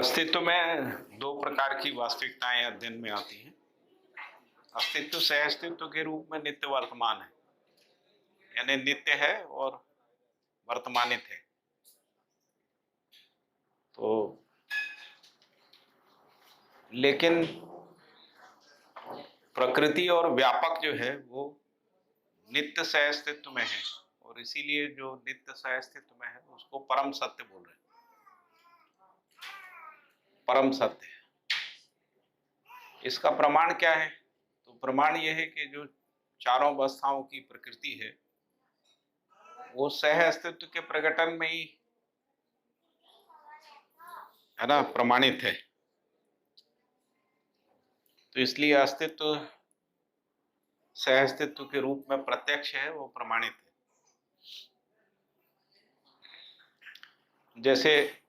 अस्तित्व में दो प्रकार की वास्तविकताएं अध्ययन में आती हैं। अस्तित्व सह अस्तित्व के रूप में नित्य वर्तमान है, यानी नित्य है और वर्तमानित है। तो लेकिन प्रकृति और व्यापक जो है वो नित्य सह अस्तित्व में है, और इसीलिए जो नित्य सह अस्तित्व में है उसको परम सत्य बोल रहे हैं। परम सत्य, इसका प्रमाण क्या है? तो प्रमाण यह है कि जो चारों अवस्थाओं की प्रकृति है वो सह अस्तित्व के प्रकटन में ही है ना, प्रमाणित है। तो इसलिए अस्तित्व सह अस्तित्व के रूप में प्रत्यक्ष है, वो प्रमाणित है। जैसे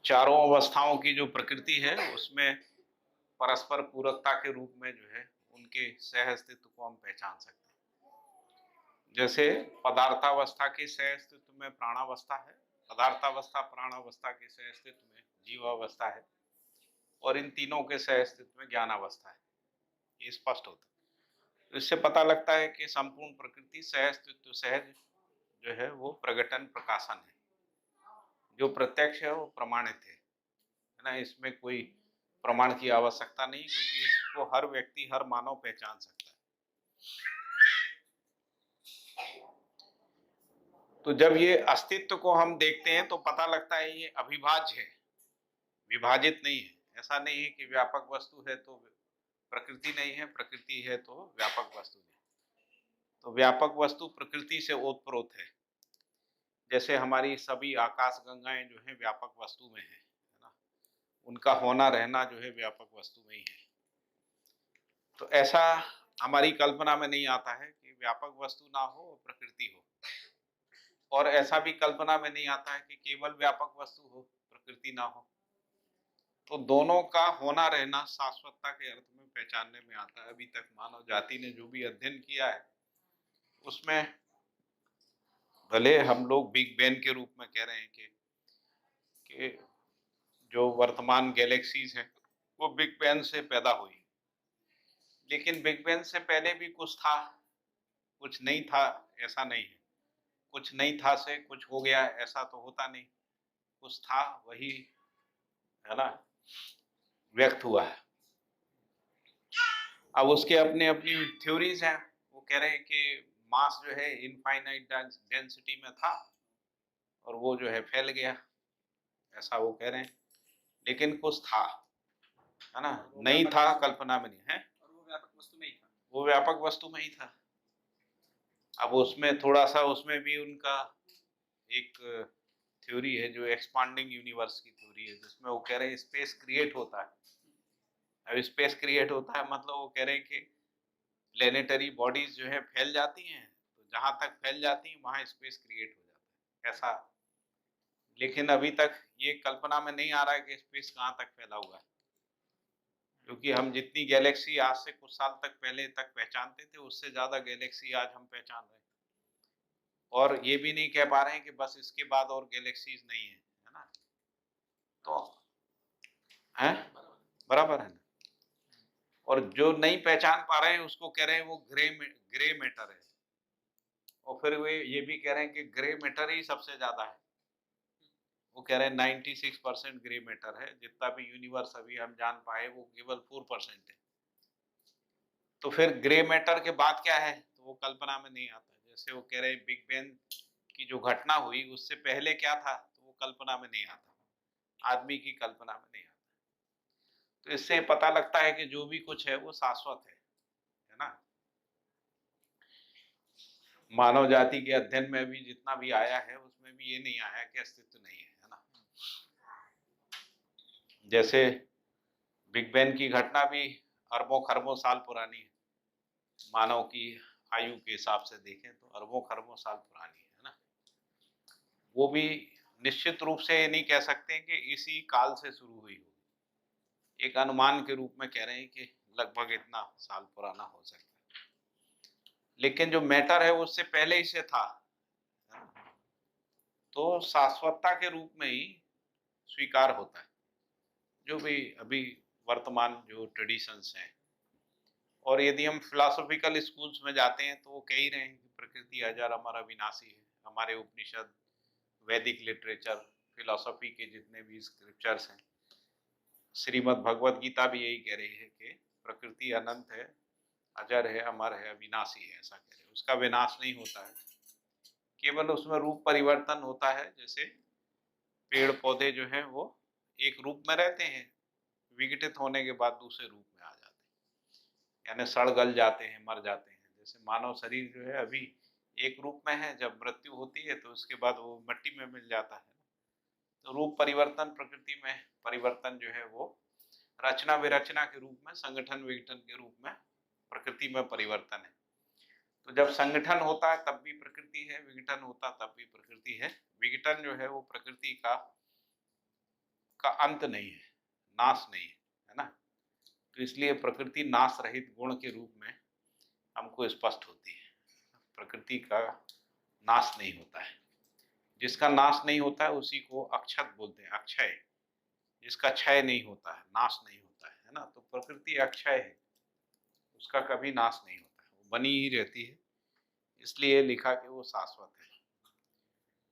चारों अवस्थाओं की जो प्रकृति है उसमें परस्पर पूरकता के रूप में जो है उनके सह अस्तित्व को हम पहचान सकते हैं। जैसे पदार्थावस्था के सह अस्तित्व में प्राणावस्था है, पदार्थावस्था प्राणावस्था के सह अस्तित्व में जीवावस्था है, और इन तीनों के सह अस्तित्व में ज्ञानावस्था है। ये स्पष्ट होता है। तो इससे पता लगता है कि संपूर्ण प्रकृति सह अस्तित्व सहज जो है वो प्रकटन प्रकाशन है। जो प्रत्यक्ष है वो प्रमाणित है ना। इसमें कोई प्रमाण की आवश्यकता नहीं, क्योंकि इसको हर व्यक्ति हर मानव पहचान सकता है। तो जब ये अस्तित्व को हम देखते हैं तो पता लगता है ये अविभाज्य है, विभाजित नहीं है। ऐसा नहीं है कि व्यापक वस्तु है तो प्रकृति नहीं है, प्रकृति है तो व्यापक वस्तु नहीं। तो व्यापक वस्तु प्रकृति से ओतप्रोत है। जैसे हमारी सभी आकाश गंगाएं जो है व्यापक वस्तु में है ना, उनका होना रहना जो है व्यापक वस्तु में ही है। तो ऐसा हमारी कल्पना में नहीं आता है कि व्यापक वस्तु ना हो और प्रकृति हो, और ऐसा भी कल्पना में नहीं आता है कि केवल व्यापक वस्तु हो प्रकृति ना हो। तो दोनों का होना रहना शाश्वतता के अर्थ में पहचानने में आता है। अभी तक मानव जाति ने जो भी अध्ययन किया है उसमें भले हम लोग बिग बैंग के रूप में कह रहे हैं कि जो वर्तमान गैलेक्सीज हैं वो बिग बैंग से पैदा हुई, लेकिन बिग बैंग से पहले भी कुछ था, कुछ नहीं था ऐसा नहीं है। कुछ नहीं था से कुछ हो गया ऐसा तो होता नहीं। कुछ था वही है ना व्यक्त हुआ है। अब उसके अपने अपनी थ्योरीज हैं। वो कह रहे हैं कि मास जो है इनफाइनाइट डेंसिटी में था और वो जो है फैल गया, ऐसा वो कह रहे हैं। लेकिन कुछ था है ना, नहीं था कल्पना में नहीं है, और वो व्यापक वस्तु में ही था। वो व्यापक वस्तु में ही था। अब उसमें थोड़ा सा उसमें भी उनका एक थ्योरी है जो एक्सपांडिंग यूनिवर्स की थ्योरी है, जिसमें वो कह रहे हैं स्पेस क्रिएट होता है। अब स्पेस क्रिएट होता है मतलब वो कह रहे हैं कि प्लेनेटरी बॉडीज जो है फैल जाती हैं, तो जहां तक फैल जाती हैं वहां स्पेस क्रिएट हो जाता है ऐसा। लेकिन अभी तक ये कल्पना में नहीं आ रहा है कि स्पेस कहाँ तक फैला हुआ है, क्योंकि हम जितनी गैलेक्सी आज से कुछ साल तक पहले तक पहचानते थे उससे ज्यादा गैलेक्सी आज हम पहचान रहे हैं। और ये भी नहीं कह पा रहे हैं कि बस इसके बाद और गैलेक्सीज नहीं है ना। तो है बराबर है ना। और जो नहीं पहचान पा रहे हैं उसको कह रहे हैं वो ग्रे मैटर है। और फिर वे ये भी कह रहे हैं कि ग्रे मैटर ही सबसे ज्यादा है। वो कह रहे हैं 96% ग्रे मैटर है, जितना भी यूनिवर्स अभी हम जान पाए वो केवल 4% है। तो फिर ग्रे मैटर के बाद क्या है तो वो कल्पना में नहीं आता। जैसे वो कह रहे हैं बिग बैंग की जो घटना हुई उससे पहले क्या था तो वो कल्पना में नहीं आता, आदमी की कल्पना में नहीं आता। तो इससे पता लगता है कि जो भी कुछ है वो शाश्वत है ना। मानव जाति के अध्ययन में भी जितना भी आया है उसमें भी ये नहीं आया कि अस्तित्व नहीं है ना। जैसे बिग बैंग की घटना भी अरबों खरबों साल पुरानी है। मानव की आयु के हिसाब से देखें तो अरबों खरबों साल पुरानी है ना। वो भी निश्चित रूप से ये नहीं कह सकते कि इसी काल से शुरू हुई होगी। एक अनुमान के रूप में कह रहे हैं कि लगभग इतना साल पुराना हो सकता है। लेकिन जो मैटर है वो उससे पहले ही से था। तो शाश्वतता के रूप में ही स्वीकार होता है, जो भी अभी वर्तमान जो ट्रेडिशंस हैं। और यदि हम फिलोसॉफिकल स्कूल्स में जाते हैं तो वो कह ही रहे हैं कि प्रकृति अजर अमर अविनाशी है। हमारे उपनिषद, वैदिक लिटरेचर, फिलोसॉफी के जितने भी स्क्रिप्चर्स हैं, श्रीमद् भगवत गीता भी यही कह रही है कि प्रकृति अनंत है, अजर है, अमर है, अविनाशी है, ऐसा कह रहे हैं। उसका विनाश नहीं होता है, केवल उसमें रूप परिवर्तन होता है। जैसे पेड़ पौधे जो हैं वो एक रूप में रहते हैं, विघटित होने के बाद दूसरे रूप में आ जाते हैं, यानी सड़ गल जाते हैं, मर जाते हैं। जैसे मानव शरीर जो है अभी एक रूप में है, जब मृत्यु होती है तो उसके बाद वो मिट्टी में मिल जाता है। तो रूप परिवर्तन, प्रकृति में परिवर्तन जो है वो रचना विरचना के रूप में, संगठन विघटन के रूप में प्रकृति में परिवर्तन है। तो जब संगठन होता है तब भी प्रकृति है, विघटन होता तब भी प्रकृति है। विघटन जो है वो प्रकृति का अंत नहीं है, नाश नहीं है, है ना। तो इसलिए प्रकृति नाश रहित गुण के रूप में हमको स्पष्ट होती है। प्रकृति का नाश नहीं होता है। जिसका नाश नहीं होता है उसी को अक्षत बोलते हैं, अक्षय। जिसका क्षय नहीं होता है, नाश नहीं होता है ना। तो प्रकृति अक्षय है, उसका कभी नाश नहीं होता है, वो बनी ही रहती है। इसलिए लिखा कि वो शाश्वत है।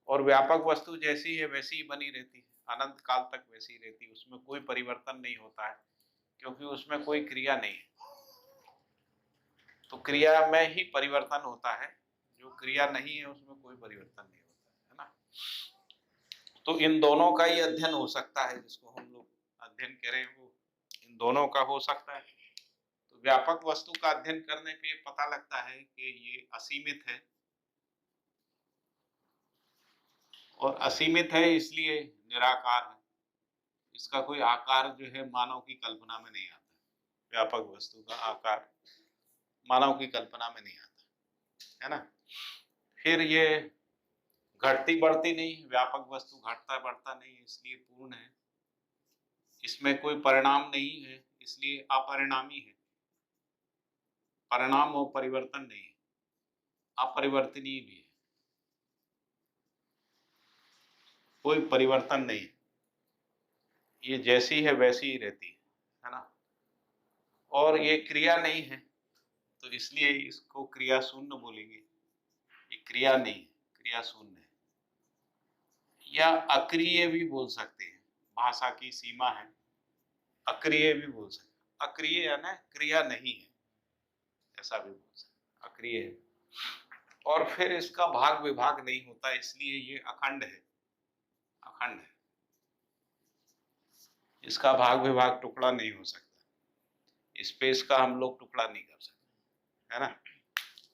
और व्यापक वस्तु जैसी है वैसी ही बनी रहती है, अनंत काल तक वैसी ही रहती है, उसमें कोई परिवर्तन नहीं होता है, क्योंकि उसमें कोई क्रिया नहीं है। तो क्रिया में ही परिवर्तन होता है, जो क्रिया नहीं है उसमें कोई परिवर्तन नहीं होता है ना। तो इन दोनों का ही अध्ययन हो सकता है, जिसको हम लोग अध्ययन करें वो इन दोनों का हो सकता है। तो व्यापक वस्तु का अध्ययन करने पे पता लगता है कि ये असीमित है, और असीमित है इसलिए निराकार है। इसका कोई आकार जो है मानव की कल्पना में नहीं आता। व्यापक वस्तु का आकार मानव की कल्पना में नहीं आता, है ना। फिर ये घटती बढ़ती नहीं, व्यापक वस्तु घटता बढ़ता नहीं, इसलिए पूर्ण है। इसमें कोई परिणाम नहीं है, इसलिए अपरिणामी है। परिणाम और परिवर्तन नहीं है, अपरिवर्तनीय भी है, कोई परिवर्तन नहीं है। ये जैसी है वैसी ही रहती है ना। और ये क्रिया नहीं है, तो इसलिए इसको क्रिया शून्य बोलेंगे। ये क्रिया नहीं है, क्रिया शून्य है। या अक्रिय भी बोल सकते हैं, भाषा की सीमा है। अक्रिय भी बोल सकते हैं, अक्रिय यानी क्रिया नहीं है, ऐसा भी बोल सकते हैं, अक्रिय है। और फिर इसका भाग विभाग नहीं होता, इसलिए ये अखंड है, अखंड है। इसका भाग विभाग टुकड़ा नहीं हो सकता। स्पेस का हम लोग टुकड़ा नहीं कर सकते, है ना।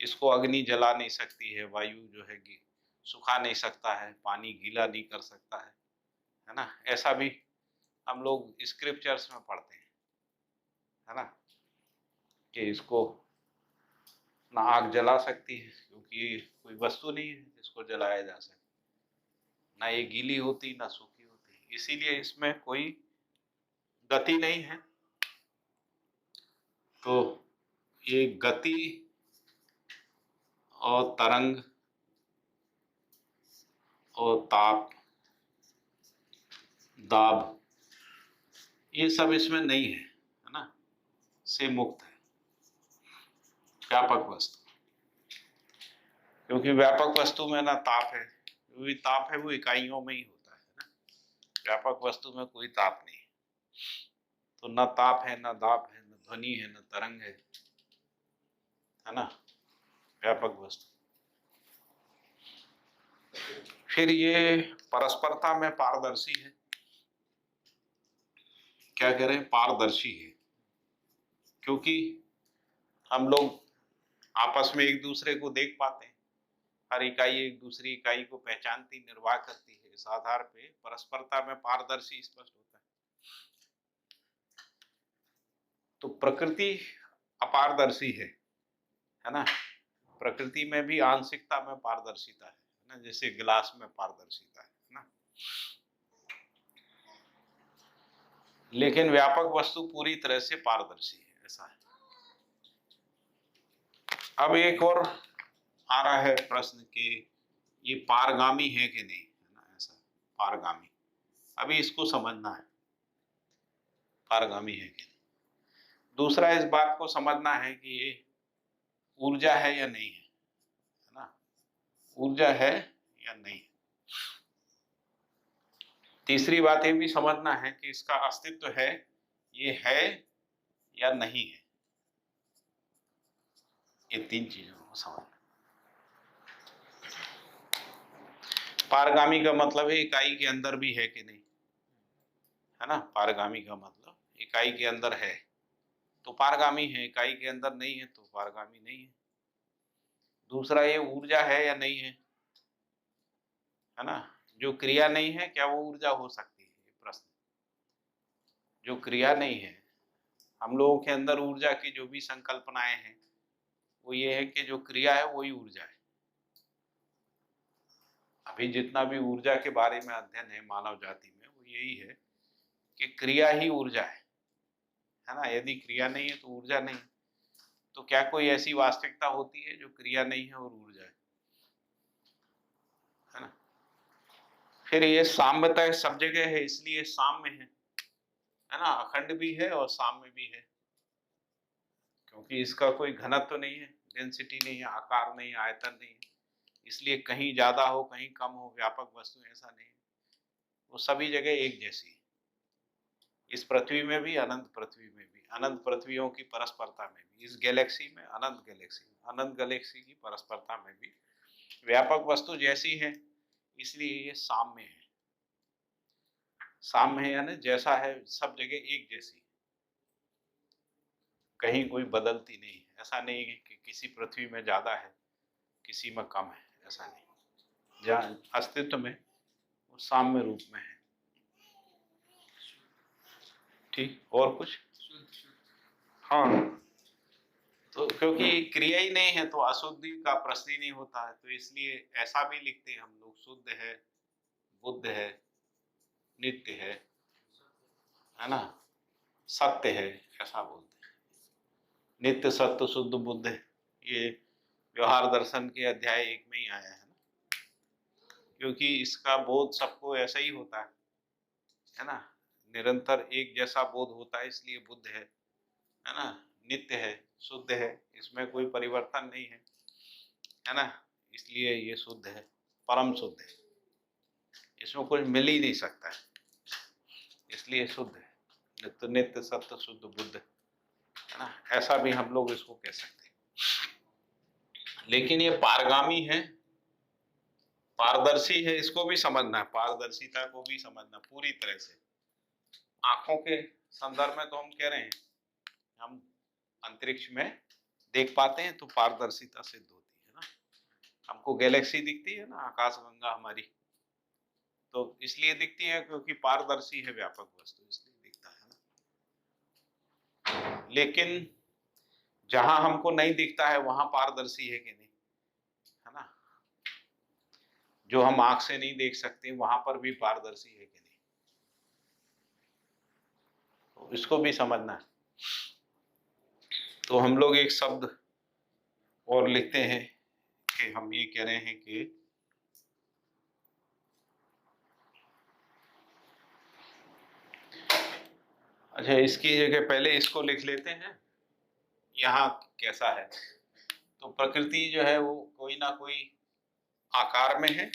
इसको अग्नि जला नहीं सकती है, वायु जो है कि सुखा नहीं सकता है, पानी गीला नहीं कर सकता है ना। ऐसा भी हम लोग स्क्रिप्चर्स में पढ़ते हैं, है ना, कि इसको ना आग जला सकती है, क्योंकि कोई वस्तु नहीं है जिसको जलाया जा सके। ना ये गीली होती ना सूखी होती, इसीलिए इसमें कोई गति नहीं है। तो ये गति और तरंग और ताप, दाब, ये सब इसमें नहीं है ना, से मुक्त है व्यापक वस्तु। क्योंकि व्यापक वस्तु में ना ताप है, जो भी ताप है वो इकाइयों में ही होता है ना। व्यापक वस्तु में कोई ताप नहीं है। तो न ताप है, न दाप है, न ध्वनि है, न तरंग है ना, व्यापक वस्तु। फिर ये परस्परता में पारदर्शी है। क्या कह रहे हैं? पारदर्शी है, क्योंकि हम लोग आपस में एक दूसरे को देख पाते हैं। हर इकाई एक दूसरी इकाई को पहचानती, निर्वाह करती है। इस आधार पे परस्परता में पारदर्शी स्पष्ट होता है। तो प्रकृति अपारदर्शी है ना। प्रकृति में भी आंशिकता में पारदर्शिता है ना, जैसे गिलास में पारदर्शिता है ना। लेकिन व्यापक वस्तु पूरी तरह से पारदर्शी है, ऐसा है। अब एक और आ रहा है प्रश्न कि ये पारगामी है कि नहीं, है ना, ऐसा पारगामी। अभी इसको समझना है पारगामी है कि नहीं। दूसरा इस बात को समझना है कि ये ऊर्जा है या नहीं है ना, ऊर्जा है या नहीं। तीसरी बात ये भी समझना है कि इसका अस्तित्व है, ये है या नहीं है। ये तीन चीजों को समझना। पारगामी का मतलब है इकाई के अंदर भी है कि नहीं, है ना। पारगामी का मतलब इकाई के अंदर है तो पारगामी है, इकाई के अंदर नहीं है तो पारगामी नहीं है। दूसरा ये ऊर्जा है या नहीं है ना। जो क्रिया नहीं है क्या वो ऊर्जा हो सकती है, ये प्रश्न। जो क्रिया नहीं है, हम लोगों के अंदर ऊर्जा की जो भी संकल्पनाएं हैं वो ये है कि जो क्रिया है वही ऊर्जा है। अभी जितना भी ऊर्जा के बारे में अध्ययन है मानव जाति में वो यही है कि क्रिया ही ऊर्जा है ना। यदि क्रिया नहीं है तो ऊर्जा नहीं। तो क्या कोई ऐसी वास्तविकता होती है जो क्रिया नहीं है और ऊर्जा है ना। फिर ये साम्यता सब जगह है इसलिए साम्य है ना। अखंड भी है और साम्य भी है, क्योंकि इसका कोई घनत्व तो नहीं है, डेंसिटी नहीं है, आकार नहीं है, आयतन नहीं है, इसलिए कहीं ज्यादा हो कहीं कम हो, व्यापक वस्तु ऐसा नहीं है। वो सभी जगह एक जैसी है। इस पृथ्वी में भी, अनंत पृथ्वी में भी, अनंत पृथ्वियों की परस्परता में भी, इस गैलेक्सी में, अनंत गैलेक्सी में, अनंत गैलेक्सी की परस्परता में भी व्यापक वस्तु जैसी है, इसलिए ये साम्य है। साम्य है यानी जैसा है सब जगह एक जैसी, कहीं कोई बदलती नहीं है। ऐसा नहीं है कि किसी पृथ्वी में ज्यादा है किसी में कम है, ऐसा नहीं। जहाँ अस्तित्व में वो साम्य रूप में है। ठीक, और कुछ? हाँ, तो क्योंकि क्रिया ही नहीं है तो अशुद्धि का प्रश्न ही नहीं होता है, तो इसलिए ऐसा भी लिखते हैं हम लोग, शुद्ध है, बुद्ध है, नित्य है ना, सत्य है, ऐसा बोलते हैं। नित्य, सत्य, शुद्ध, बुद्ध, ये व्यवहार दर्शन के अध्याय 1 में ही आया है ना। क्योंकि इसका बोध सबको ऐसा ही होता है ना, निरंतर एक जैसा बोध होता है, इसलिए बुद्ध है ना। नित्य है, शुद्ध है, इसमें कोई परिवर्तन नहीं है ना, इसलिए ये शुद्ध है, परम शुद्ध है, इसमें कुछ मिल ही नहीं सकता है, इसलिए शुद्ध है। नित्य, नित्य, सत्य, शुद्ध, बुद्ध, है ना, ऐसा भी हम लोग इसको कह सकते हैं। लेकिन ये पारगामी है, पारदर्शी है, इसको भी समझना है, पारदर्शिता को भी समझना पूरी तरह से। आंखों के संदर्भ में तो हम कह रहे हैं हम अंतरिक्ष में देख पाते हैं तो पारदर्शिता सिद्ध होती है ना। हमको गैलेक्सी दिखती है ना, आकाशगंगा हमारी, तो इसलिए दिखती है क्योंकि पारदर्शी है व्यापक वस्तु, इसलिए दिखता है ना। लेकिन जहां हमको नहीं दिखता है वहां पारदर्शी है कि नहीं, है ना। जो हम आंख से नहीं देख सकते वहां पर भी पारदर्शी है कि नहीं, तो इसको भी समझना है। तो हम लोग एक शब्द और लिखते हैं कि हम ये कह रहे हैं कि अच्छा, इसकी जगह पहले इसको लिख लेते हैं। यहाँ कैसा है, तो प्रकृति जो है वो कोई ना कोई आकार में है।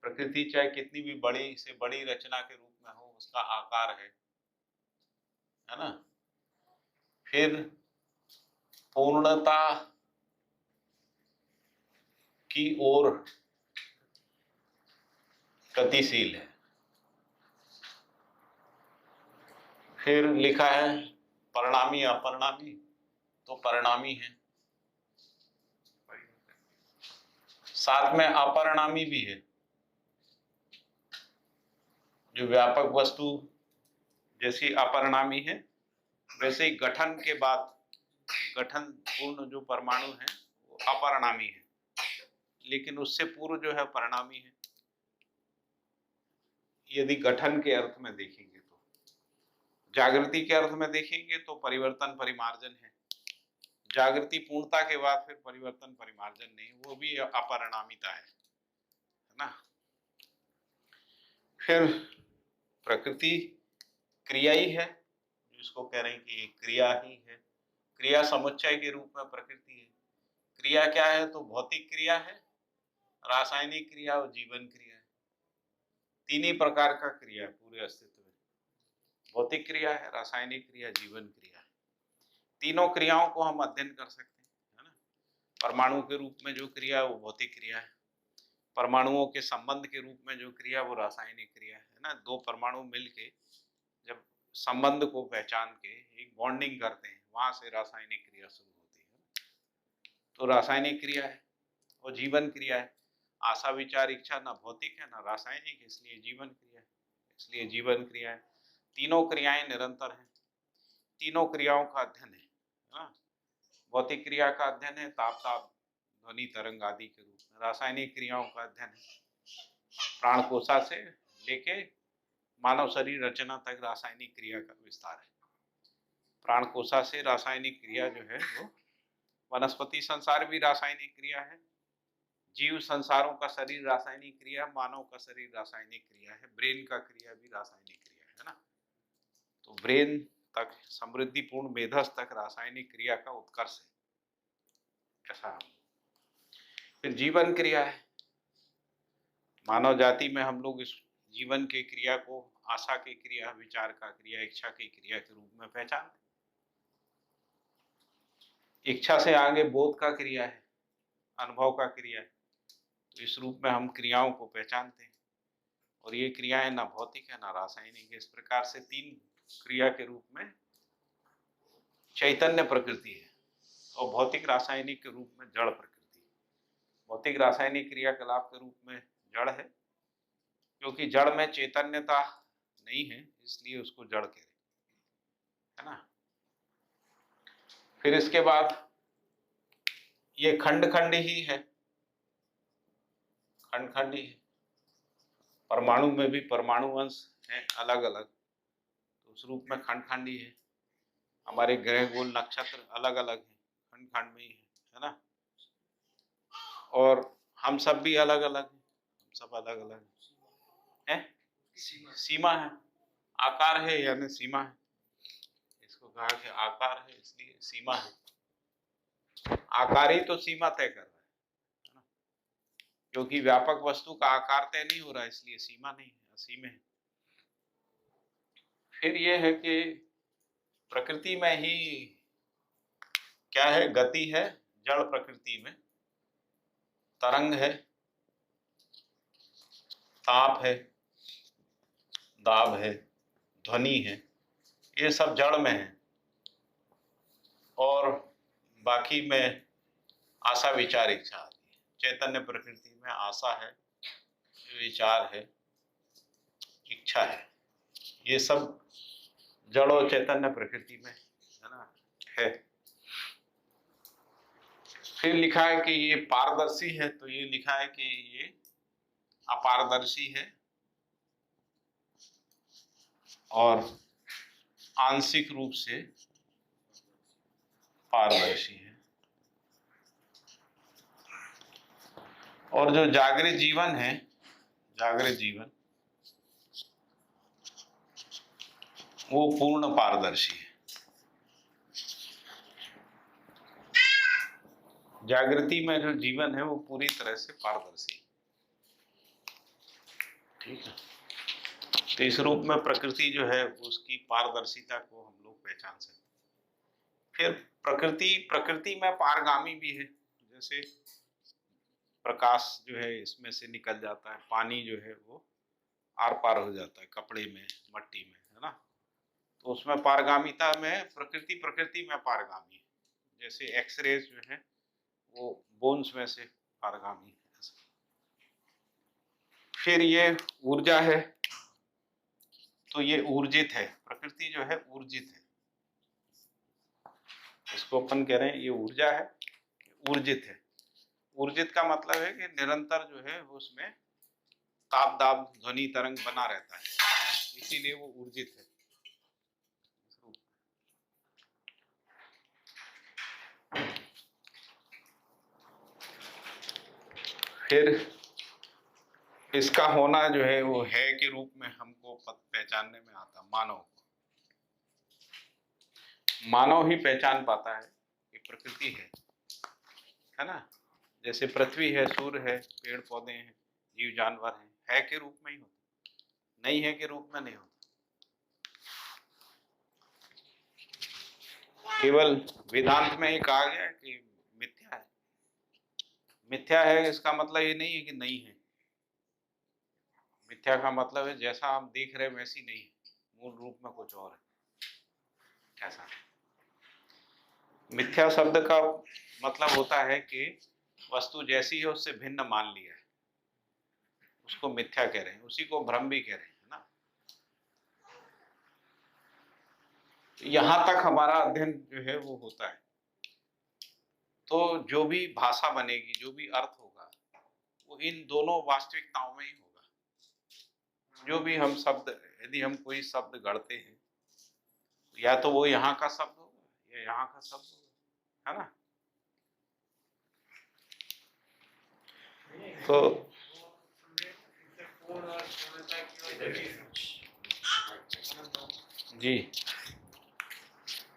प्रकृति चाहे कितनी भी बड़ी से बड़ी रचना के रूप में हो, उसका आकार है ना। फिर पूर्णता की ओर गतिशील है। फिर लिखा है परिणामी अपरिणामी, तो परिणामी है। साथ में अपरिणामी भी है, जो व्यापक वस्तु जैसी अपरिणामी है वैसे ही गठन के बाद गठन पूर्ण जो परमाणु है वो अपरिणामी है, लेकिन उससे पूर्व जो है परिणामी है। यदि गठन के अर्थ में देखेंगे तो, जागृति के अर्थ में देखेंगे तो परिवर्तन परिमार्जन है। जागृति पूर्णता के बाद फिर परिवर्तन परिमार्जन नहीं, वो भी अपरिणामिता है ना। फिर प्रकृति क्रिया ही है, जिसको कह रहे हैं कि ये क्रिया ही है। क्रिया समुच्चय के रूप में प्रकृति है। क्रिया क्या है? तो भौतिक क्रिया है, रासायनिक क्रिया और जीवन क्रिया है। तीन ही प्रकार का क्रिया है पूरे अस्तित्व में। भौतिक क्रिया है, रासायनिक क्रिया, जीवन क्रिया है। तीनों क्रियाओं को हम अध्ययन कर सकते हैं, है ना। परमाणु के रूप में जो क्रिया है वो भौतिक क्रिया है। परमाणुओं के संबंध के रूप में जो क्रिया वो रासायनिक क्रिया है ना। दो परमाणु मिलके जब संबंध को पहचान के एक बॉन्डिंग करते हैं, वहां से रासायनिक क्रिया शुरू होती है। तो रासायनिक क्रिया है। और जीवन क्रिया है, आशा विचार इच्छा ना भौतिक है ना रासायनिक, इसलिए जीवन क्रिया है। इसलिए जीवन क्रिया है। तीनों क्रियाएं निरंतर हैं। तीनों क्रियाओं का अध्ययन है ना। भौतिक क्रिया का अध्ययन है ताप ताप ध्वनि तरंग आदि के रूप में। रासायनिक क्रियाओं का अध्ययन है प्राण कोशा से लेके मानव शरीर रचना तक रासायनिक क्रिया का विस्तार है। प्राण कोशा से रासायनिक क्रिया जो है वो वनस्पति संसार भी रासायनिक क्रिया है, जीव संसारों का शरीर रासायनिक क्रिया, मानव का शरीर रासायनिक क्रिया है, ब्रेन का क्रिया भी रासायनिक क्रिया है ना। तो ब्रेन तक समृद्धिपूर्ण मेधस तक रासायनिक क्रिया का उत्कर्ष है, ऐसा। फिर जीवन क्रिया है। मानव जाति में हम लोग इस जीवन के क्रिया को आशा की क्रिया, विचार का क्रिया, इच्छा की क्रिया के रूप में पहचानते। इच्छा से आगे बोध का क्रिया है, अनुभव का क्रिया है। तो इस रूप में हम क्रियाओं को पहचानते हैं। और ये क्रियाएं ना भौतिक है ना रासायनिक है। इस प्रकार से तीन क्रिया के रूप में चैतन्य प्रकृति है और भौतिक रासायनिक के रूप में जड़ प्रकृति। भौतिक रासायनिक क्रियाकलाप के रूप में जड़ है, क्योंकि जड़ में चैतन्यता नहीं है इसलिए उसको जड़ कह रहे, है ना। फिर इसके बाद ये खंड खंड ही है, खंड खंड ही है। परमाणु में भी परमाणु अंश हैं अलग अलग, तो उस रूप में खंड खंड ही है। हमारे ग्रह गोल नक्षत्र अलग अलग हैं, खंड खंड में ही है ना। और हम सब भी अलग अलग हैं, हम सब अलग अलग हैं। सीमा है, आकार है यानी सीमा है। इसको कहा कि आकार है इसलिए सीमा है। आकार ही तो सीमा तय कर रहा है ना, क्योंकि व्यापक वस्तु का आकार तय नहीं हो रहा है इसलिए सीमा नहीं है, असीम है। फिर ये है कि प्रकृति में ही क्या है? गति है। जड़ प्रकृति में तरंग है, ताप है, दाब है, ध्वनि है, ये सब जड़ में है। और बाकी में आशा विचार इच्छा आती है। चैतन्य प्रकृति में आशा है, विचार है, इच्छा है, ये सब जड़ और चैतन्य प्रकृति में है ना है। फिर लिखा है कि ये पारदर्शी है, तो ये लिखा है कि ये अपारदर्शी है और आंशिक रूप से पारदर्शी है। और जो जागृत जीवन है, जागृत जीवन वो पूर्ण पारदर्शी है। जागृति में जो जीवन है वो पूरी तरह से पारदर्शी है, ठीक है। तो इस रूप में प्रकृति जो है उसकी पारदर्शिता को हम लोग पहचान सकते हैं। फिर प्रकृति में पारगामी भी है, जैसे प्रकाश जो है इसमें से निकल जाता है, पानी जो है वो आर पार हो जाता है कपड़े में, मट्टी में, है ना। तो उसमें पारगामिता में प्रकृति में पारगामी है। जैसे एक्सरेज जो है वो बोन्स में से पारगामी है। फिर ये ऊर्जा है, तो ये ऊर्जित है। प्रकृति जो है ऊर्जित है, इसको अपन कह रहे हैं ये ऊर्जा है, ऊर्जित है। ऊर्जित का मतलब है कि निरंतर जो है उसमें ताप दाब ध्वनि तरंग बना रहता है, इसीलिए वो ऊर्जित है। फिर इसका होना जो है वो है के रूप में हमको पहचानने में आता। मानव ही पहचान पाता है कि प्रकृति है ना। जैसे पृथ्वी है, सूर्य है, पेड़ पौधे हैं, जीव जानवर हैं, है के रूप में ही होता, नहीं है के रूप में नहीं होता। केवल वेदांत में ही कहा गया कि मिथ्या है। मिथ्या है इसका मतलब ये नहीं है कि नहीं है। मिथ्या का मतलब है जैसा हम देख रहे हैं वैसी नहीं है, मूल रूप में कुछ और है। ऐसा मिथ्या शब्द का मतलब होता है कि वस्तु जैसी है उससे भिन्न मान लिया है, उसको मिथ्या कह रहे हैं, उसी को भ्रम भी कह रहे हैं ना। यहां तक हमारा अध्ययन जो है वो होता है। तो जो भी भाषा बनेगी, जो भी अर्थ होगा, वो इन दोनों वास्तविकताओं में ही होगा। जो भी हम शब्द, यदि हम कोई शब्द गढ़ते हैं, या तो वो यहाँ का शब्द होगा या यहाँ का शब्द होगा, है ना। तो जी,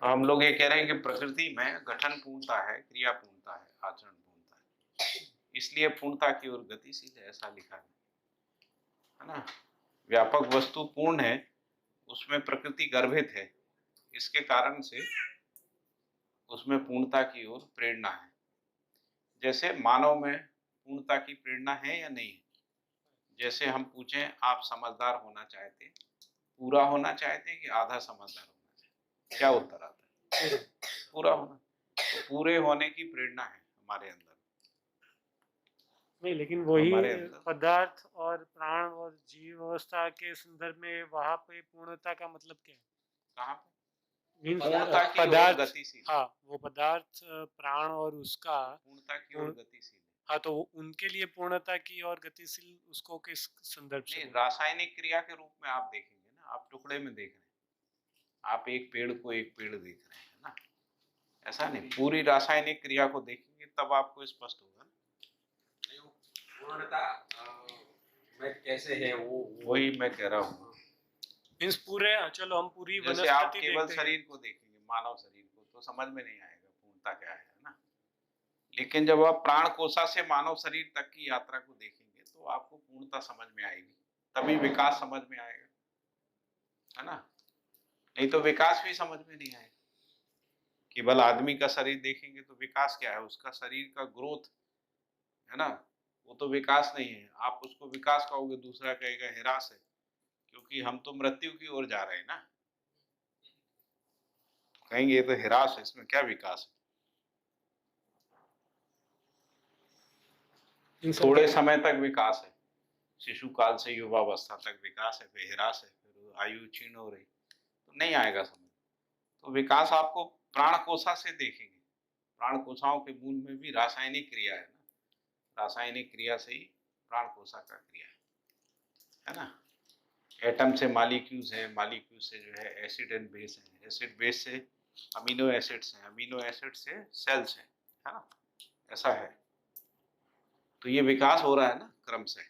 हम लोग ये कह रहे हैं कि प्रकृति में गठन पूर्णता है, क्रिया पूर्णता है, आचरण पूर्णता है, इसलिए पूर्णता की ओर गतिशील है, ऐसा लिखा है ना। व्यापक वस्तु पूर्ण है, उसमें प्रकृति गर्भित है, इसके कारण से उसमें पूर्णता की ओर प्रेरणा है। जैसे मानव में पूर्णता की प्रेरणा है या नहीं है। जैसे हम पूछें, आप समझदार होना चाहते, पूरा होना चाहते कि आधा समझदार होना चाहते, क्या उत्तर आता है? पूरा होना। तो पूरे होने की प्रेरणा है हमारे अंदर। नहीं, लेकिन वही हमारे अंदर पदार्थ और प्राण और जीव अवस्था के संदर्भ में वहां पे पूर्णता का मतलब क्या है? कहाँ पे? मीन्स पूर्णता की ओर पदार्थ, गतिशील। हाँ वो पदार्थ प्राण और उसका पूर्णता की ओर गतिशील। हाँ, तो उनके लिए पूर्णता की और गतिशील उसको किस संदर्भ से नहीं, बोला? रासायनिक क्रिया के रूप में आप देखेंगे ना, आप टुकड़े में देख रहे हैं, आप एक पेड़ को एक पेड़ देख रहे हैं ना, ऐसा नहीं। पूरी रासायनिक क्रिया को देखेंगे तब आपको स्पष्ट होगा ना। पूर्णता में कैसे है वो वही मैं कह रहा हूँ। मीन्स पूरे, चलो हम पूरी जैसे आप वनस्पति केवल देखते हैं। शरीर को देखेंगे, मानव शरीर को, तो समझ में नहीं आएगा पूर्णता क्या है ना। लेकिन जब आप प्राण कोशा से मानव शरीर तक की यात्रा को देखेंगे तो आपको पूर्णता समझ में आएगी, तभी विकास समझ में आएगा, है ना। नहीं तो विकास भी समझ में नहीं आएगा। केवल आदमी का शरीर देखेंगे तो विकास क्या है, उसका शरीर का ग्रोथ, है ना, वो तो विकास नहीं है। आप उसको विकास कहोगे, दूसरा कहेगा ह्रास है, क्योंकि हम तो मृत्यु की ओर जा रहे हैं ना। कहेंगे ये तो ह्रास है, इसमें क्या विकास है। थोड़े समय तक विकास है, शिशु काल से युवावस्था तक विकास है, फिर ह्रास है, फिर आयु क्षीण हो रही, तो नहीं आएगा समझ। तो विकास आपको प्राण कोशा से देखेंगे। प्राण कोशाओं के मूल में भी रासायनिक क्रिया है ना, रासायनिक क्रिया से ही प्राण कोशा का क्रिया है ना। एटम से मॉलिक्यूल्स हैं, मॉलिक्यूल से जो है एसिड एंड बेस है, एसिड बेस से अमीनो एसिड्स हैं, अमीनो एसिड से सेल्स हैं, है ना, ऐसा है। तो ये विकास हो रहा है ना क्रम से।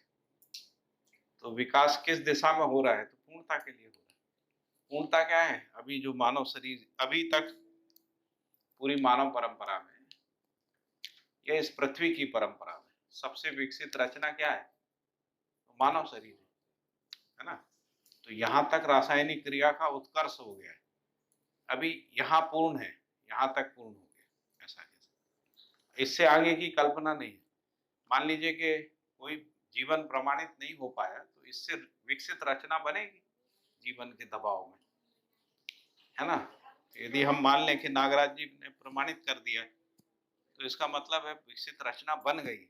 तो विकास किस दिशा में हो रहा है? तो पूर्णता के लिए हो रहा है। पूर्णता क्या है? अभी जो मानव शरीर अभी तक पूरी मानव परंपरा में या इस पृथ्वी की परंपरा में सबसे विकसित रचना क्या है? तो मानव शरीर है ना। तो यहाँ तक रासायनिक क्रिया का उत्कर्ष हो गया है, अभी यहाँ पूर्ण है, यहाँ तक पूर्ण हो गया, ऐसा है। इससे आगे की कल्पना नहीं है। मान लीजिए कि कोई जीवन प्रमाणित नहीं हो पाया, तो इससे विकसित रचना बनेगी जीवन के दबाव में, है ना। यदि हम मान लें कि नागराज जी ने प्रमाणित कर दिया, तो इसका मतलब है विकसित रचना बन गई।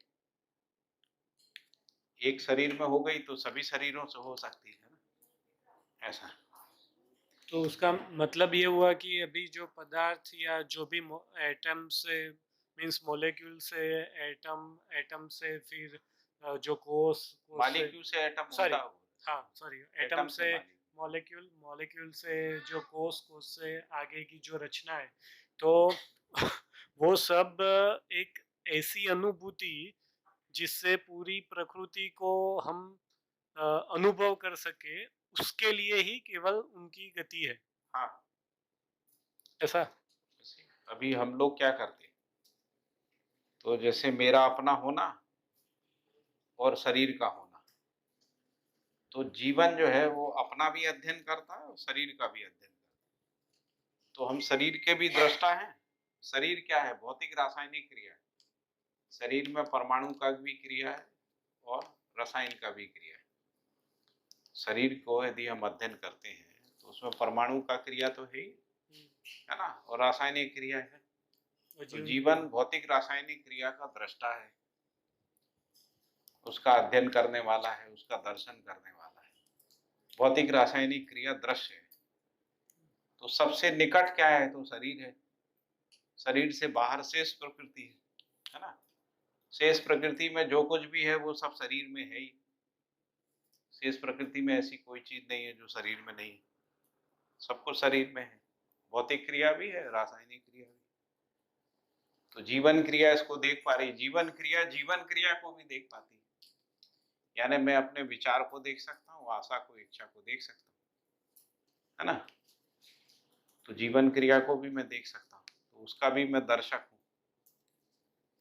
एक शरीर में हो गई तो सभी शरीरों से हो सकती है ना, ऐसा। तो उसका मतलब ये हुआ कि अभी जो पदार्थ या जो भी एटम से, मीन्स मॉलिक्यूल से एटम, एटम से फिर जो कोष, मॉलिक्यूल से एटम सॉरी, उल्टा हो, हाँ सॉरी, एटम एटम से मॉलिक्यूल। मॉलिक्यूल, मॉलिक्यूल से जो कोष, कोष से आगे की जो रचना है, तो वो सब एक ऐसी अनुभूति जिससे पूरी प्रकृति को हम अनुभव कर सके, उसके लिए ही केवल उनकी गति है, हाँ, ऐसा? अभी हम लोग क्या करते हैं, तो जैसे मेरा अपना होना और शरीर का होना, तो जीवन जो है वो अपना भी अध्ययन करता है और शरीर का भी अध्ययन करता है। तो हम शरीर के भी दृष्टा हैं। शरीर क्या है? भौतिक रासायनिक क्रिया है। शरीर में परमाणु का भी क्रिया है और रसायन का भी क्रिया है। शरीर को यदि हम अध्ययन करते हैं तो उसमें परमाणु का क्रिया तो है ही, है ना, और रासायनिक क्रिया है। तो जीवन भौतिक रासायनिक क्रिया का दृष्टा है, उसका अध्ययन करने वाला है, उसका दर्शन करने वाला है। भौतिक रासायनिक क्रिया दृश्य है। तो सबसे निकट क्या है? तो शरीर है। शरीर से बाहर शेष प्रकृति है ना। शेष प्रकृति में जो कुछ भी है वो सब शरीर में है ही। शेष प्रकृति में ऐसी कोई चीज नहीं है जो शरीर में नहीं है, सब कुछ शरीर में है। भौतिक क्रिया भी है, रासायनिक क्रिया भी। तो जीवन क्रिया इसको देख पा रही, जीवन क्रिया को भी देख पाती है। यानी मैं अपने विचार को देख सकता हूँ, आशा को, इच्छा को देख सकता हूँ, है ना। तो जीवन क्रिया को भी मैं देख सकता हूँ, तो उसका भी मैं दर्शक हूँ,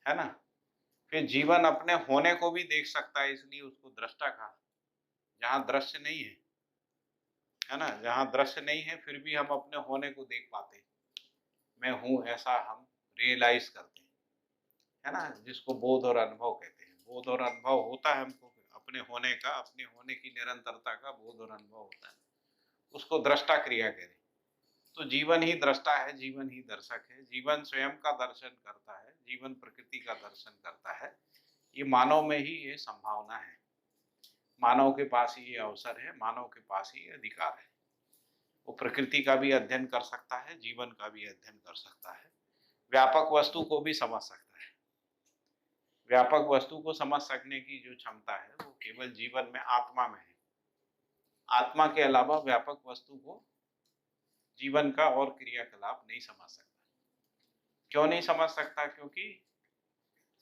है ना। फिर जीवन अपने होने को भी देख सकता है, इसलिए उसको दृष्टा कहा। जहाँ दृश्य नहीं है ना, जहाँ दृश्य नहीं है फिर भी हम अपने होने को देख पाते हैं। मैं हूँ ऐसा हम रियलाइज करते हैं, है ना, जिसको बोध और अनुभव कहते हैं। बोध और अनुभव होता है हमको अपने होने का, अपने होने की निरंतरता का बोध और अनुभव होता है, उसको दृष्टा क्रिया कह रहे हैं। तो जीवन ही दृष्टा है, जीवन ही दर्शक है। जीवन स्वयं का दर्शन करता है, जीवन प्रकृति का दर्शन करता है। ये मानव में ही ये संभावना है, मानव के पास ही ये अवसर है, मानव के पास ही ये अधिकार है। वो प्रकृति का भी अध्ययन कर सकता है, जीवन का भी अध्ययन कर सकता है, व्यापक वस्तु को भी समझ सकता है। व्यापक वस्तु को समझ सकने की जो क्षमता है वो केवल जीवन में, आत्मा में है। आत्मा के अलावा व्यापक वस्तु को जीवन का और क्रियाकलाप नहीं समझ सकता। क्यों नहीं समझ सकता? क्योंकि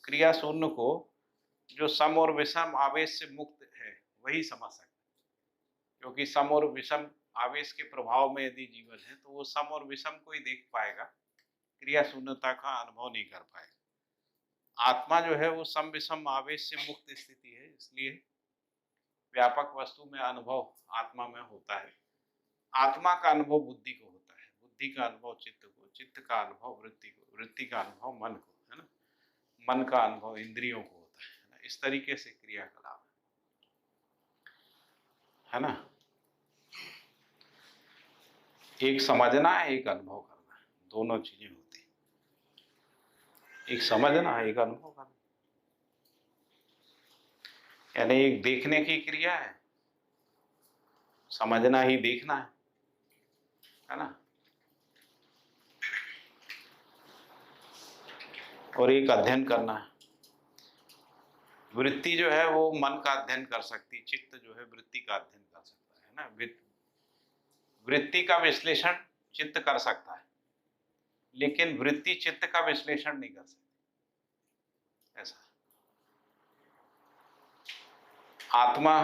क्रिया शून्य को जो सम और विषम आवेश से मुक्त है वही समझ सकता है। क्योंकि सम और विषम आवेश के प्रभाव में यदि जीवन है तो वो सम और विषम को ही देख पाएगा, क्रिया शून्यता का अनुभव नहीं कर पाएगा। आत्मा जो है वो सम विषम आवेश से मुक्त स्थिति है, इसलिए व्यापक वस्तु में अनुभव आत्मा में होता है। आत्मा का अनुभव बुद्धि को होता है, बुद्धि का अनुभव चित्त को, चित्त का अनुभव वृत्ति को, वृत्ति का अनुभव मन को, है ना, मन का अनुभव इंद्रियों को होता है ना। इस तरीके से क्रियाकलाप है ना। एक समझना है, एक अनुभव करना है, दोनों चीजें होती हैं। एक समझना है, एक अनुभव करना, यानी एक देखने की क्रिया है, समझना ही देखना है ना। और एक अध्ययन करना है। वृत्ति जो है वो मन का अध्ययन कर सकती, चित्त जो है वृत्ति का अध्ययन कर सकता है ना। वृत्ति का विश्लेषण चित्त कर सकता है, लेकिन वृत्ति चित्त का विश्लेषण नहीं कर सकती। ऐसा आत्मा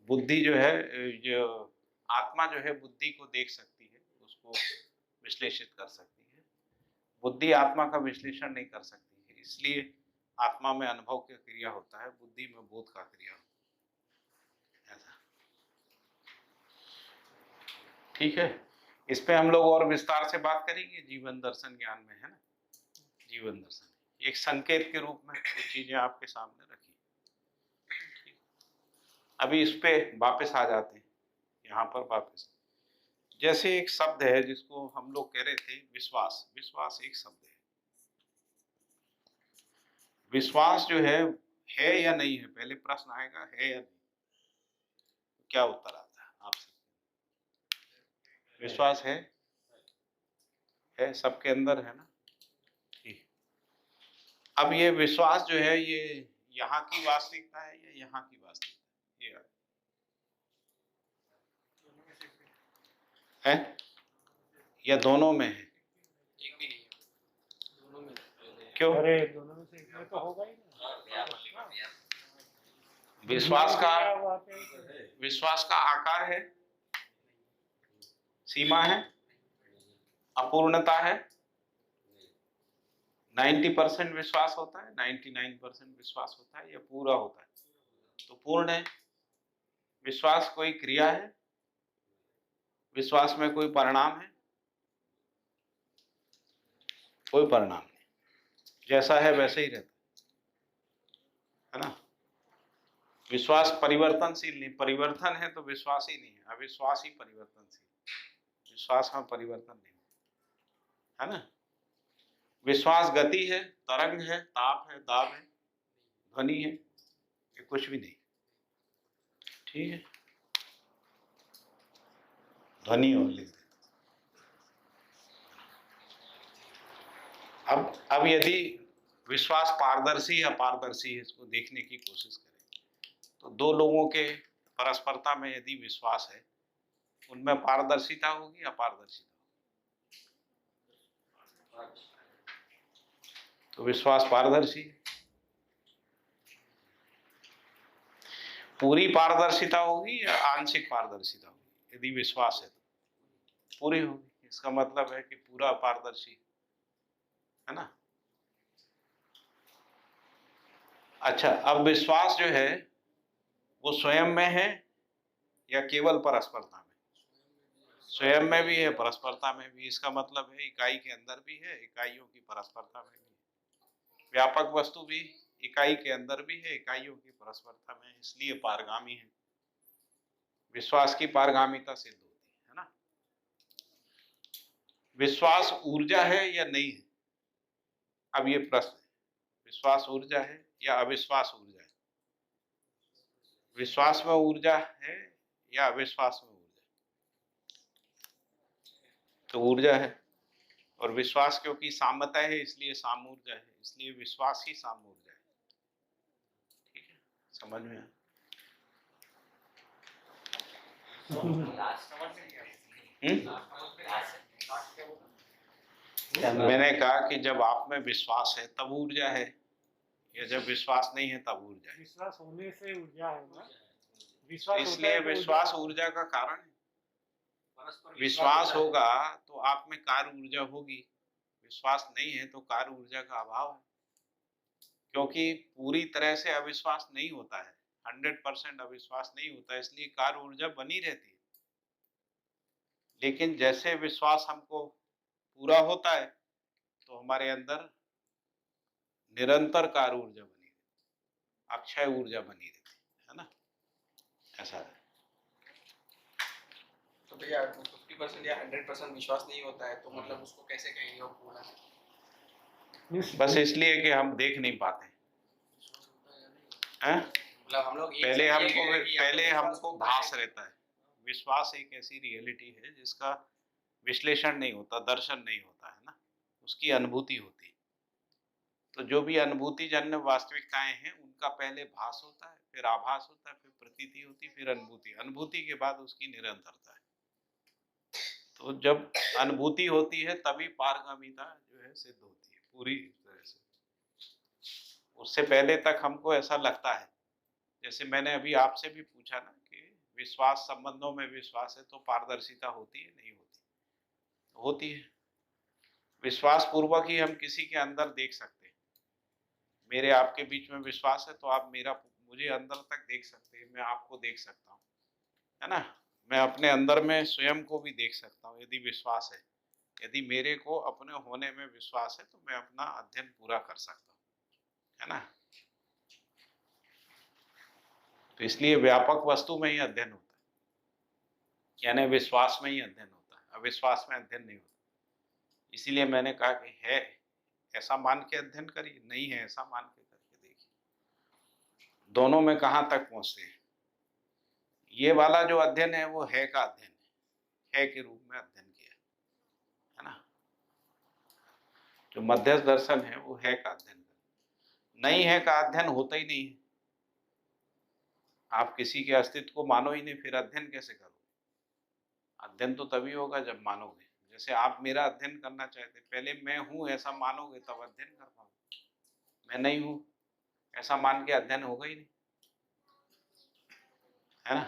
बुद्धि जो है, जो आत्मा जो है बुद्धि को देख सकती है, उसको विश्लेषित कर सकती है। बुद्धि आत्मा का विश्लेषण नहीं कर सकती है, इसलिए आत्मा में अनुभव की क्रिया होता है, बुद्धि में बोध का क्रिया होता है। ऐसा ठीक है। इस पे हम लोग और विस्तार से बात करेंगे जीवन दर्शन ज्ञान में, है ना। जीवन दर्शन एक संकेत के रूप में कुछ चीजें आपके सामने रखी। अभी इस पे वापस आ जाते हैं, यहाँ पर वापस। जैसे एक शब्द है जिसको हम लोग कह रहे थे विश्वास। विश्वास एक शब्द है। विश्वास जो है या नहीं है, पहले प्रश्न आएगा है या नहीं, क्या उत्तर आता है आपसे? विश्वास है सबके अंदर, है ना। ठीक। अब ये विश्वास जो है ये यहाँ की वास्तविकता है या यहाँ की वास्तविकता है या दोनों में है? एक भी नहीं है, दोनों में। क्यों? अरे दोनों में से एक में तो होगा ही ना। विश्वास का वहाँ पे विश्वास का आकार है, सीमा है, अपूर्णता है। 90% विश्वास होता है, 99% विश्वास होता है, या पूरा होता है तो पूर्ण है। विश्वास कोई क्रिया है, विश्वास में कोई परिणाम है? कोई परिणाम नहीं, जैसा है वैसे ही रहता है ना। विश्वास परिवर्तनशील नहीं, परिवर्तन है तो विश्वास ही नहीं है, अविश्वास ही परिवर्तनशील, विश्वास में परिवर्तन नहीं है ना। विश्वास गति है, तरंग है, ताप है, दाब है, ध्वनि है, ये कुछ भी नहीं। ठीक है, ध्वनि और लिख दे। अब यदि विश्वास पारदर्शी या अपारदर्शी है, इसको देखने की कोशिश करें तो दो लोगों के परस्परता में यदि विश्वास है, उनमें पारदर्शिता होगी, अपारदर्शिता होगी। तो विश्वास पारदर्शी है। पूरी पारदर्शिता होगी या आंशिक पारदर्शिता होगी? यदि विश्वास है तो पूरी होगी, इसका मतलब है कि पूरा पारदर्शी है ना। अच्छा, अब विश्वास जो है वो स्वयं में है या केवल परस्परता में? स्वयं में भी है, परस्परता में भी। इसका मतलब है इकाई के अंदर भी है, इकाइयों की परस्परता में भी है। व्यापक वस्तु भी इकाई के अंदर भी है, इकाइयों की परस्परता में, इसलिए पारगामी है। विश्वास की पारगामिता सिद्ध होती है ना। विश्वास ऊर्जा है या नहीं है? अब ये प्रश्न है, विश्वास ऊर्जा है या अविश्वास ऊर्जा है? विश्वास में ऊर्जा है या अविश्वास में ऊर्जा? तो ऊर्जा है, और विश्वास क्योंकि साम्यता है इसलिए साम ऊर्जा है, इसलिए विश्वास ही साम ऊर्जा है। ठीक है, समझ में आया? मैंने कहा कि जब आप में विश्वास है तब ऊर्जा है, या जब विश्वास नहीं है तब ऊर्जा है? विश्वास होने से ऊर्जा है ना, विश्वास होता इसलिए है तो विश्वास ऊर्जा का कारण है। विश्वास होगा तो आप में कार्य ऊर्जा होगी, विश्वास नहीं है तो कार्य ऊर्जा का अभाव है। क्योंकि पूरी तरह से अविश्वास नहीं होता है, 100% अविश्वास नहीं होता है, इसलिए कार्य ऊर्जा बनी रहती है। लेकिन जैसे विश्वास हमको पूरा होता है तो हमारे अंदर निरंतर कार्य ऊर्जा बनी रहती, अक्षय ऊर्जा बनी रहती है ना। ऐसा है। तो भैया 50% या 100% विश्वास नहीं होता है तो मतलब उसको कैसे कहेंगे वो पूरा? बस इसलिए कि हम देख नहीं पाते हैं। मतलब हम लोग पहले हमको भास रहता है। विश्वास एक ऐसी रियलिटी है जिसका विश्लेषण नहीं होता, दर्शन नहीं होता है ना, उसकी अनुभूति होती है। तो जो भी अनुभूति जन्य वास्तविकताएं हैं उनका पहले भास होता है, फिर आभास होता है, फिर प्रतीति होती है, फिर अनुभूति, अनुभूति के बाद उसकी निरंतरता है। तो जब अनुभूति होती है तभी पारगामिता जो है सिद्ध होती है पूरी तरह से। उससे पहले तक हमको ऐसा लगता है, जैसे मैंने अभी आपसे भी पूछा ना कि विश्वास संबंधों में विश्वास है तो पारदर्शिता होती है नहीं होती? होती है। विश्वास पूर्वक ही हम किसी के अंदर देख सकते हैं। मेरे आपके बीच में विश्वास है तो आप मुझे अंदर तक देख सकते हैं, मैं आपको देख सकता हूँ, है ना। मैं अपने अंदर में स्वयं को भी देख सकता हूँ यदि विश्वास है। यदि मेरे को अपने होने में विश्वास है तो मैं अपना अध्ययन पूरा कर सकता हूँ, है ना। तो इसलिए व्यापक वस्तु में ही अध्ययन होता है, यानी विश्वास में ही अध्ययन होता है, अविश्वास में अध्ययन नहीं होता। इसीलिए मैंने कहा कि है ऐसा मान के अध्ययन करिए, नहीं है ऐसा मान के करके देखिए, दोनों में कहाँ तक पहुंचते हैं। ये वाला जो अध्ययन है वो है का अध्ययन है के रूप में अध्ययन किया है ना। जो मध्यस्थ दर्शन है वो है का अध्ययन, नहीं है का अध्ययन होता ही नहीं है। आप किसी के अस्तित्व को मानो ही नहीं, फिर अध्ययन कैसे करोगे? अध्ययन तो तभी होगा जब मानोगे। जैसे आप मेरा अध्ययन करना चाहते, पहले मैं हूं ऐसा मानोगे तब अध्ययन कर पाओगे। मैं नहीं हूं ऐसा मान के अध्ययन होगा ही नहीं। है ना।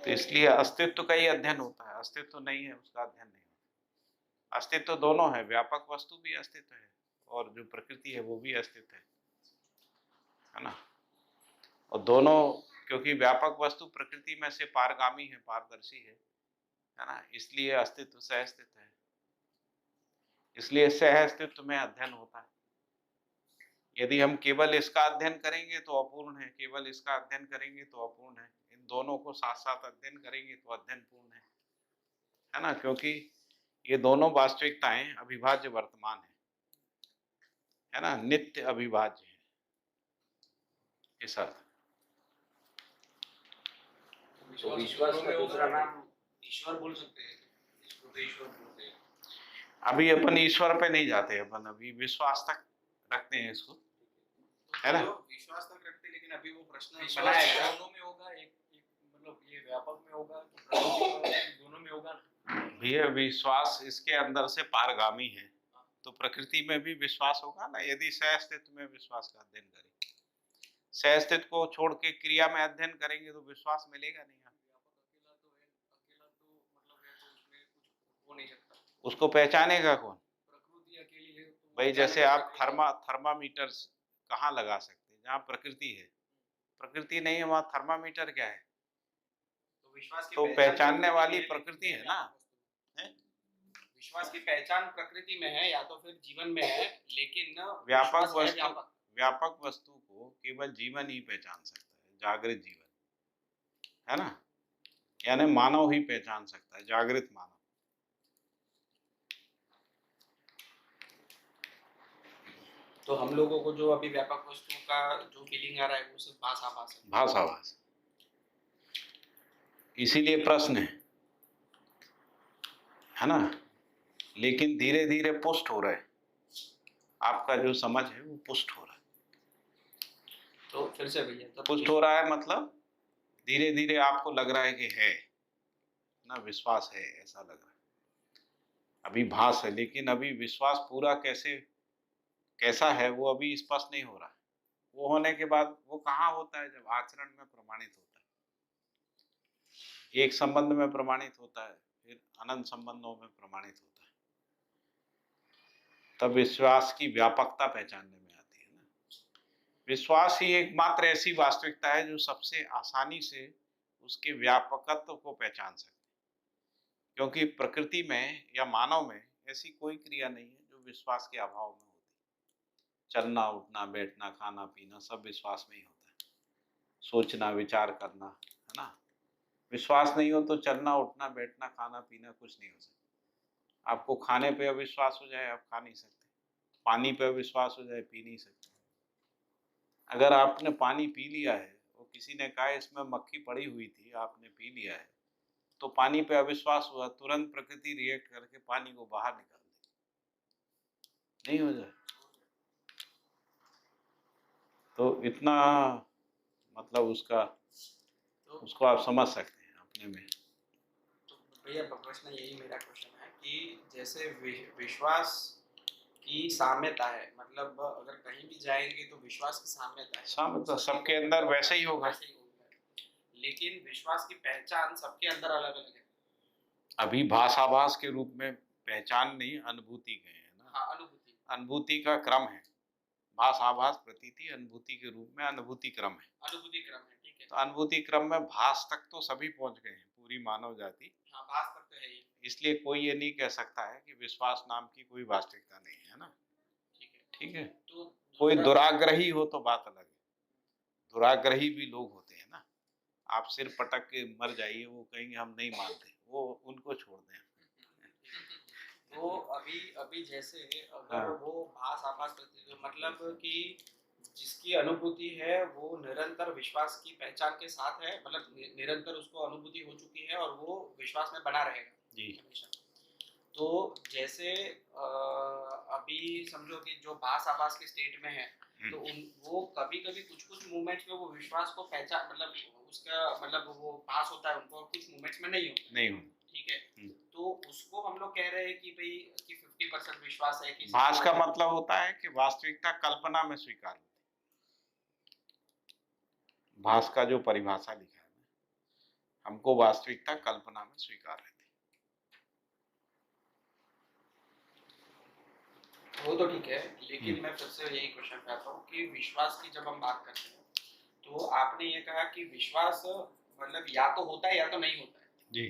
तो इसलिए अस्तित्व का ही अध्ययन होता है, अस्तित्व नहीं है उसका अध्ययन नहीं होता। अस्तित्व दोनों है, व्यापक वस्तु भी अस्तित्व है और जो प्रकृति है वो भी अस्तित्व है ना। और दोनों, क्योंकि व्यापक वस्तु प्रकृति में से पारगामी है, पारदर्शी है ना, इसलिए अस्तित्व सह अस्तित्व है। इसलिए सह अस्तित्व में अध्ययन होता है। यदि हम केवल इसका अध्ययन करेंगे तो अपूर्ण है, केवल इसका अध्ययन करेंगे तो अपूर्ण है। इन दोनों को साथ साथ अध्ययन करेंगे तो अध्ययन पूर्ण है ना, क्योंकि ये दोनों वास्तविकताएं अविभाज्य वर्तमान है ना, नित्य अविभाज्य है इस अर्थ। तो विश्वास का दूसरा नाम ईश्वर बोल सकते हैं, इसको तो ईश्वर बोलते हैं। अभी अपन ईश्वर पे नहीं जाते, अपन अभी विश्वास तक रखते हैं इसको, है ना। विश्वास तक रखते हैं, लेकिन अभी वो प्रश्न विश्वास बनाया दोनों में होगा, एक मतलब ये व्यापक में होगा, दोनों में होगा। भैया विश्वास इसके अंदर से पारगामी है, तो प्रकृति में भी विश्वास होगा ना। यदि सह अस्तित्व में विश्वास का अध्ययन करेंगे, सह अस्तित्व को छोड़ के क्रिया में अध्ययन करेंगे तो विश्वास मिलेगा नहीं। अकेला तो मतलब है, तो उसमें कुछ हो नहीं सकता। उसको पहचानेगा कौन? प्रकृति अकेली है तो भाई जैसे आप थर्मामीटर कहाँ लगा सकते हैं? जहाँ प्रकृति है। प्रकृति नहीं है वहाँ थर्मामीटर क्या है? तो विश्वास की तो पहचानने वाली प्रकृति है ना। विश्वास की पहचान प्रकृति में है या तो फिर जीवन में है, लेकिन व्यापक वस्तु को केवल जीवन ही पहचान सकता है, जागृत जीवन, है ना। यानी मानव ही पहचान सकता है, जागृत मानव। तो हम लोगों को जो अभी व्यापक वस्तु का जो फीलिंग आ रहा है वो सिर्फ भाषाभास है। भाषाभास, इसीलिए प्रश्न है ना। लेकिन धीरे धीरे पुष्ट हो रहा है, आपका जो समझ है वो पुष्ट हो रहा है। तो फिर से भैया तो पुष्ट हो रहा है मतलब धीरे धीरे आपको लग रहा है कि है ना, विश्वास है, ऐसा लग रहा है। अभी भास है, लेकिन अभी विश्वास पूरा कैसा है वो अभी स्पष्ट नहीं हो रहा है। वो होने के बाद वो कहाँ होता है? जब आचरण में प्रमाणित होता है, एक संबंध में प्रमाणित होता है, फिर अनंत संबंधों में प्रमाणित होता है, तब विश्वास की व्यापकता पहचानने में आती है ना। विश्वास ही एकमात्र ऐसी वास्तविकता है जो सबसे आसानी से उसके व्यापकत्व को पहचान सकते हैं, क्योंकि प्रकृति में या मानव में ऐसी कोई क्रिया नहीं है जो विश्वास के अभाव में होती। चलना, उठना, बैठना, खाना, पीना सब विश्वास में ही होता है। सोचना, विचार करना, है ना। विश्वास नहीं हो तो चलना, उठना, बैठना, खाना, पीना कुछ नहीं हो सकता। आपको खाने पे अविश्वास हो जाए, आप खा नहीं सकते। पानी पे अविश्वास हो जाए, पी नहीं सकते। अगर आपने पानी पी लिया है और किसी ने कहा इसमें मक्खी पड़ी हुई थी, आपने पी लिया है, तो पानी पे अविश्वास हुआ, तुरंत प्रकृति रिएक्ट करके पानी को बाहर निकाल दे, नहीं हो जाए। तो इतना मतलब उसको आप समझ सकते हैं अपने में। तो भैया प्रश्न यही मेरा क्वेश्चन है कि जैसे विश्वास की साम्यता है, मतलब अगर कहीं भी जाएंगे तो विश्वास की साम्यता है, साम्यता सबके अंदर वैसे ही होगा, लेकिन विश्वास की पहचान सबके अंदर अलग अलग है। अभी भाषाभास के रूप में पहचान नहीं, अनुभूति के है ना। हाँ, अनुभूति का क्रम है। भाषाभास, प्रतीति, अनुभूति के रूप में अनुभूति क्रम है। ठीक है। तो अनुभूति क्रम में भास तक तो सभी पहुंच गए हैं, पूरी मानव जाति। हाँ, भास तक तो है ही। इसलिए कोई ये नहीं कह सकता है कि विश्वास नाम की कोई वास्तविकता नहीं है ना। ठीक है। तो कोई दुराग्रही हो तो बात अलग है, दुराग्रही भी लोग होते हैं ना। आप सिर पटक के मर जाइए, वो कहेंगे हम नहीं मानते, वो उनको छोड़ दें। तो अभी जैसे अगर वो भास आभास प्रतीति, मतलब कि जिसकी अनुभूति है वो निरंतर विश्वास की पहचान के साथ है, मतलब निरंतर उसको अनुभूति हो चुकी है और वो विश्वास में बना रहेगा जी। तो जैसे अभी समझो कि जो भास आभास के स्टेट में है, तो वो कभी कभी कुछ मोमेंट्स में वो विश्वास को पहचान, मतलब उसका मतलब वो पास होता है उनको, कुछ मोमेंट्स में नहीं हो। ठीक है। तो उसको हम लोग कह रहे हैं कि भाई कि 50% विश्वास है। कि भास का मतलब होता है कि वास्तविकता कल्पना में स्वीकार होती है। भास का जो परिभाषा लिखा है ना, हमको वास्तविकता कल्पना में स्वीकार रहती है। वो तो ठीक है, लेकिन मैं फिर से यही क्वेश्चन पे आता हूँ कि विश्वास की जब हम बात करते हैं, तो आपने ये कहा कि विश्वास मतलब या तो होता है या तो नहीं होता है, जी।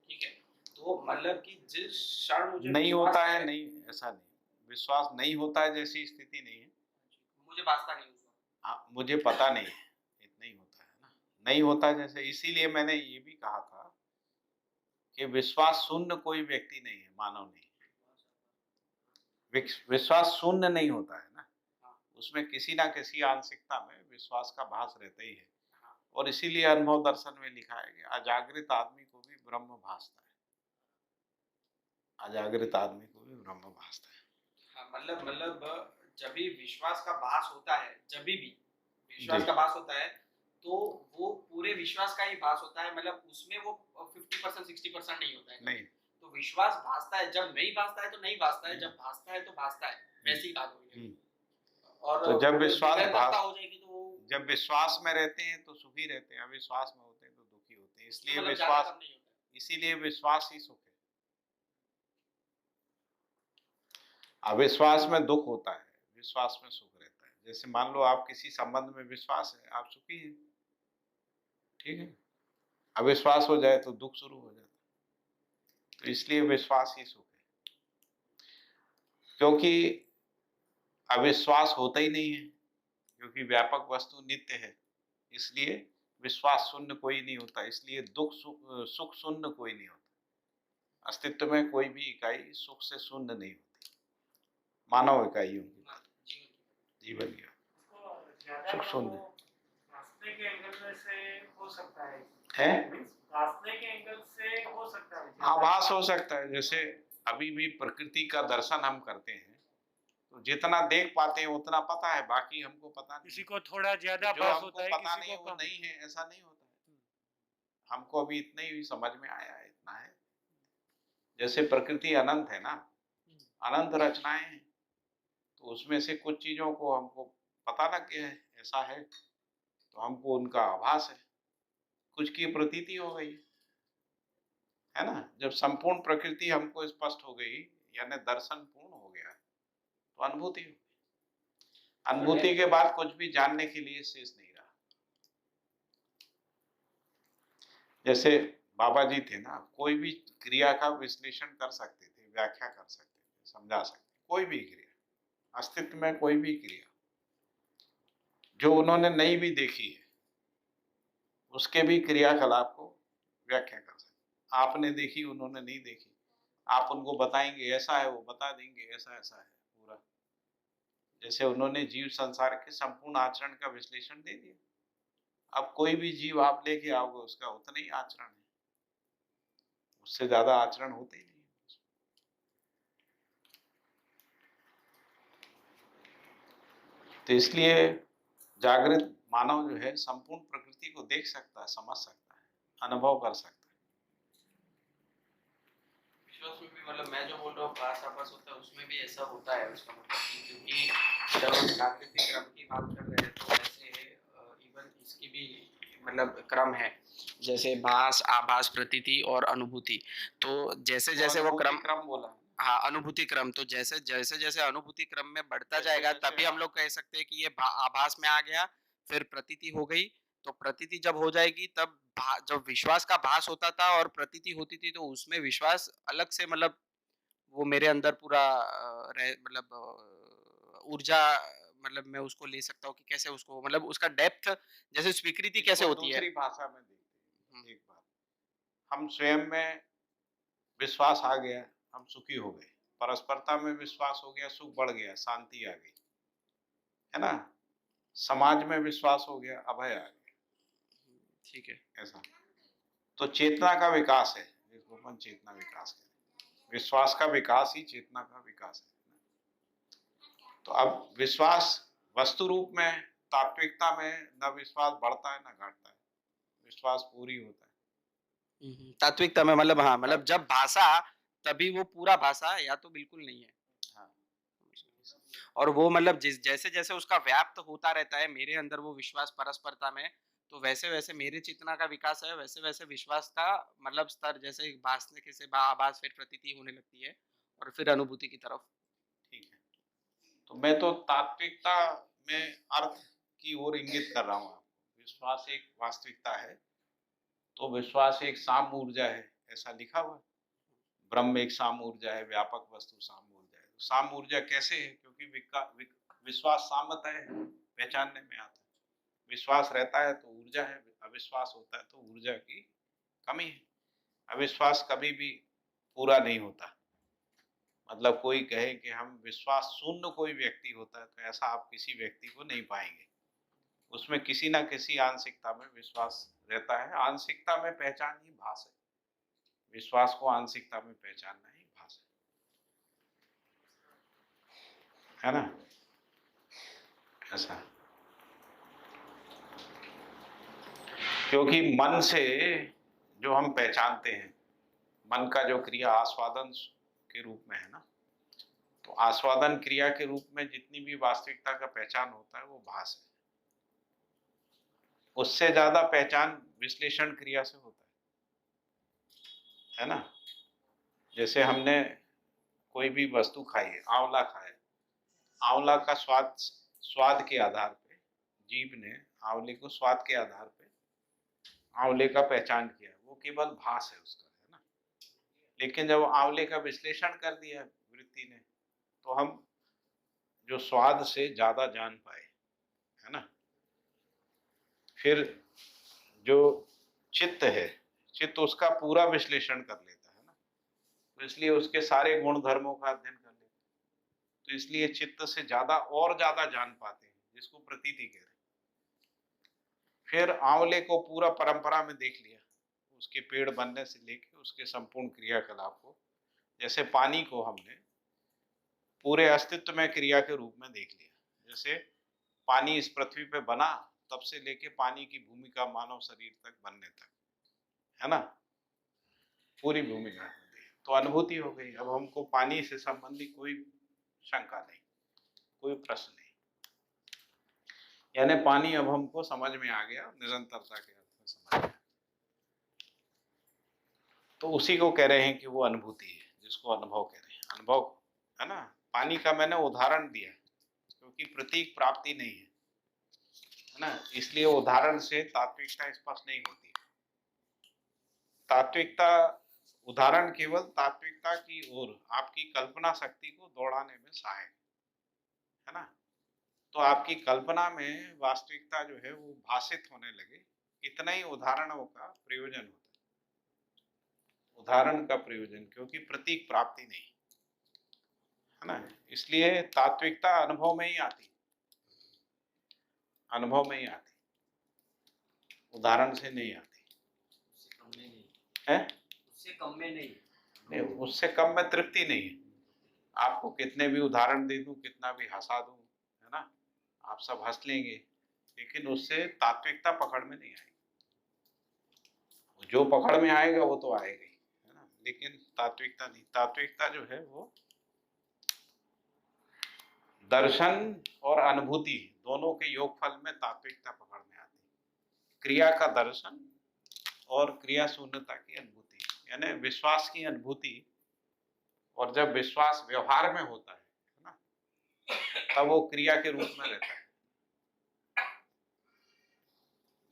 ठीक है। तो मतलब कि जिस क्षण मुझे नहीं विश्वास होता है, नहीं, ऐसा नहीं, विश्वास नहीं होता है जैसी स्थिति नहीं है। मुझे वास्ता नहीं उसका, हाँ, मुझे पता नहीं है, इतना ही होता है ना, नहीं होता जैसे, इसीलिए मैंने ये भी कहा था कि विश्वास शून्य कोई व्यक्ति नहीं है, मानव नहीं है। विश्वास शून्य नहीं होता है ना, उसमें किसी ना किसी आंशिकता में विश्वास का भास रहता ही है। और इसीलिए अनुभव दर्शन में लिखा है कि अजागृत आदमी को भी ब्रह्म भासता है, अजागृत आदमी को भी ब्रह्म भासता है। हाँ, मतलब जब भी विश्वास का भास होता है, जब भी विश्वास जी। का भास होता है, तो वो पूरे विश्वास का ही भास होता है, मतलब उसमें वो 50% 60% नहीं होता है। नहीं, तो विश्वास भासता है, जब नहीं भासता है तो नहीं भासता है, जब भासता है तो भासता है, वैसी बात हो गई। और तो जब विश्वास निरर्थकता हो जाएगी तो जब विश्वास में रहते हैं तो सुखी रहते हैं, अविश्वास में होते हैं तो दुखी होते हैं। इसलिए मतलब विश्वास, ज्यादा कम नहीं होता है। इसीलिए विश्वास ही सुख है। अविश्वास में दुख होता है, विश्वास में सुख रहता है। जैसे मान लो आप किसी संबंध में विश्वास है, आप सुखी हैं, ठीक है। अविश्वास हो जाए तो दुख शुरू हो जाता है। तो इसलिए विश्वास ही सुख है, क्योंकि अविश्वास होता ही नहीं है, क्योंकि व्यापक वस्तु नित्य है। इसलिए विश्वास शून्य कोई नहीं होता, इसलिए दुख सुख शून्य कोई नहीं होता। अस्तित्व में कोई भी इकाई सुख से शून्य नहीं होती, मानव इकाइयों की जीवन की सुख शून्य वास्तविक के एंगल में से हो सकता है, है। वास्तविक के एंगल से हो सकता है, आभास हो सकता है। जैसे अभी भी प्रकृति का दर्शन हम करते हैं, तो जितना देख पाते हैं उतना पता है, बाकी हमको पता नहीं। किसी को थोड़ा ज्यादा जो भास हमको होता है, पता किसी नहीं है को वो कम। नहीं है, ऐसा नहीं होता है। हमको अभी इतना ही समझ में आया है, इतना है। जैसे प्रकृति अनंत है ना, अनंत रचनाएं हैं, तो उसमें से कुछ चीजों को हमको पता लग गया है ऐसा है, तो हमको उनका आभास है, कुछ की प्रतीति हो गई है ना। जब संपूर्ण प्रकृति हमको स्पष्ट हो गई, यानी दर्शन पूर्ण हो गया, तो अनुभूति हो गई। अनुभूति के बाद कुछ भी जानने के लिए शेष नहीं रहा। जैसे बाबा जी थे ना, कोई भी क्रिया का विश्लेषण कर सकते थे, व्याख्या कर सकते थे, समझा सकते, कोई भी क्रिया, अस्तित्व में कोई भी क्रिया जो उन्होंने नहीं भी देखी है, उसके भी क्रियाकलाप को व्याख्या कर सकते। आपने देखी, उन्होंने नहीं देखी, आप उनको बताएंगे ऐसा है, वो बता देंगे ऐसा ऐसा है पूरा। जैसे उन्होंने जीव संसार के संपूर्ण आचरण का विश्लेषण दे दिया। अब कोई भी जीव आप लेके आओगे, उसका उतना ही आचरण है, उससे ज्यादा आचरण होते ही नहीं। तो इसलिए जागृत मानव जो है संपूर्ण प्रकृति को देख सकता है, समझ सकता है, अनुभव कर सकता है। विश्वास में भी मतलब मैं जो बोल रहा हूँ भास आभास होता है, उसमें भी ऐसा होता है उसका मतलब, क्योंकि जब हम प्राकृतिक क्रम की बात कर रहे हैं तो ऐसे इवन इसकी भी मतलब क्रम है, जैसे भास आभास प्रतीति और अनुभूति। तो जैसे जैसे वो क्रम बोला, हाँ अनुभूति क्रम, तो जैसे जैसे जैसे अनुभूति क्रम में बढ़ता जाएगा तभी हम लोग कह सकते हैं कि ये आभास में आ गया, फिर प्रतीति हो गई। तो प्रतीति जब हो जाएगी तब जब विश्वास का भास होता था और प्रतीति होती थी, तो उसमें विश्वास अलग से मतलब वो मेरे अंदर पूरा मतलब ऊर्जा, मतलब मैं उसको ले सकता हूँ कि कैसे उसको मतलब उसका डेप्थ जैसे स्वीकृति कैसे होती है। दूसरी भाषा में देखते हैं एक बार, हम स्वयं में विश्वास आ गया, हम सुखी हो गए, परस्परता में विश्वास हो गया, सुख बढ़ गया, शांति आ गई, है ना। समाज में विश्वास हो गया, अभय आ गया, ठीक है, ऐसा। तो चेतना का विकास है, जिसको अपन चेतना विकास कहते हैं। विश्वास का विकास ही चेतना का विकास है। तो अब विश्वास वस्तु रूप में, तात्विकता में न विश्वास बढ़ता है न घटता है, विश्वास पूरी होता है। तात्विकता में मतलब हाँ, मतलब जब भाषा तभी वो पूरा भाषा या तो बिल्कुल नहीं है। हाँ। और वो मतलब जैसे जैसे उसका व्याप्त होता रहता है मेरे अंदर वो विश्वास परस्परता में, तो वैसे वैसे मेरे चेतना का विकास है, वैसे वैसे विश्वास का मतलब स्तर जैसे भासने के से आभास फिर प्रतीति होने लगती है और फिर अनुभूति की तरफ। ठीक है, तो मैं तो तात्विकता में अर्थ की ओर इंगित कर रहा हूँ आपको। विश्वास एक वास्तविकता है, तो विश्वास एक साम ऊर्जा है, ऐसा लिखा हुआ है। ब्रह्म एक साम ऊर्जा है, व्यापक वस्तु साम ऊर्जा है। तो साम ऊर्जा कैसे है? क्योंकि विश्वास सामता है, पहचानने में आता है। विश्वास रहता है तो ऊर्जा है, अविश्वास होता है तो ऊर्जा की कमी है। अविश्वास कभी भी पूरा नहीं होता। मतलब कोई कहे कि हम विश्वास शून्य कोई व्यक्ति होता है, तो ऐसा आप किसी व्यक्ति को नहीं पाएंगे। उसमें किसी ना किसी आंशिकता में विश्वास रहता है। आंशिकता में पहचान ही भास है। विश्वास को आंशिकता में पहचानना ही भास है ना? ऐसा, क्योंकि मन से जो हम पहचानते हैं, मन का जो क्रिया आस्वादन के रूप में है ना, तो आस्वादन क्रिया के रूप में जितनी भी वास्तविकता का पहचान होता है वो भास है। उससे ज्यादा पहचान विश्लेषण क्रिया से होता है ना? जैसे हमने कोई भी वस्तु खाई है, आंवला खाया, आंवला का स्वाद के आधार पे जीभ ने आंवले को स्वाद के आधार पे आंवले का पहचान किया, वो केवल भास है उसका, है ना? लेकिन जब आंवले का विश्लेषण कर दिया वृत्ति ने, तो हम जो स्वाद से ज्यादा जान पाए, है ना? फिर जो चित्त है, चित्त उसका पूरा विश्लेषण कर लेता है ना, तो इसलिए उसके सारे गुण धर्मों का अध्ययन कर लेता है। तो इसलिए चित्त से ज्यादा और ज्यादा जान पाते हैं, जिसको प्रतीति कह रहे हैं। फिर आंवले को पूरा परंपरा में देख लिया, उसके पेड़ बनने से लेके उसके संपूर्ण क्रियाकलाप को। जैसे पानी को हमने पूरे अस्तित्व में क्रिया के रूप में देख लिया। जैसे पानी इस पृथ्वी पे बना तब से लेके पानी की भूमिका मानव शरीर तक बनने तक, है ना? पूरी भूमिका, तो अनुभूति हो गई। अब हमको पानी से संबंधित कोई शंका नहीं, कोई प्रश्न नहीं, यानी पानी अब हमको समझ में आ गया, निरंतरता के अर्थ में समझ में। तो उसी को कह रहे हैं कि वो अनुभूति है, जिसको अनुभव कह रहे हैं। अनुभव, है ना? पानी का मैंने उदाहरण दिया क्योंकि प्रतीक प्राप्ति नहीं है ना, इसलिए उदाहरण से तात्विकता स्पष्ट नहीं होती। तात्विकता, उदाहरण केवल तात्विकता की ओर आपकी कल्पना शक्ति को दौड़ाने में सहायक है ना। तो आपकी कल्पना में वास्तविकता जो है वो भाषित होने लगे, इतना ही उदाहरणों का प्रयोजन होता है। उदाहरण का प्रयोजन, क्योंकि प्रतीक प्राप्ति नहीं है ना, इसलिए तात्विकता अनुभव में ही आती, अनुभव में ही आती, उदाहरण से नहीं आती। उससे कम में नहीं है, उससे कम में नहीं, उससे कम में तृप्ति नहीं है। आपको कितने भी उदाहरण दे दूं, कितना भी हंसा दूं, है ना, आप सब हंस लेंगे, लेकिन उससे तात्विकता पकड़ में नहीं आएगी। जो पकड़ में आएगा वो तो आएगा ही, है ना, लेकिन तात्विकता नहीं। तात्विकता जो है वो दर्शन और अनुभूति दोनों के योगफल में तात्विकता पकड़ में आती है। क्रिया का दर्शन और क्रिया शून्यता की अनुभूति, यानी विश्वास की अनुभूति। और जब विश्वास व्यवहार में होता है ना, तब वो क्रिया के रूप में रहता है,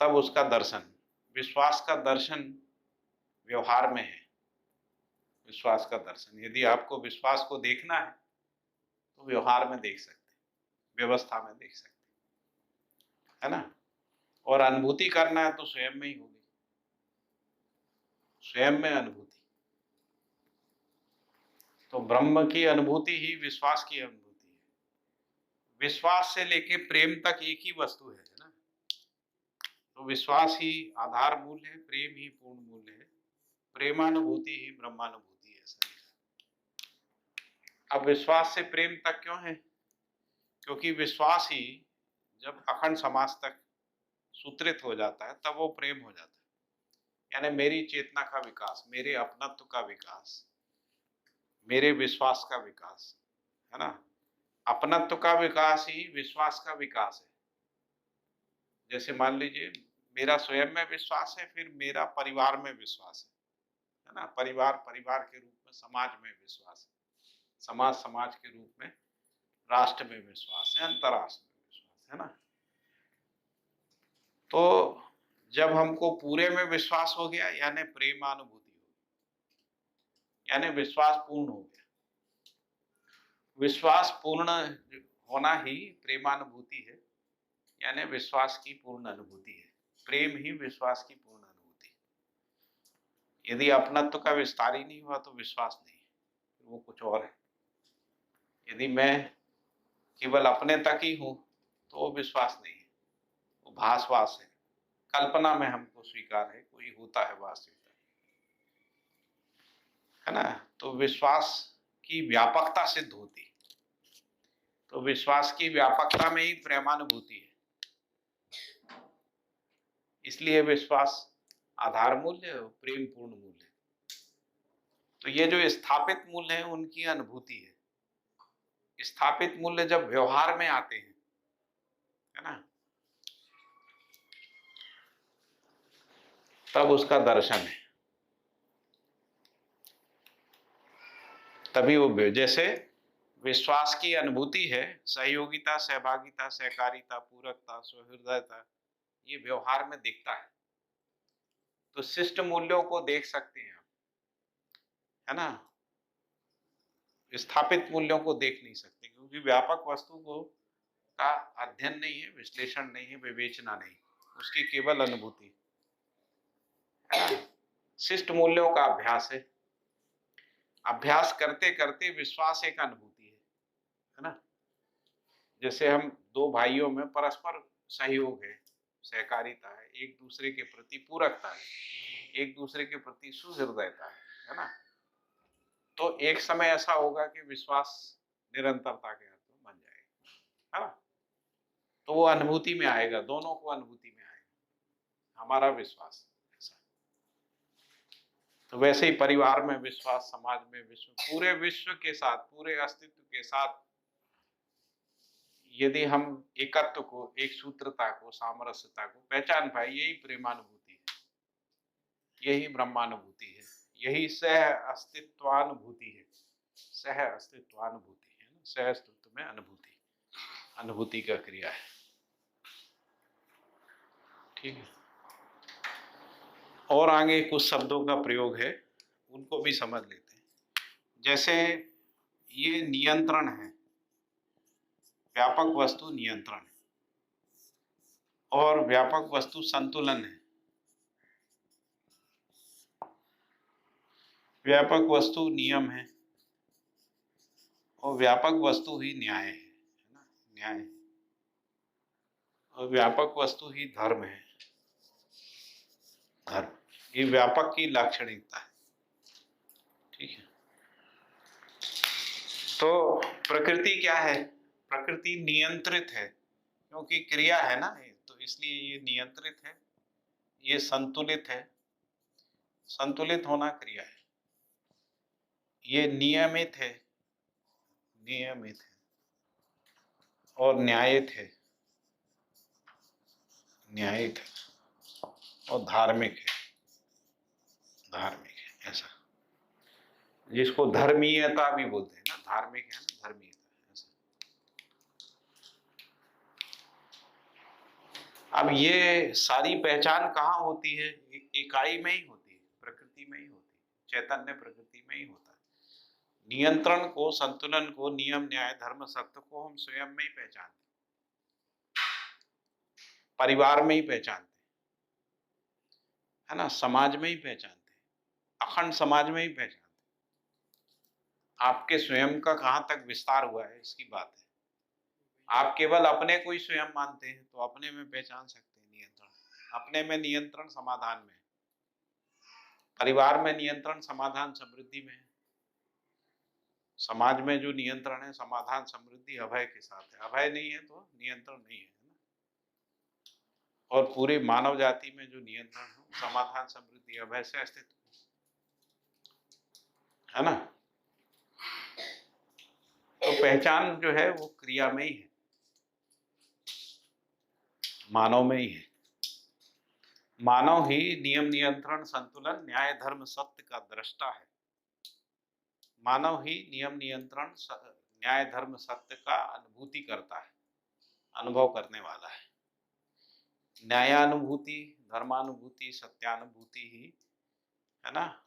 तब उसका दर्शन, विश्वास का दर्शन व्यवहार में है। विश्वास का दर्शन, यदि आपको विश्वास को देखना है तो व्यवहार में देख सकते, व्यवस्था में देख सकते, है ना। और अनुभूति करना है तो स्वयं में ही होगी, स्वयं में अनुभूति। तो ब्रह्म की अनुभूति ही विश्वास की अनुभूति है। विश्वास से लेके प्रेम तक एक ही वस्तु है ना। तो विश्वास ही आधार मूल है, प्रेम ही पूर्ण मूल है, प्रेमानुभूति ही ब्रह्मानुभूति है। ऐसा अब विश्वास से प्रेम तक क्यों है? क्योंकि विश्वास ही जब अखंड समास तक सूत्रित हो जाता है तब वो प्रेम हो जाता है। यानी मेरी चेतना का विकास, मेरे अपनत्व का विकास, मेरे विश्वास का विकास, है ना। अपनत्व का विकास ही विश्वास का विकास है। जैसे मान लीजिए मेरा स्वयं में विश्वास है, फिर मेरा परिवार में विश्वास है ना, परिवार परिवार के रूप में समाज में विश्वास है, समाज समाज के रूप में राष्ट्र में विश्वास है, अंतरराष्ट्र में विश्वास है ना। तो जब हमको पूरे में विश्वास हो गया यानी प्रेमानुभूति हो गई, यानी विश्वास पूर्ण हो गया। विश्वास पूर्ण होना ही प्रेमानुभूति है, यानी विश्वास की पूर्ण अनुभूति है। प्रेम ही विश्वास की पूर्ण अनुभूति है। यदि अपनत्व का विस्तार ही नहीं हुआ तो विश्वास नहीं है, वो कुछ और है। यदि मैं केवल अपने तक ही हूं तो वो विश्वास नहीं है, वो भासवास है, कल्पना में हमको स्वीकार है, कोई होता है वास्तविकता, है ना। तो विश्वास की व्यापकता सिद्ध होती है, तो विश्वास की व्यापकता में ही प्रेमानुभूति है। इसलिए विश्वास आधार मूल्य और प्रेम पूर्ण मूल्य। तो ये जो स्थापित मूल्य है उनकी अनुभूति है। स्थापित मूल्य जब व्यवहार में आते हैं, है ना, तब उसका दर्शन है, तभी वो, जैसे विश्वास की अनुभूति है, सहयोगिता, सहभागिता, सहकारिता, पूरकता, सुहृदयता, ये व्यवहार में दिखता है। तो शिष्ट मूल्यों को देख सकते हैं आप, है ना। स्थापित मूल्यों को देख नहीं सकते, क्योंकि व्यापक वस्तु को का अध्ययन नहीं है, विश्लेषण नहीं है, विवेचना नहीं, उसकी केवल अनुभूति, है ना। शिष्ट मूल्यों का अभ्यास है। अभ्यास करते करते विश्वास एक अनुभूति है ना। जैसे हम दो भाइयों में परस्पर सहयोग है, सहकारिता है, एक दूसरे के प्रति पूरकता है, एक दूसरे के प्रति सुहृदयता है ना। तो एक समय ऐसा होगा कि विश्वास निरंतरता के अर्थ में बन जाएगा, है ना। तो वो अनुभूति में आएगा, दोनों को अनुभूति में आएगा हमारा विश्वास। ऐसा तो वैसे ही परिवार में विश्वास, समाज में विश्वास, पूरे विश्व के साथ, पूरे अस्तित्व के साथ यदि हम एकत्व को, एक सूत्रता को, सामरस्यता को पहचान पाए, यही प्रेमानुभूति है, यही ब्रह्मानुभूति है, यही सह अस्तित्वानुभूति है। सह अस्तित्वानुभूति है ना, सह अस्तित्व में अनुभूति, अनुभूति का क्रिया है। ठीक है। और आगे कुछ शब्दों का प्रयोग है, उनको भी समझ लेते हैं। जैसे ये नियंत्रण है, व्यापक वस्तु नियंत्रण है, और व्यापक वस्तु संतुलन है। व्यापक वस्तु नियम है और व्यापक वस्तु ही न्याय है ना, न्याय है। और व्यापक वस्तु ही धर्म है, धर्म। ये व्यापक की लाक्षणिकता है। ठीक है। तो प्रकृति क्या है? प्रकृति नियंत्रित है, क्योंकि क्रिया है ना, तो इसलिए ये नियंत्रित है, ये संतुलित है। संतुलित होना क्रिया है। ये नियमित है, नियमित है, और न्यायित है, न्यायित है, और धार्मिक है, धार्मिक है। ऐसा, जिसको धर्मीयता भी बोलते हैं ना, धार्मिक है ना, धर्मीयता। अब ये सारी पहचान कहाँ होती है? इकाई में ही होती है, प्रकृति में ही होती है, चैतन्य प्रकृति में ही होता है। नियंत्रण को, संतुलन को, नियम, न्याय, धर्म, सत्य को हम स्वयं में ही पहचानते, परिवार में ही पहचानते, है ना, समाज में ही पहचानते, अखंड समाज में ही पहचानते। आपके स्वयं का कहाँ तक विस्तार हुआ है इसकी बात है। आप केवल अपने को ही स्वयं मानते हैं तो अपने में पहचान सकते हैं नियंत्रण, अपने में नियंत्रण समाधान में, परिवार में नियंत्रण समाधान समृद्धि में, समाज में जो नियंत्रण है समाधान समृद्धि अभय के साथ है। अभय नहीं है तो नियंत्रण नहीं है ना। और पूरी मानव जाति में जो नियंत्रण है समाधान समृद्धि अभय से अस्तित्व है ना। तो पहचान जो है वो क्रिया में ही है, मानव में ही है। मानव ही नियम नियंत्रण संतुलन न्याय धर्म सत्य का दृष्टा है। मानव ही नियम नियंत्रण न्याय धर्म सत्य का अनुभूति करता है, अनुभव करने वाला है। न्यायानुभूति, धर्मानुभूति, सत्यानुभूति ही है ना,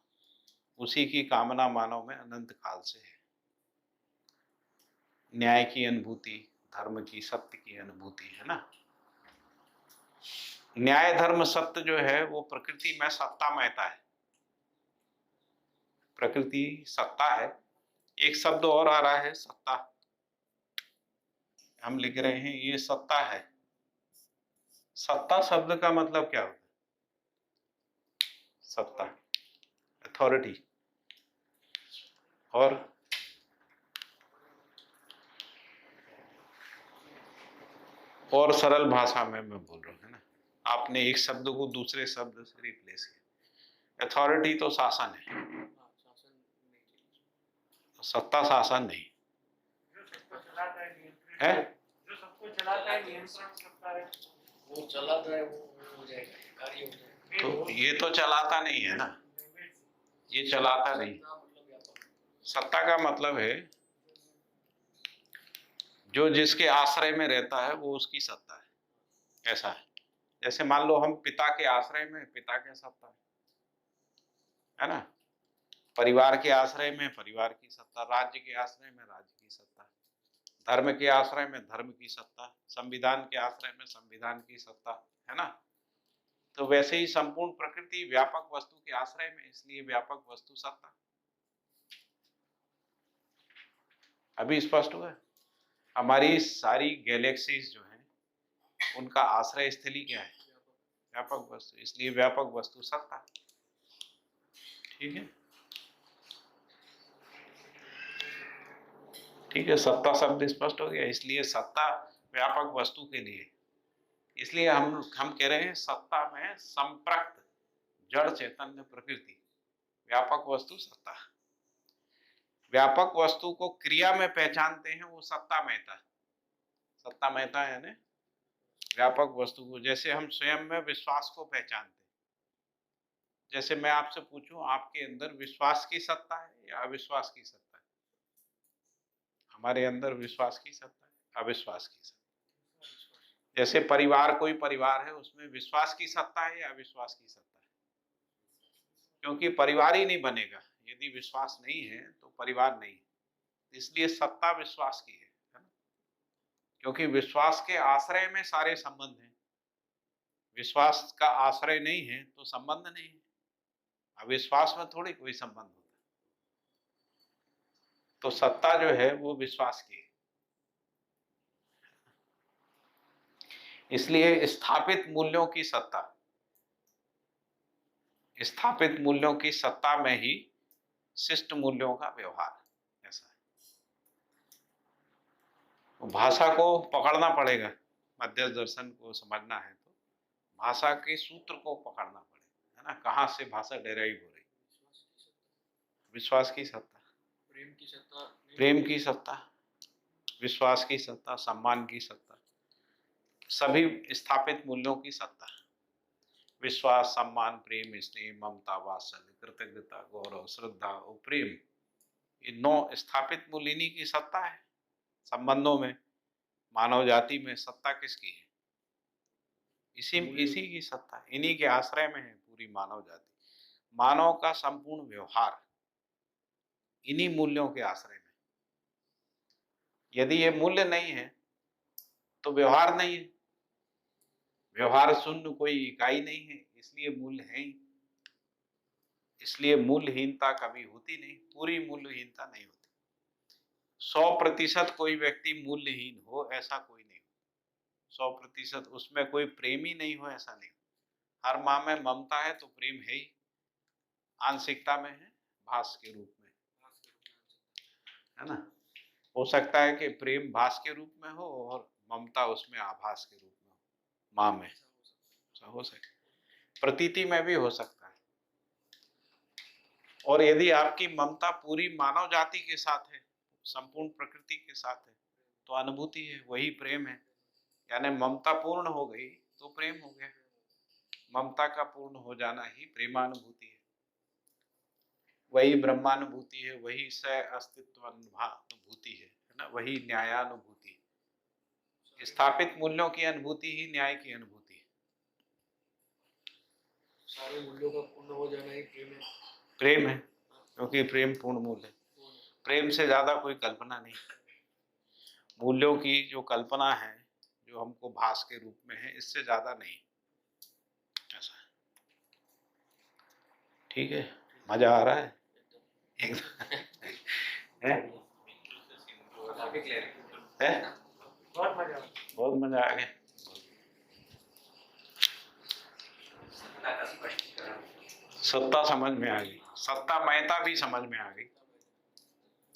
उसी की कामना मानव में अनंत काल से है। न्याय की अनुभूति, धर्म की, सत्य की अनुभूति, है ना। न्याय धर्म सत्य जो है वो प्रकृति में सत्तामयता है। प्रकृति सत्ता है। एक शब्द और आ रहा है, सत्ता। हम लिख रहे हैं ये सत्ता है। सत्ता शब्द का मतलब क्या होता है? सत्ता, अथॉरिटी। और सरल भाषा में मैं बोल रहा हूँ, है ना। आपने एक शब्द को दूसरे शब्द से रिप्लेस किया। अथॉरिटी तो शासन है, सत्ता शासन नहीं है। जो सबको चलाता है, नियंत्रण करता है, वो चलाता है, वो हो जाएगा, कार्य हो जाएगा। तो ये तो चलाता नहीं है ना, ये चलाता नहीं। सत्ता का मतलब है जो जिसके आश्रय में रहता है वो उसकी सत्ता है, ऐसा है। जैसे मान लो हम पिता के आश्रय में, पिता की सत्ता है ना। परिवार के आश्रय में परिवार की सत्ता, राज्य के आश्रय में राज्य की सत्ता, धर्म के आश्रय में धर्म की सत्ता, संविधान के आश्रय में संविधान की सत्ता, है ना। तो वैसे ही संपूर्ण प्रकृति व्यापक वस्तु के आश्रय में, इसलिए व्यापक वस्तु सत्ता। अभी स्पष्ट हुआ? हमारी सारी गैलेक्सीज जो है उनका आश्रय स्थली क्या है? व्यापक वस्तु, इसलिए व्यापक वस्तु सत्ता। ठीक है, ठीक है, सत्ता शब्द स्पष्ट हो गया। इसलिए सत्ता व्यापक वस्तु के लिए, इसलिए हम कह रहे हैं सत्ता में संप्रक्त जड़ चैतन्य प्रकृति, व्यापक वस्तु सत्ता। व्यापक वस्तु को क्रिया में पहचानते हैं, वो सत्तामयता। सत्तामयता है ना व्यापक वस्तु को। जैसे हम स्वयं में विश्वास को पहचानते हैं। जैसे मैं आपसे पूछूं, आपके अंदर विश्वास की सत्ता है या अविश्वास की सत्ता है? हमारे अंदर विश्वास की सत्ता है, अविश्वास की सत्ता। जैसे परिवार, कोई परिवार है, उसमें विश्वास की सत्ता है या अविश्वास की सत्ता है? क्योंकि परिवार ही नहीं बनेगा यदि विश्वास नहीं है, तो परिवार नहीं है। इसलिए सत्ता विश्वास की है ना, क्योंकि विश्वास के आश्रय में सारे संबंध हैं। विश्वास का आश्रय नहीं है तो संबंध नहीं है। अविश्वास में थोड़ी कोई संबंध होता है। तो सत्ता जो है वो विश्वास की है। इसलिए स्थापित मूल्यों की सत्ता, स्थापित मूल्यों की सत्ता में ही शिष्ट मूल्यों का व्यवहार, ऐसा है। तो भाषा को पकड़ना पड़ेगा। मध्यस्थ दर्शन को समझना है तो भाषा के सूत्र को पकड़ना पड़ेगा, है ना। कहाँ से भाषा डेराइव हो रही? विश्वास की सत्ता, प्रेम की सत्ता, प्रेम की सत्ता, विश्वास की सत्ता, सम्मान की सत्ता, सभी स्थापित मूल्यों की सत्ता। विश्वास, सम्मान, प्रेम, स्नेह, ममता, वात्सल्य, कृतज्ञता, गौरव, श्रद्धा और प्रेम, ये 9 स्थापित मूल्य इन्हीं की सत्ता है। संबंधों में, मानव जाति में सत्ता किसकी है? इसी की सत्ता, इन्हीं के आश्रय में है पूरी मानव जाति। मानव का संपूर्ण व्यवहार इन्हीं मूल्यों के आश्रय में। यदि ये मूल्य नहीं है तो व्यवहार नहीं है। व्यवहार शून्य कोई इकाई नहीं है, इसलिए मूल्य है ही। इसलिए मूल्यहीनता कभी होती नहीं, पूरी मूल्यहीनता नहीं होती। 100% कोई व्यक्ति मूल्यहीन हो ऐसा कोई नहीं हो। 100% उसमें कोई प्रेम ही नहीं हो ऐसा नहीं हो। हर माँ में ममता है तो प्रेम है ही, आंशिकता में है, भास के रूप में, है ना। हो सकता है कि प्रेम भास के रूप में हो और ममता उसमें आभास के रूप में हो, माँ में। ऐसा हो सकता है, प्रतीति में भी हो सकता है। और यदि आपकी ममता पूरी मानव जाति के साथ है, संपूर्ण प्रकृति के साथ है, तो अनुभूति है, वही प्रेम है। यानी ममता पूर्ण हो गई तो प्रेम हो गया। ममता का पूर्ण हो जाना ही प्रेमानुभूति है, वही ब्रह्मानुभूति है, वही स अस्तित्व अनुभूति है ना, वही न्यायानुभूति है। स्थापित मूल्यों की अनुभूति ही न्याय की अनुभूति है। सारे मूल्यों का पूर्ण हो जाना ही प्रेम है। प्रेम है, क्योंकि प्रेम पूर्ण मूल्य है। प्रेम से ज्यादा कोई कल्पना नहीं। मूल्यों की जो कल्पना है, जो हमको भास के रूप में है, इससे ज्यादा नहीं। ऐसा है। ठीक है, मजा आ रहा है एकदम है? है? बहुत मजा आया। बहुत मजा आ गया। सत्ता समझ में आ गई, सत्ता महता भी समझ में आ गई।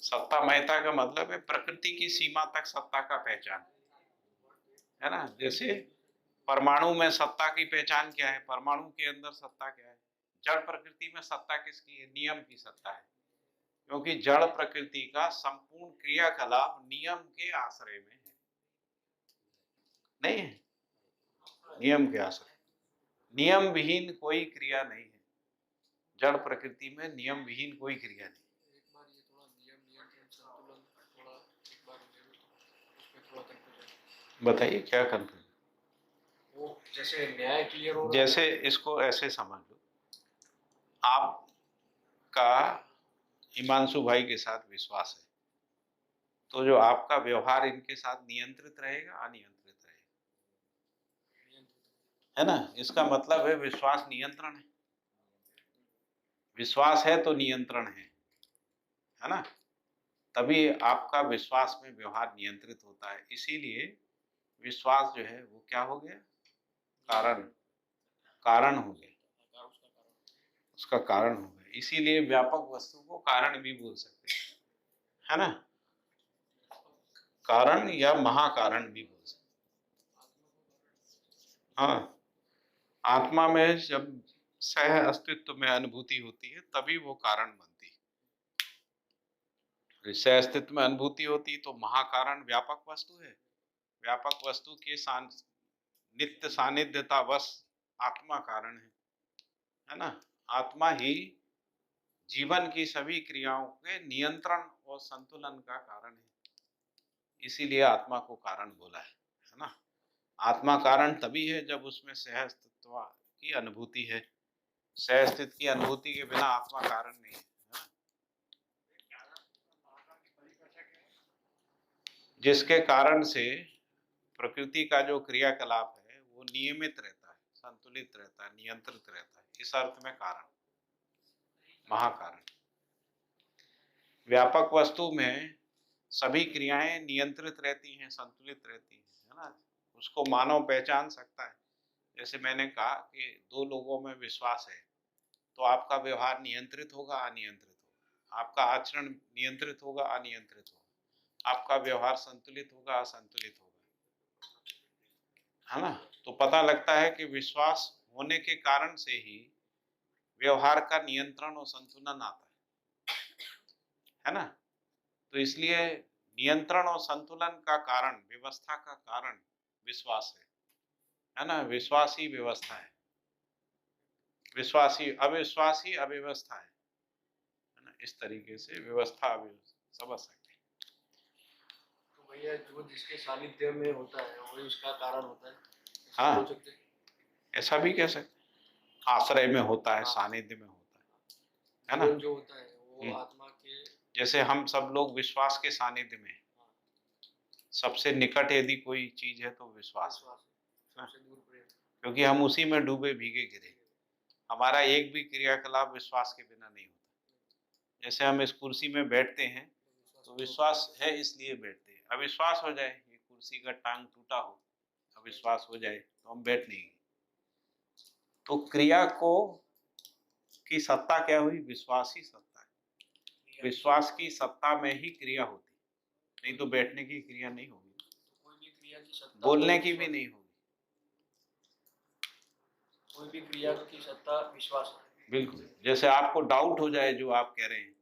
सत्ता महता का मतलब है प्रकृति की सीमा तक सत्ता का पहचान, है ना। जैसे परमाणु में सत्ता की पहचान क्या है, परमाणु के अंदर सत्ता क्या है। जड़ प्रकृति में सत्ता किसकी है, नियम की सत्ता है, क्योंकि जड़ प्रकृति का संपूर्ण क्रियाकलाप नियम के आश्रय में है, नहीं है, नियम के आश्रय। नियम विहीन कोई क्रिया नहीं है, जड़ प्रकृति में नियम विहीन कोई क्रिया नहीं। एक बार ये थोड़ा नियम नियंत्रण संतुलन थोड़ा एक बार उसमें थोड़ा कंफ्यूजन बताइए क्या कंफ्यूजन। वो जैसे न्याय क्लियर हो रहा है। जैसे इसको ऐसे समझ लो, आपका हिमांशु भाई के साथ विश्वास है, तो जो आपका व्यवहार इनके साथ नियंत्रित रहेगा, अनियंत्रित रहेगा, है ना। इसका मतलब है विश्वास नियंत्रण है। विश्वास है तो नियंत्रण है ना। तभी आपका विश्वास में व्यवहार नियंत्रित होता है। इसीलिए विश्वास जो है वो क्या हो गया, कारण हो गया, उसका कारण हो गया। इसीलिए व्यापक वस्तु को कारण भी बोल सकते हैं, है ना, कारण या महाकारण भी बोल सकते हैं। हाँ, आत्मा में जब सह अस्तित्व में अनुभूति होती है तभी वो कारण बनती है। सह अस्तित्व में अनुभूति होती तो महाकारण व्यापक वस्तु है। व्यापक वस्तु के नित्य सानिध्यता वश आत्मा कारण है ना। आत्मा ही जीवन की सभी क्रियाओं के नियंत्रण और संतुलन का कारण है। इसीलिए आत्मा को कारण बोला है ना। आत्मा कारण तभी है जब उसमें सह अस्तित्व की अनुभूति है। सह अस्तित्व की अनुभूति के बिना आत्मा कारण नहीं है। जिसके कारण से प्रकृति का जो क्रियाकलाप है वो नियमित रहता है, संतुलित रहता है, नियंत्रित रहता है। इस अर्थ में कारण, महाकारण। व्यापक वस्तु में सभी क्रियाएं नियंत्रित रहती हैं, संतुलित रहती हैं, है ना। उसको मानव पहचान सकता है। जैसे मैंने कहा कि दो लोगों में विश्वास है तो आपका व्यवहार नियंत्रित होगा, अनियंत्रित होगा। आपका आचरण नियंत्रित होगा, अनियंत्रित होगा। आपका व्यवहार संतुलित होगा, असंतुलित होगा, है ना। तो पता लगता है कि विश्वास होने के कारण से ही व्यवहार का नियंत्रण और संतुलन आता है ना। तो इसलिए नियंत्रण और संतुलन का कारण, व्यवस्था का कारण विश्वास है ना। विश्वास ही व्यवस्था है, विश्वास ही अविश्वास ही अव्यवस्था है ना। इस तरीके से व्यवस्था अव्यवस्था समझ सकते हैं। तो भैया जो जिसके सानिध्य में होता है वही उसका कारण होता है, ऐसा हाँ, बोल सकते हैं। ऐसा भी कह सकते हैं। आश्रय में होता है, सानिध्य में होता है ना। जीवन जो होता है वो आत्मा के, जैसे हम सब लोग विश्वास के सानिध्य में हैं। सबसे निकट यदि कोई चीज है तो विश्वास है, सबसे दूर प्रेम, क्योंकि हम उसी में डूबे भीगे गिरे। हमारा एक भी क्रियाकलाप विश्वास के बिना नहीं होता। जैसे हम इस कुर्सी में बैठते हैं तो विश्वास है इसलिए बैठते हैं। अविश्वास हो जाए, ये कुर्सी का टांग टूटा हो, अविश्वास हो जाए तो हम बैठ नहीं। तो क्रिया को की सत्ता क्या हुई, विश्वास ही सत्ता है। विश्वास की सत्ता में ही क्रिया होती, नहीं तो बैठने की क्रिया नहीं होगी, कोई भी क्रिया की सत्ता, बोलने की भी नहीं होगी। कोई भी क्रिया की सत्ता विश्वास है। बिल्कुल। जैसे आपको डाउट हो जाए जो आप कह रहे हैं,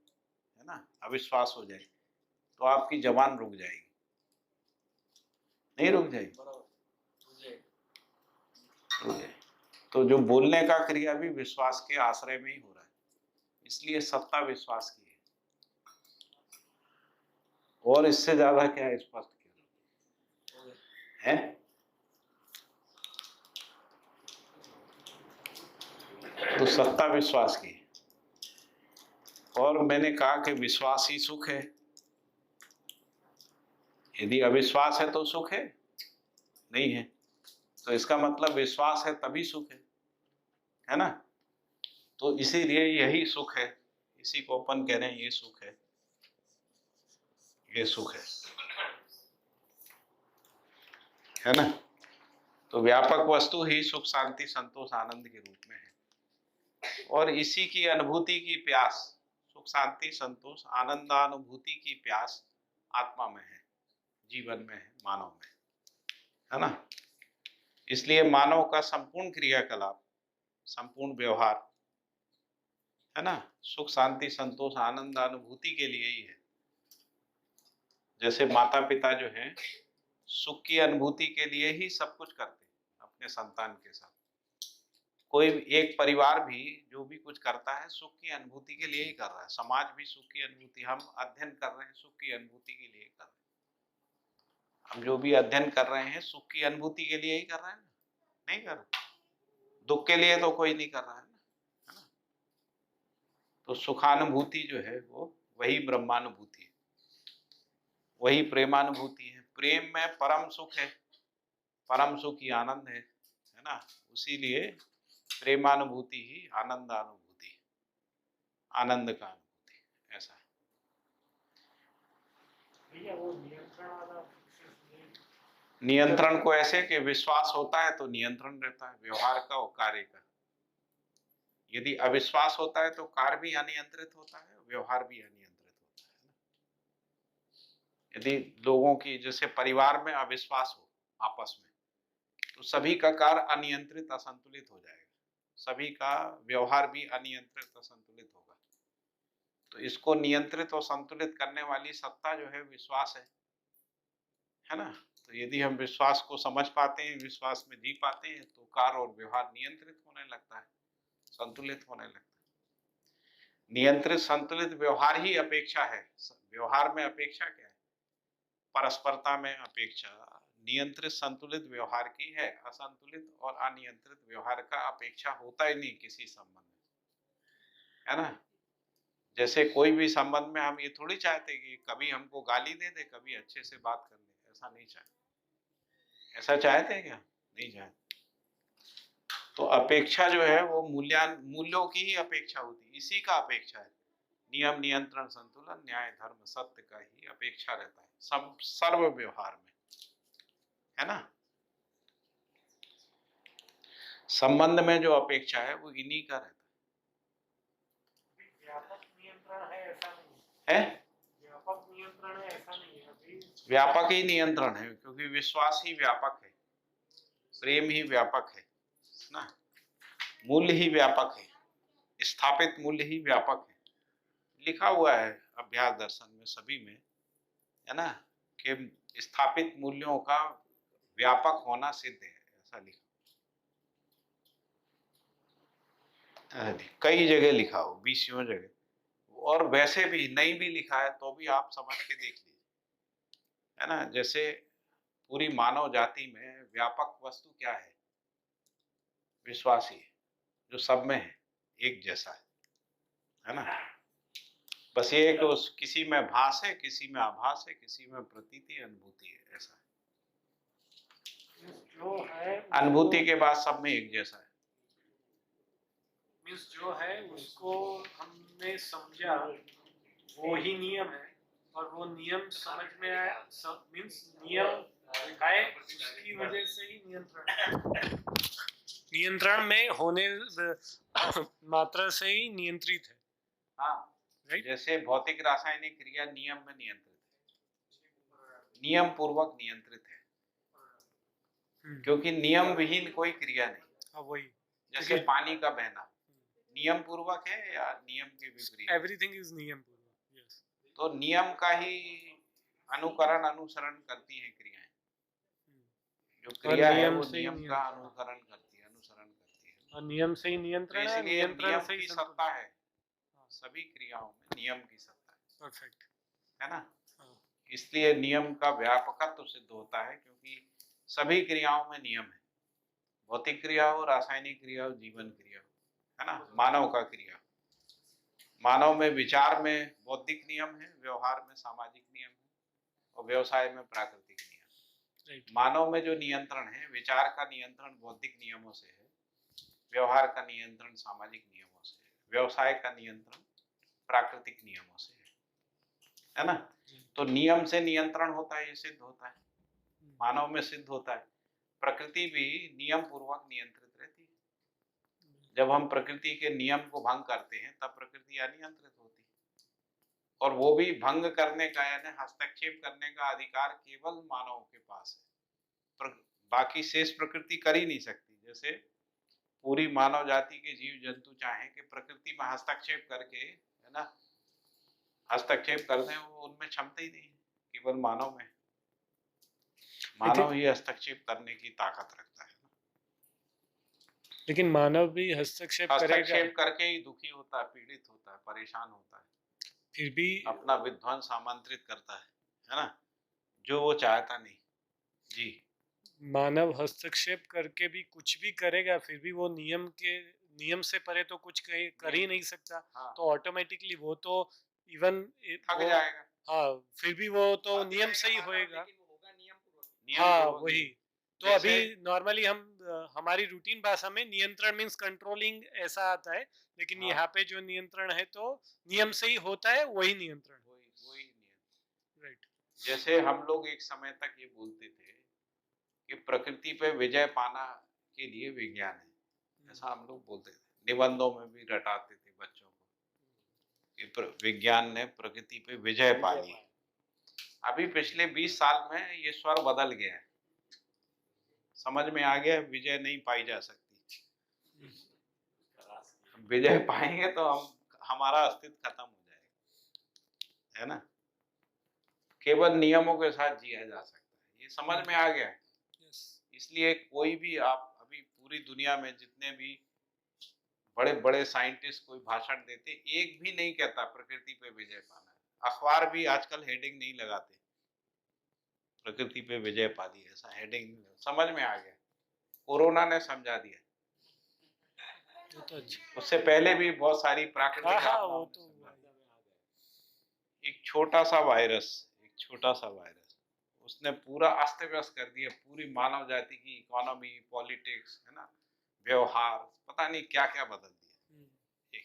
है ना, अविश्वास हो जाए तो आपकी जबान रुक जाएगी, नहीं रुक जाएगी, रुक जाएगी। तो जो बोलने का क्रिया भी विश्वास के आश्रय में ही हो रहा है, इसलिए सत्ता विश्वास की है। और इससे ज्यादा क्या स्पष्ट किया है? तो सत्ता विश्वास की। और मैंने कहा कि विश्वास ही सुख है। यदि अविश्वास है तो सुख है नहीं है, तो इसका मतलब विश्वास है तभी सुख है ना। तो इसीलिए यही सुख है, इसी को अपन कह रहे हैं ये सुख है, ये सुख है ना। तो व्यापक वस्तु ही सुख शांति संतोष आनंद के रूप में है, और इसी की अनुभूति की प्यास, सुख शांति संतोष आनंदानुभूति की प्यास आत्मा में है, जीवन में है, मानव में है ना। इसलिए मानव का संपूर्ण क्रियाकलाप, संपूर्ण व्यवहार है ना, सुख शांति संतोष आनंदानुभूति के लिए ही है। जैसे माता पिता जो हैं सुख की अनुभूति के लिए ही सब कुछ करते हैं अपने संतान के साथ। कोई एक परिवार भी जो भी कुछ करता है सुख की अनुभूति के लिए ही कर रहा है। समाज भी सुख की अनुभूति, हम अध्ययन कर रहे हैं सुख की अनुभूति के लिए ही कर रहे हैं। हम जो भी अध्ययन कर रहे हैं सुख की अनुभूति के लिए ही कर रहे हैं ना, नहीं कर रहे। दुख के लिए तो कोई नहीं कर रहा है ना। तो सुखानुभूति जो है वो वही ब्रह्मानुभूति है, वही प्रेमानुभूति है। प्रेम में परम सुख है, परम सुख ही आनंद है ना। उसीलिए प्रेमानुभूति ही आनंदानुभूति, आनंद का अनुभूति, ऐसा है। नियंत्रण को ऐसे कि विश्वास होता है तो नियंत्रण रहता है व्यवहार का और कार्य का। यदि अविश्वास होता है तो कार्य भी अनियंत्रित होता है, व्यवहार भी अनियंत्रित होता है। यदि लोगों की जैसे परिवार में अविश्वास हो आपस में, तो सभी का कार्य अनियंत्रित असंतुलित हो जाएगा, सभी का व्यवहार भी अनियंत्रित असंतुलित होगा। तो इसको नियंत्रित और संतुलित करने वाली सत्ता जो है विश्वास है ना। तो यदि हम विश्वास को समझ पाते हैं, विश्वास में जी पाते हैं, तो कार्य और व्यवहार नियंत्रित होने लगता है, संतुलित होने लगता है। नियंत्रित संतुलित व्यवहार ही अपेक्षा है। व्यवहार में अपेक्षा क्या है? परस्परता में अपेक्षा नियंत्रित संतुलित व्यवहार की है। असंतुलित और अनियंत्रित व्यवहार का अपेक्षा होता ही नहीं किसी संबंध में, है ना। जैसे कोई भी संबंध में हम ये थोड़ी चाहते कि कभी हमको गाली दे दे, कभी अच्छे से बात कर ले, ऐसा नहीं चाहते। ऐसा चाहते हैं क्या? नहीं चाहते। तो अपेक्षा जो है वो मूल्यों की ही अपेक्षा होती है, इसी का अपेक्षा है। नियम नियंत्रण संतुलन न्याय धर्म सत्य का ही अपेक्षा रहता है सब सर्व व्यवहार में, है ना। संबंध में जो अपेक्षा है वो इन्हीं का रहता व्यापक नियंत्रण है ऐसा नहीं है। व्यापक नियंत्रण है ऐसा नहीं है अभी। व्यापक ही नियंत्रण है, क्योंकि विश्वास ही व्यापक है, प्रेम ही व्यापक है ना, मूल्य ही व्यापक है, स्थापित मूल्य ही व्यापक है। लिखा हुआ है अभ्यास दर्शन में सभी में, है ना, कि स्थापित मूल्यों का व्यापक होना सिद्ध है, ऐसा लिखा कई जगह लिखा हो, 20 जगह। और वैसे भी नहीं भी लिखा है तो भी आप समझ के देख लीजिए, है ना। जैसे पूरी मानव जाति में व्यापक वस्तु क्या है? विश्वास ही है, जो सब में है, एक जैसा है ना। बस ये कि उस किसी में भास है, किसी में आभास है, किसी में प्रतीति अनुभूति है, ऐसा है। जो है अनुभूति के बाद सब में एक जैसा है। मीन्स जो है उसको हमने समझा वो ही नियम है, और वो नियम समझ में आया, मीन्स नियम है उसकी वजह से ही नियंत्रण में होने मात्रा से ही नियंत्रित है। हाँ, राइट। जैसे भौतिक रासायनिक क्रिया नियम में नियंत्रित है, नियम पूर्वक नियंत्रित है, क्योंकि नियम विहीन कोई क्रिया नहीं। हाँ वही, जैसे पानी का बहना नियम पूर्वक है या नियम के विपरीत? एवरीथिंग इज नियम पूर्वक। यस। तो नियम का ही अनुकरण अनुसरण करती है क्रियाएं। जो क्रिया है वो नियम का अनुकरण करती है, अनुसरण करती है। और नियम से ही तो नियंत्रण है, इसलिए नियंत्रण नियम से ही की संतुलन। सत्ता है, हाँ, सभी क्रियाओं में नियम की सत्ता परफेक्ट। है ना। हाँ, इसलिए नियम का व्यापकत्व सिद्ध होता है, क्योंकि सभी क्रियाओं में नियम है। भौतिक क्रिया हो, रासायनिक क्रिया हो, जीवन क्रिया हो, है ना, मानव का क्रिया। मानव में विचार में बौद्धिक नियम है, व्यवहार में सामाजिक नियम है, और व्यवसाय में प्राकृतिक नियम। राइट। मानव में जो नियंत्रण है, विचार का नियंत्रण बौद्धिक नियमों से है, व्यवहार का नियंत्रण सामाजिक नियमों से है, व्यवसाय का नियंत्रण प्राकृतिक नियमों से है ना। तो नियम से नियंत्रण होता है, ये सिद्ध होता है, मानव में सिद्ध होता है। प्रकृति भी नियम पूर्वक नियंत्रित रहती है। जब हम प्रकृति के नियम को भंग करते हैं तब प्रकृति अनियंत्रित होती है, और वो भी भंग करने का यानी हस्तक्षेप करने का अधिकार केवल मानव के पास है। बाकी शेष प्रकृति कर ही नहीं सकती। जैसे पूरी मानव जाति के जीव जंतु चाहें कि प्रकृति में हस्तक्षेप करके, है ना, हस्तक्षेप कर दें, वो उनमें क्षमता ही नहीं है, केवल मानव में। मानव ही हस्तक्षेप करने की ताकत रखता है। लेकिन मानव भी हस्तक्षेप करेगा, हस्तक्षेप करके ही दुखी होता है, पीड़ित होता है, परेशान होता है, फिर भी अपना विध्वंस आमंत्रित करता है ना, जो वो चाहता नहीं। जी, मानव हस्तक्षेप करके भी कुछ भी करेगा, फिर भी वो नियम से परे तो कुछ कर ही नहीं सकता। हाँ, तो ऑटोमेटिकली वो तो इवन थक जाएगा। हाँ, फिर भी वो तो नियम से ही होएगा। लेकिन वो होगा नियम पूर्वक। हाँ, पूर्वक वही। ही। तो अभी नॉर्मली हम हमारी रूटीन भाषा में नियंत्रण मीन्स कंट्रोलिंग ऐसा आता है, लेकिन हाँ। यहाँ पे जो नियंत्रण है तो नियम से ही होता है, वही नियंत्रण। वही नियंत्रण। राइट। जैसे हम लोग एक समय तक ये बोलते थे कि प्रकृति पे विजय पाना के लिए विज्ञान है, ऐसा हम लोग बोलते थे, निबंधों में भी रटाते थे बच्चों को कि विज्ञान ने प्रकृति पे विजय पा ली। अभी पिछले 20 साल में ये स्वर बदल गया है, समझ में आ गया विजय नहीं पाई जा सकती। विजय पाएंगे तो हमारा अस्तित्व खत्म हो जाएगा, है ना। केवल नियमों के साथ जिया जा सकता है, ये समझ में आ गया है। इसलिए कोई भी, आप अभी पूरी दुनिया में जितने भी बड़े बड़े साइंटिस्ट कोई भाषण देते, एक भी नहीं कहता प्रकृति पे विजय पाना है। अखबार भी आजकल हेडिंग नहीं लगाते प्रकृति पे विजय पा ली, ऐसा हेडिंग नहीं। समझ में आ गया, कोरोना ने समझा दिया। तो उससे पहले भी बहुत सारी प्राकृतिक आपदाओं ने समझा दिया। एक छोटा सा वायरस उसने पूरा अस्त व्यस्त कर दिया, पूरी मानव जाति की इकोनॉमी, पॉलिटिक्स, है ना, व्यवहार, पता नहीं क्या क्या बदल दिया।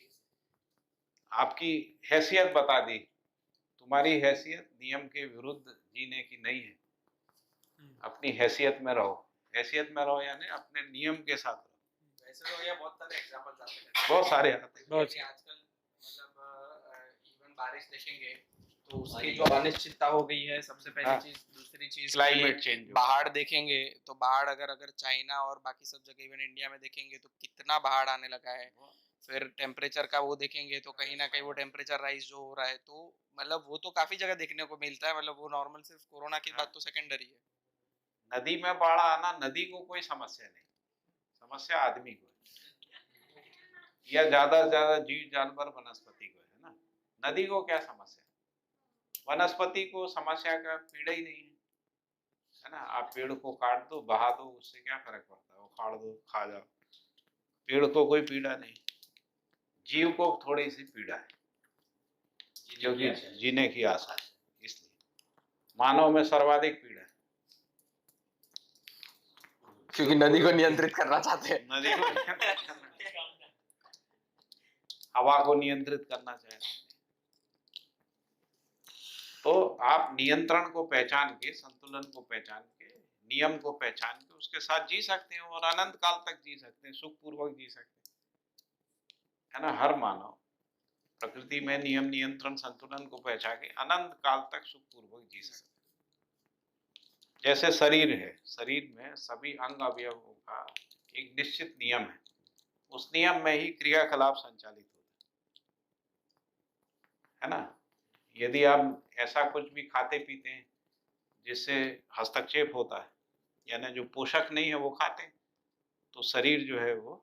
आपकी हैसियत बता दी, तुम्हारी हैसियत नियम के विरुद्ध जीने की नहीं है, अपनी हैसियत में रहो। हैसियत में रहो यानी अपने नियम के साथ रहो। वैसे तो ये बहुत सारे एग्जांपल्स आते हैं, बहुत सारे आते हैं। आजकल मतलब इवन बारिश देखेंगे तो उसकी जो अनिश्चितता हो गई है, सबसे पहली चीज। दूसरी चीज क्लाइमेट चेंज, बाढ़ देखेंगे तो बाढ़ अगर चाइना और बाकी सब जगह इवन इंडिया में देखेंगे तो कितना बाढ़ आने लगा है। फिर टेम्परेचर का वो देखेंगे तो कहीं ना कहीं वो टेम्परेचर राइज जो हो रहा है, तो मतलब वो तो काफी जगह देखने को मिलता है। मतलब वो नॉर्मल सिर्फ कोरोना की बात तो सेकेंडरी है। नदी में बाढ़ आना, नदी को कोई समस्या नहीं, समस्या आदमी को या ज्यादा से ज्यादा जीव जानवर वनस्पति को है ना। नदी को क्या समस्या, वनस्पति को समस्या का पीड़ा ही नहीं है ना। आप पेड़ को काट दो, बहा दो, उससे क्या फर्क पड़ता है, उखाड़ दो, खा जाओ, पेड़ को कोई पीड़ा नहीं। जीव को थोड़ी सी पीड़ा है क्योंकि जीने की आशा है, इसलिए मानव में सर्वाधिक पीड़ा है, क्योंकि नदी को नियंत्रित करना चाहते हैं। नदी को हवा को नियंत्रित करना चाहते हैं। तो आप नियंत्रण को पहचान के, संतुलन को पहचान के, नियम को पहचान के उसके साथ जी सकते हैं और अनंत काल तक जी सकते हैं, सुखपूर्वक जी सकते हैं, है ना। हर मानव प्रकृति में नियम, नियंत्रण, संतुलन को पहचान के अनंत काल तक सुखपूर्वक जी सकते हैं। जैसे शरीर है, शरीर में सभी अंग अवयवों का एक निश्चित नियम है, उस नियम में ही क्रियाकलाप संचालित होते है ना। यदि आप ऐसा कुछ भी खाते पीते हैं जिससे हस्तक्षेप होता है, यानी जो पोषक नहीं है वो खाते हैं, तो शरीर जो है वो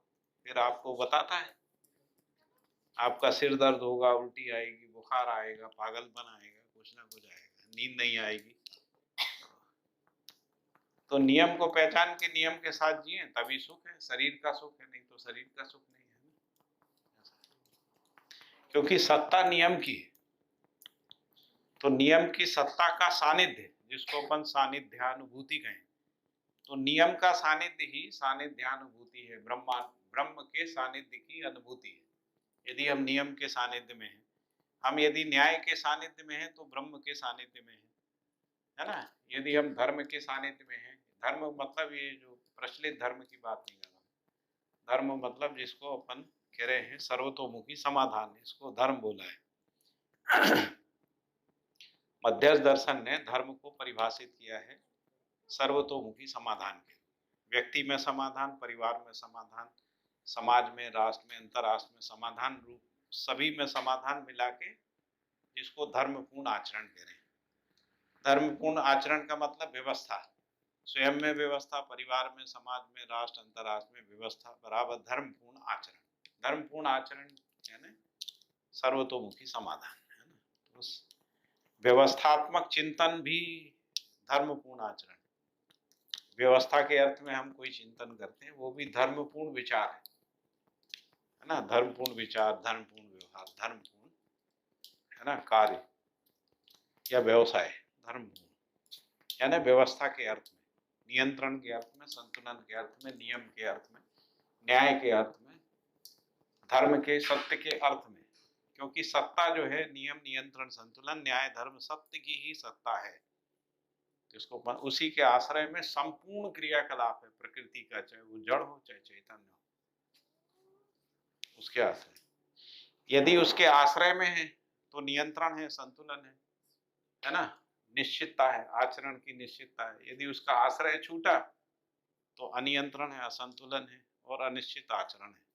फिर आपको बताता है, आपका सिर दर्द होगा, उल्टी आएगी, बुखार आएगा, पागलपन आएगा, कुछ ना कुछ आएगा, नींद नहीं आएगी। तो नियम को पहचान के नियम के साथ जिए, तभी सुख है, शरीर का सुख है, नहीं तो शरीर का सुख नहीं है। क्योंकि सत्ता नियम की है, तो नियम की सत्ता का सानिध्य, जिसको अपन सानिध्यानुभूति कहें, तो नियम का सानिध्य ही सानिध्यानुभूति है, ब्रह्म के सानिध्य की अनुभूति है। यदि हम नियम के सानिध्य में हैं, हम यदि न्याय के सानिध्य में हैं तो ब्रह्म के सानिध्य में है ना। यदि हम धर्म के सानिध्य में हैं, धर्म मतलब ये जो प्रचलित धर्म की बात नहीं कर रहा, धर्म मतलब जिसको अपन कह रहे हैं सर्वतोमुखी समाधान, इसको धर्म बोला है। मध्यस्थ दर्शन ने धर्म को परिभाषित किया है सर्वतोमुखी समाधान के, व्यक्ति में समाधान, परिवार में समाधान, समाज में, राष्ट्र में, अंतरराष्ट्र में समाधान, रूप सभी में समाधान मिला के, जिसको धर्मपूर्ण आचरण कह रहे हैं। धर्मपूर्ण आचरण का मतलब व्यवस्था, स्वयं में व्यवस्था, परिवार में, समाज में, राष्ट्र, अंतरराष्ट्र में व्यवस्था बराबर धर्मपूर्ण आचरण। धर्मपूर्ण आचरण यानी सर्वतोमुखी समाधान, है ना। तो व्यवस्थात्मक चिंतन भी धर्मपूर्ण आचरण, व्यवस्था के अर्थ में हम कोई चिंतन करते हैं वो भी धर्मपूर्ण विचार है ना। धर्मपूर्ण विचार, धर्मपूर्ण व्यवहार, धर्मपूर्ण है ना कार्य या व्यवसाय, धर्मपूर्ण यानी व्यवस्था के अर्थ में, नियंत्रण के अर्थ में, संतुलन के अर्थ में, नियम के अर्थ में, न्याय के अर्थ में, धर्म के, सत्य के अर्थ में। क्योंकि सत्ता जो है, नियम, नियंत्रण, संतुलन, न्याय, धर्म, सत्य की ही सत्ता है। जिसको उसी के आश्रय में संपूर्ण क्रियाकलाप है प्रकृति का, चाहे वो जड़ हो चाहे चैतन्य हो, उसके आश्रय। यदि उसके आश्रय में है तो नियंत्रण है, संतुलन है ना, निश्चितता है, आचरण की निश्चितता है। यदि उसका आश्रय छूटा तो अनियंत्रण है, असंतुलन है और अनिश्चित आचरण है।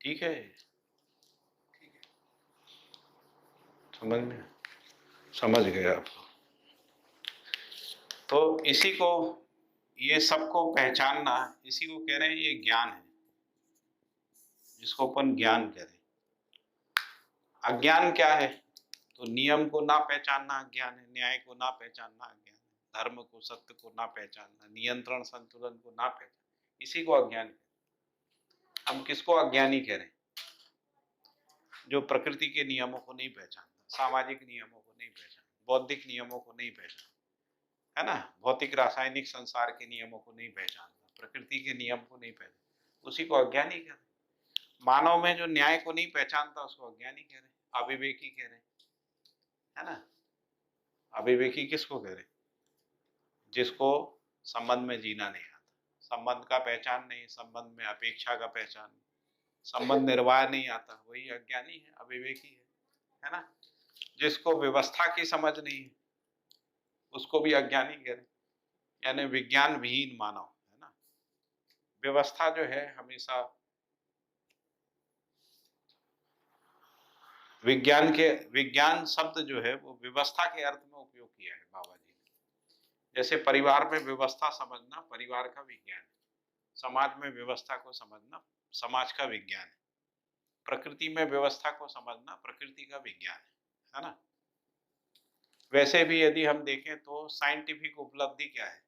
ठीक है, समझ गए आप। तो इसी को, ये सबको पहचानना, इसी को कह रहे हैं ये ज्ञान है, जिसको अपन ज्ञान कह रहे हैं। अज्ञान क्या है? तो नियम को ना पहचानना अज्ञान है, न्याय को ना पहचानना अज्ञान है, धर्म को, सत्य को ना पहचानना, नियंत्रण, संतुलन को ना पहचानना, इसी को अज्ञान कह रहे हैं। हम किसको अज्ञानी कह रहे हैं? जो प्रकृति के नियमों को नहीं पहचानता, सामाजिक नियमों को नहीं पहचानता, बौद्धिक नियमों को नहीं पहचानता, है ना, भौतिक रासायनिक संसार के नियमों को नहीं पहचानता, प्रकृति के नियम को नहीं पहचानता, उसी को अज्ञानी कह रहे हैं। मानव में जो न्याय को नहीं पहचानता उसको अज्ञानी कह रहे हैं, अविवेकी कह रहे हैं, है ना। अविवेकी किसको कह रहे हैं? जिसको संबंध में जीना नहीं आता, संबंध का पहचान नहीं, संबंध में अपेक्षा का पहचान नहीं, संबंध निर्वाह नहीं आता, वही अज्ञानी है, अविवेकी है ना। जिसको व्यवस्था की समझ नहीं है उसको भी अज्ञानी कह रहे हैं, यानी विज्ञान विहीन मानव, है ना। व्यवस्था जो है हमेशा विज्ञान शब्द जो है वो व्यवस्था के अर्थ में उपयोग किया है बाबा जी ने। जैसे परिवार में व्यवस्था समझना परिवार का विज्ञान है, समाज में व्यवस्था को समझना समाज का विज्ञान है, प्रकृति में व्यवस्था को समझना प्रकृति का विज्ञान है ना। वैसे भी यदि हम देखें तो साइंटिफिक उपलब्धि क्या है?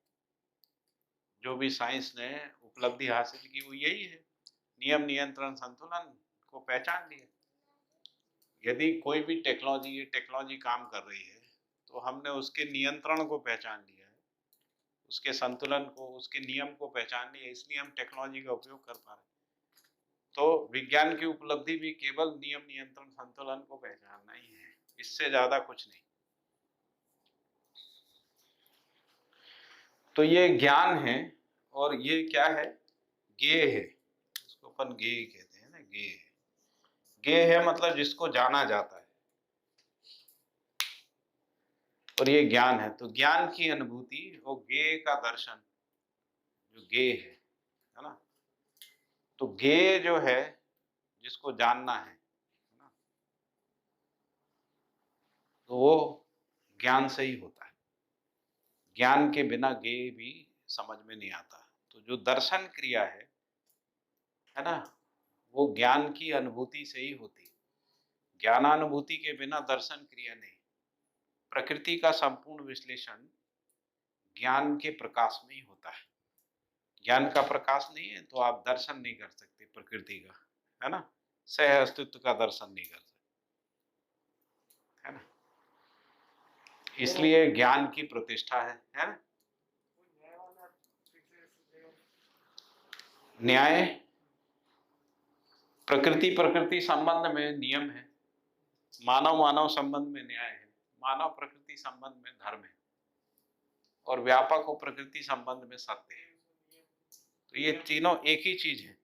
जो भी साइंस ने उपलब्धि हासिल की वो यही है, नियम, नियंत्रण, संतुलन को पहचान लिया। यदि कोई भी टेक्नोलॉजी काम कर रही है तो हमने उसके नियंत्रण को पहचान लिया है, उसके संतुलन को, उसके नियम को पहचान लिया, इसलिए हम टेक्नोलॉजी का उपयोग कर पा रहे हैं। तो विज्ञान की उपलब्धि भी केवल नियम, नियंत्रण, संतुलन को पहचानना ही है, इससे ज्यादा कुछ नहीं। तो ये ज्ञान है और ये क्या है? ज्ञेय है, इसको अपन ज्ञेय कहते हैं ना, ज्ञेय है। ज्ञेय है मतलब जिसको जाना जाता है, और ये ज्ञान है। तो ज्ञान की अनुभूति वो ज्ञेय का दर्शन, जो ज्ञेय है ना। तो ज्ञेय जो है जिसको जानना है ना, तो वो ज्ञान से ही होता है। ज्ञान के बिना ज्ञेय भी समझ में नहीं आता। तो जो दर्शन क्रिया है है ना, वो ज्ञान की अनुभूति से ही होती है। ज्ञानानुभूति के बिना दर्शन क्रिया नहीं। प्रकृति का संपूर्ण विश्लेषण ज्ञान के प्रकाश में ही होता है। ज्ञान का प्रकाश नहीं है तो आप दर्शन नहीं कर सकते प्रकृति का, है ना, सह अस्तित्व का दर्शन नहीं कर सकते, है ना। इसलिए ज्ञान की प्रतिष्ठा है ना। न्याय प्रकृति संबंध में नियम है, मानव संबंध में न्याय है, मानव प्रकृति संबंध में धर्म है, और व्यापक और प्रकृति संबंध में सत्य है। तो ये तीनों एक ही चीज है।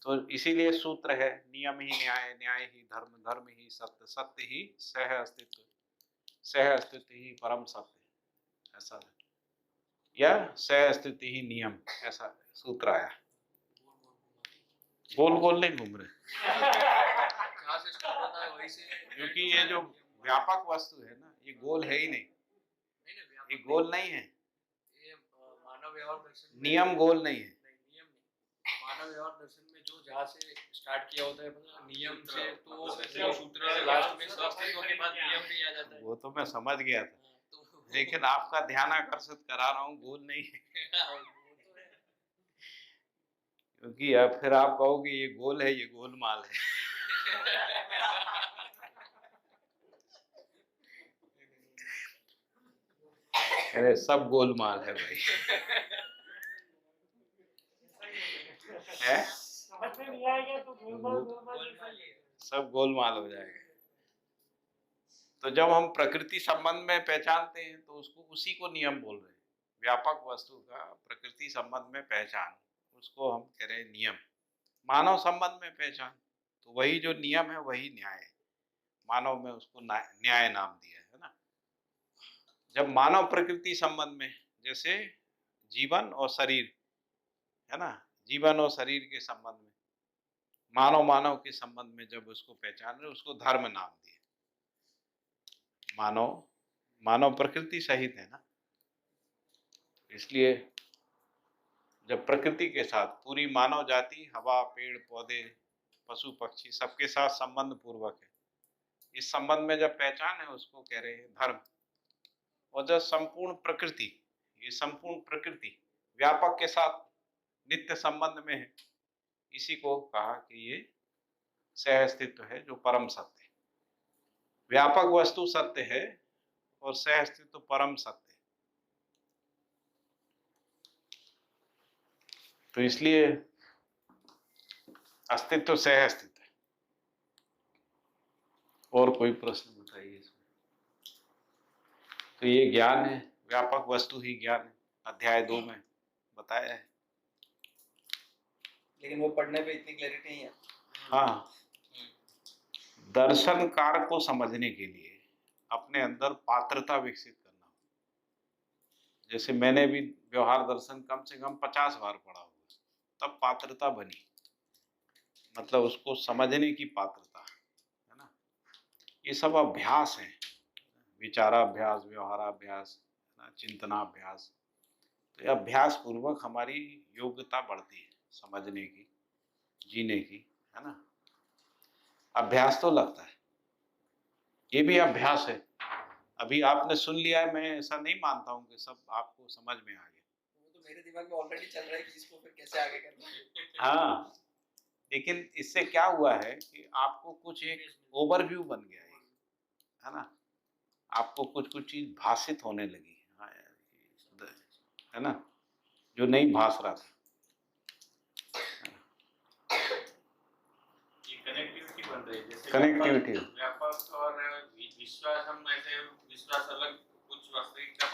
तो इसीलिए सूत्र है नियम ही न्याय, न्याय ही धर्म, धर्म ही सत्य, सत्य ही सह अस्तित्व, सह अस्तित्व ही परम सत्य, ऐसा है, या सह अस्तित्व ही नियम, ऐसा सूत्र आया। गोल गोल नहीं घूम रहे, कहाँ से स्टार्ट होता है वहीं से। क्योंकि ये जो व्यापक वस्तु है ना, ये गोल है ही नहीं, ये गोल नहीं है। ये मानव व्यवहार दर्शन में नियम गोल नहीं है। नियम नहीं, मानव व्यवहार दर्शन में जो जहाँ से स्टार्ट किया होता है नियम से, तो वो सूत्र लास्ट में अस्तित्व के बाद नियम नहीं आ जाता है। वो तो मैं समझ गया था, तो लेकिन आपका ध्यान आकर्षित करा रहा हूँ, गोल नहीं है। क्योंकि अब फिर आप कहोगे ये गोल है, ये गोलमाल है। अरे सब गोलमाल है भाई, है सब गोलमाल हो जाएगा। तो जब हम प्रकृति संबंध में पहचानते हैं तो उसको, उसी को नियम बोल रहे हैं। व्यापक वस्तु का प्रकृति संबंध में पहचान, उसको हम कह रहे हैं नियम। मानव संबंध में पहचान, तो वही जो नियम है वही न्याय है। मानव में उसको न्याय नाम दिया है ना। जब मानव प्रकृति संबंध में, जैसे जीवन और शरीर है ना, जीवन और शरीर के संबंध में, मानव के संबंध में जब उसको पहचान रहे, उसको धर्म नाम दिया। मानव प्रकृति सहित है ना, इसलिए जब प्रकृति के साथ पूरी मानव जाति, हवा, पेड़ पौधे, पशु पक्षी, सबके साथ संबंध पूर्वक है, इस संबंध में जब पहचान है, उसको कह रहे हैं धर्म। और जब संपूर्ण प्रकृति, ये संपूर्ण प्रकृति व्यापक के साथ नित्य संबंध में है, इसी को कहा कि ये सह अस्तित्व है जो परम सत्य है। व्यापक वस्तु सत्य है और सह अस्तित्व परम सत्य है। तो इसलिए अस्तित्व सह अस्तित्व है। और कोई प्रश्न बताइए इसमें। तो ये ज्ञान है, व्यापक वस्तु ही ज्ञान है, अध्याय 2 में बताया है। लेकिन वो पढ़ने पे इतनी क्लैरिटी नहीं है। हाँ, दर्शनकार को समझने के लिए अपने अंदर पात्रता विकसित करना हो। जैसे मैंने भी व्यवहार दर्शन कम से कम 50 बार पढ़ा होगा, तब पात्रता बनी, मतलब उसको समझने की पात्रता, है ना। ये सब अभ्यास है, विचाराभ्यास, व्यवहाराभ्यास, चिंतनाभ्यास। तो ये अभ्यास पूर्वक हमारी योग्यता बढ़ती है समझने की, जीने की, है ना। अभ्यास तो लगता है, ये भी अभ्यास है। अभी आपने सुन लिया है, मैं ऐसा नहीं मानता हूँ कि सब आपको समझ में आ गया। वो तो मेरे दिमाग में ऑलरेडी चल रहा है कि इसको फिर कैसे आगे करना है। हाँ, लेकिन इससे क्या हुआ है कि आपको कुछ एक ओवरव्यू बन गया है ना, आपको कुछ चीज भाषित होने लगी। हाँ यार, है ना, जो नहीं भाष रहा था। कनेक्टिविटी बन रही है, जैसे कनेक्टिविटी, व्यापक और विश्वास, हम ऐसे विश्वास अलग, कुछ वास्तविकता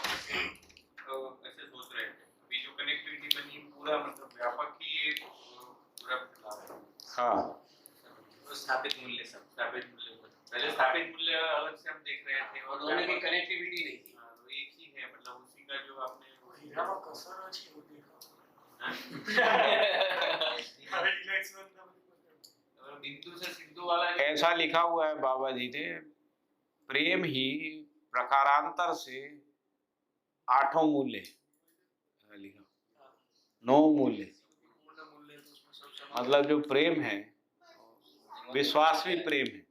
ऐसे सोच रहे थे। अभी जो कनेक्टिविटी बनी पूरा, मतलब व्यापक ही एक पूरा फैला है। हाँ, तो स्थापित मूल्य, सब स्थापित मूल्य, पहले स्थापित मूल्य अलग से हम देख रहे थे और दोनों की कनेक्टिविटी नहीं थी। तो एक ही है, मतलब उसी का जो आपने बिंदु से सिंधु वाला ऐसा लिखा हुआ है बाबा जी ने, प्रेम ही प्रकारांतर से 8 मूल्य लिखा, 9 मूल्य, मतलब जो प्रेम है, विश्वास भी प्रेम है।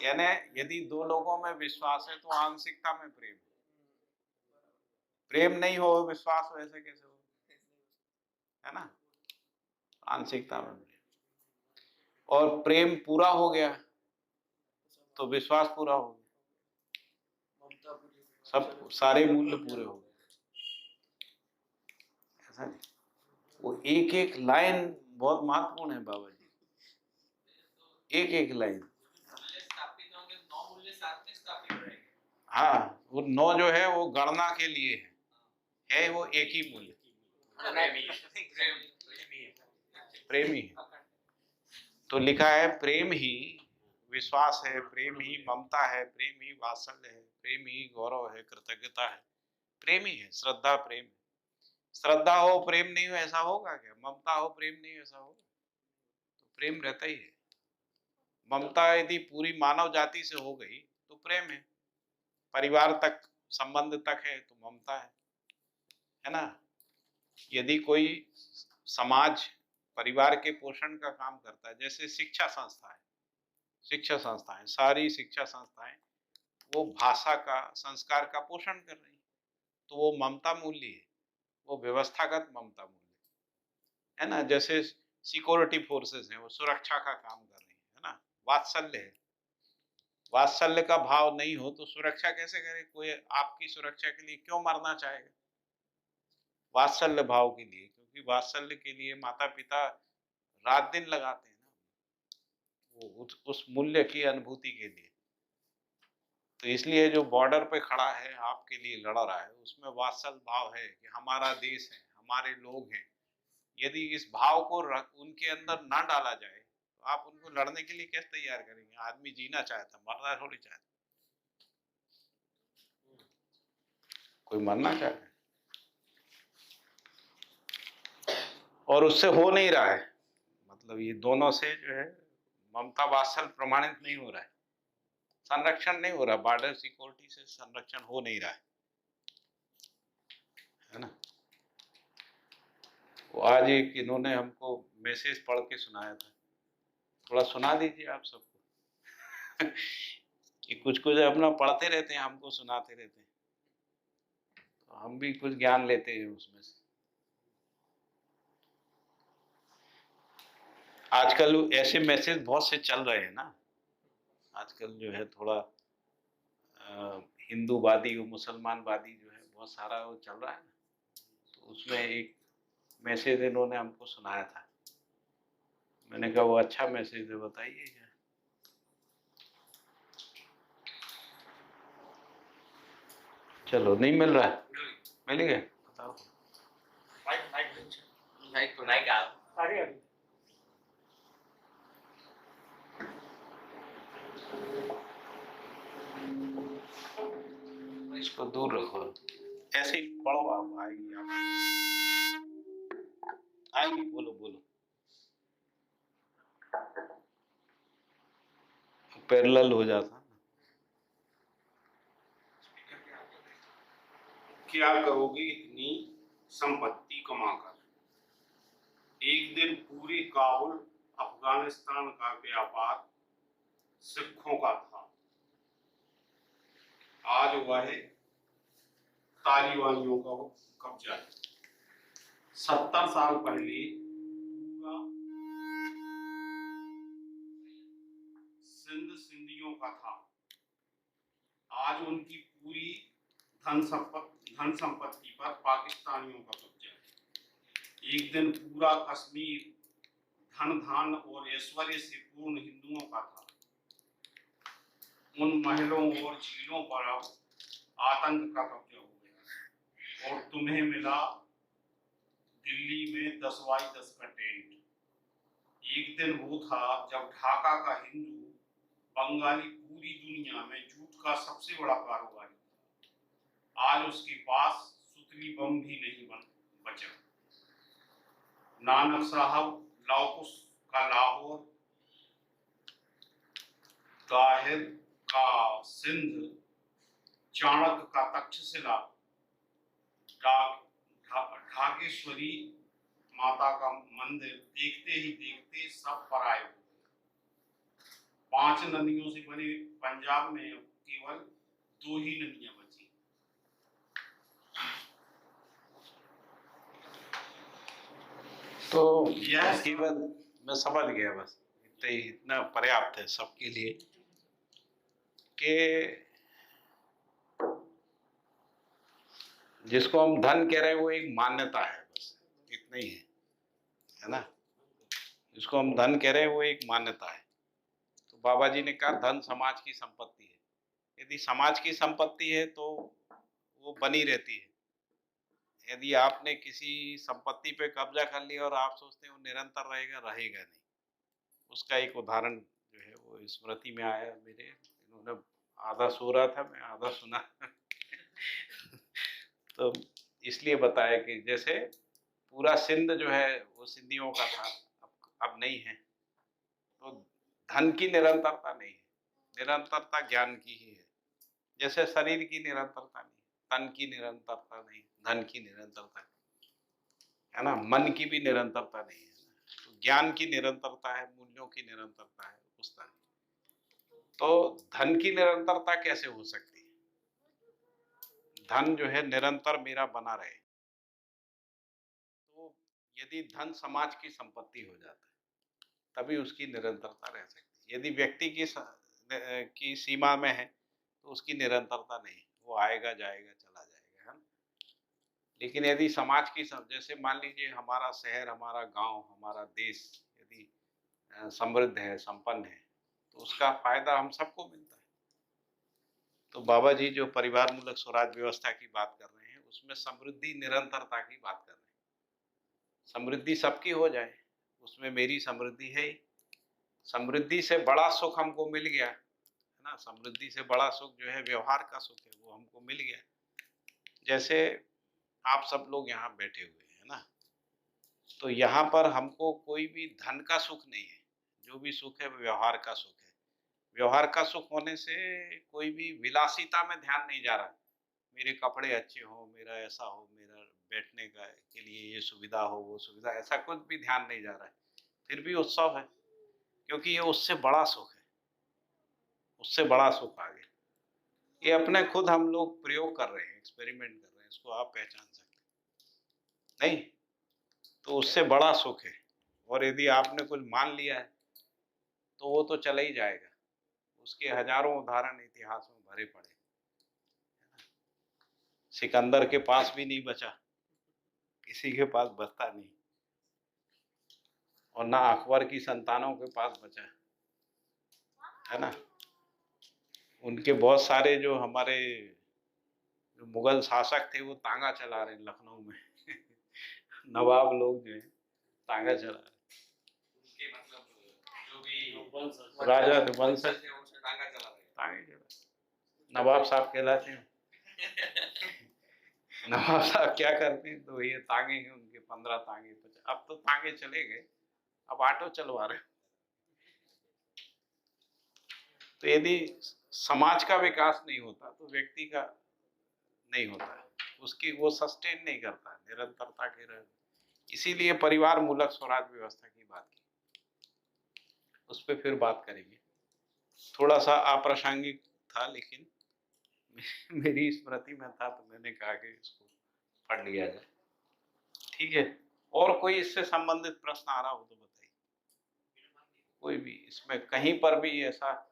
यानी यदि दो लोगों में विश्वास है तो आंशिकता में प्रेम है। प्रेम नहीं हो विश्वास हो, ऐसे कैसे हो, है ना? आंशिकता में प्रेम। और प्रेम पूरा हो गया तो विश्वास पूरा हो गया, सब सारे मूल्य पूरे हो गए। ऐसा नहीं, वो एक एक लाइन बहुत महत्वपूर्ण है बाबा जी, एक एक लाइन। हाँ, वो 9 जो है वो गणना के लिए है वो एक ही मूल्य, प्रेम ही है। तो लिखा है प्रेम ही विश्वास है, प्रेम ही ममता है, प्रेम ही वात्सल्य है, प्रेम ही गौरव है, कृतज्ञता है, प्रेम ही है, श्रद्धा प्रेम है। श्रद्धा हो प्रेम नहीं हो ऐसा होगा क्या? ममता हो प्रेम नहीं हो ऐसा होगा? तो प्रेम रहता ही है। ममता यदि पूरी मानव जाति से हो गई तो प्रेम है, परिवार तक संबंध तक है तो ममता है ना? यदि कोई समाज परिवार के पोषण का काम करता है, जैसे शिक्षा संस्थाएं, सारी शिक्षा संस्थाएं वो भाषा का, संस्कार का पोषण कर रही है, तो वो ममता मूल्य है, वो व्यवस्थागत ममता मूल्य है ना? जैसे सिक्योरिटी फोर्सेस हैं, वो सुरक्षा का काम कर रही है ना? वात्सल्य है, वात्सल्य का भाव नहीं हो तो सुरक्षा कैसे करे? कोई आपकी सुरक्षा के लिए क्यों मरना चाहेगा? वात्सल्य भाव के लिए, क्योंकि वात्सल्य के लिए माता पिता रात दिन लगाते हैं ना, वो उस मूल्य की अनुभूति के लिए। तो इसलिए जो बॉर्डर पे खड़ा है आपके लिए लड़ रहा है, उसमें वात्सल्य भाव है कि हमारा देश है, हमारे लोग हैं। यदि इस भाव को उनके अंदर ना डाला जाए तो आप उनको लड़ने के लिए कैसे तैयार करेंगे? आदमी जीना चाहता, मरना थोड़ी चाहता, कोई मरना चाहता है और उससे हो नहीं रहा है। मतलब ये दोनों से जो है ममता वात्सल्य प्रमाणित नहीं हो रहा है, संरक्षण नहीं हो रहा, बॉर्डर सिक्योरिटी से संरक्षण हो नहीं रहा है ना? वो आज एक इन्होंने हमको मैसेज पढ़ के सुनाया था, थोड़ा सुना दीजिए आप सबको। कि कुछ कुछ अपना पढ़ते रहते हैं, हमको सुनाते रहते हैं, तो हम भी कुछ ज्ञान लेते हैं उसमें से। आजकल ऐसे मैसेज बहुत से चल रहे हैं ना, आजकल जो है थोड़ा हिंदूवादी और मुसलमानवादी जो है बहुत सारा वो चल रहा है ना, तो उसमें एक मैसेज इन्होंने हमको सुनाया था। मैंने कहा वो अच्छा मैसेज है, बताइए क्या? चलो नहीं मिल रहा है, मिल गया, बताओ। इसको दूर रखो, ऐसे ही पढ़ो, आप आएगी, आएगी, बोलो बोलो। पैरेलल हो जाता। क्या करोगे इतनी संपत्ति कमाकर? एक दिन पूरे काबुल अफगानिस्तान का व्यापार सिखों का था, आज वह तालिबानियों का कब्जा है। 70 साल पहले पूरा सिंध सिंधियों का था, आज उनकी पूरी धन संपत्ति पर पाकिस्तानियों का कब्जा है। एक दिन पूरा कश्मीर धन धान और ऐश्वर्य से पूर्ण हिंदुओं का था, उन महलों और झीलों पर अब आतंक का कब्जा हो गया और तुम्हें मिला दिल्ली में 10x10 का टेंट। एक दिन वो था जब ढाका का हिंदू बंगाली पूरी दुनिया में जूट का सबसे बड़ा कारोबारी था, आज उसके पास सुतली बम भी नहीं बचा। नानक साहब लाओकुस का लाहौर, ताहिर का सिंध, चाणक्य का तक्षशिला, ढाकेश्वरी माता का मंदिर देखते ही देखते सब पराये हो गए। 5 नदियों से बने पंजाब में केवल 2 ही नदियां बची। तो Yes. इसकी बात मैं समझ गया, बस इतना पर्याप्त है सबके लिए कि जिसको हम धन कह रहे हैं वो एक मान्यता है, बस इतना ही है ना। जिसको हम धन कह रहे हैं वो एक मान्यता है। तो बाबा जी ने कहा धन समाज की संपत्ति है। यदि समाज की संपत्ति है तो वो बनी रहती है। यदि आपने किसी संपत्ति पे कब्जा कर लिया और आप सोचते हैं वो निरंतर रहेगा, रहेगा नहीं। उसका एक उदाहरण जो है वो स्मृति में आया मेरे। इन्होंने आधा सो रहा था, मैं आधा सुना तो इसलिए बताया कि जैसे पूरा सिंध जो है वो सिंधियों का था, अब नहीं है। तो धन की निरंतरता नहीं है, निरंतरता ज्ञान की ही है। जैसे शरीर की निरंतरता नहीं, तन की निरंतरता नहीं, धन की निरंतरता है ना, मन की भी निरंतरता नहीं है। तो ज्ञान की निरंतरता है, मूल्यों की निरंतरता है उस तरह। तो धन की निरंतरता कैसे हो सकती है? धन जो है निरंतर मेरा बना रहे। तो यदि धन समाज की संपत्ति हो जाता है तभी उसकी निरंतरता रह सकती है। यदि व्यक्ति की सीमा में है तो उसकी निरंतरता नहीं, वो आएगा जाएगा चला जाएगा, है ना। लेकिन यदि समाज की जैसे मान लीजिए हमारा शहर, हमारा गांव, हमारा देश यदि समृद्ध है, संपन्न है, तो उसका फायदा हम सबको मिलता है। तो बाबा जी जो परिवार मूलक स्वराज व्यवस्था की बात कर रहे हैं उसमें समृद्धि निरंतरता की बात कर रहे हैं। समृद्धि सबकी हो जाए, उसमें मेरी समृद्धि है ही। समृद्धि से बड़ा सुख हमको मिल गया, है ना। समृद्धि से बड़ा सुख जो है व्यवहार का सुख है, वो हमको मिल गया। जैसे आप सब लोग यहाँ बैठे हुए हैं ना, तो यहाँ पर हमको कोई भी धन का सुख नहीं है। जो भी सुख है वो व्यवहार का सुख है। व्यवहार का सुख होने से कोई भी विलासिता में ध्यान नहीं जा रहा। मेरे कपड़े अच्छे हो, मेरा ऐसा हो, मेरा बैठने का के लिए ये सुविधा हो, वो सुविधा, ऐसा कुछ भी ध्यान नहीं जा रहा है। फिर भी उत्सव है, क्योंकि ये उससे बड़ा सुख है, उससे बड़ा सुख आ गया। ये अपने खुद हम लोग प्रयोग कर रहे हैं, एक्सपेरिमेंट कर रहे हैं, इसको आप पहचान सकते नहीं। तो उससे बड़ा सुख है। और यदि आपने कुछ मान लिया है तो वो तो चला ही जाएगा। उसके हजारों उदाहरण इतिहास में भरे पड़े। सिकंदर के पास भी नहीं बचा, किसी के पास बचता नहीं, और ना अकबर की संतानों के पास बचा, है ना। उनके बहुत सारे जो हमारे जो मुगल शासक थे वो तांगा चला रहे हैं लखनऊ में नवाब लोग जो है तांगा चला रहे हैं। उनके मतलब जो भी राजा वंशज है उनसे टांगा चला रहे हैं। तांगे चला, नवाब साहब कहलाते हैं नवाब साहब क्या करते हैं, तो ये तांगे हैं उनके 15 तांगे। अब तो तांगे चले गए, अब ऑटो चलवा रहे हैं। तो यदि समाज का विकास नहीं होता तो व्यक्ति का नहीं होता है, उसकी वो सस्टेन नहीं करता निरंतरता के रह। इसीलिए परिवार मूलक स्वराज व्यवस्था की बात की, उस पर फिर बात करेंगे। थोड़ा सा अप्रासंगिक था, लेकिन मेरी स्मृति में था तो मैंने कहा कि इसको पढ़ लिया जाए। ठीक है, और कोई इससे संबंधित प्रश्न आ रहा हो तो बताइए। कोई भी इसमें कहीं पर भी ऐसा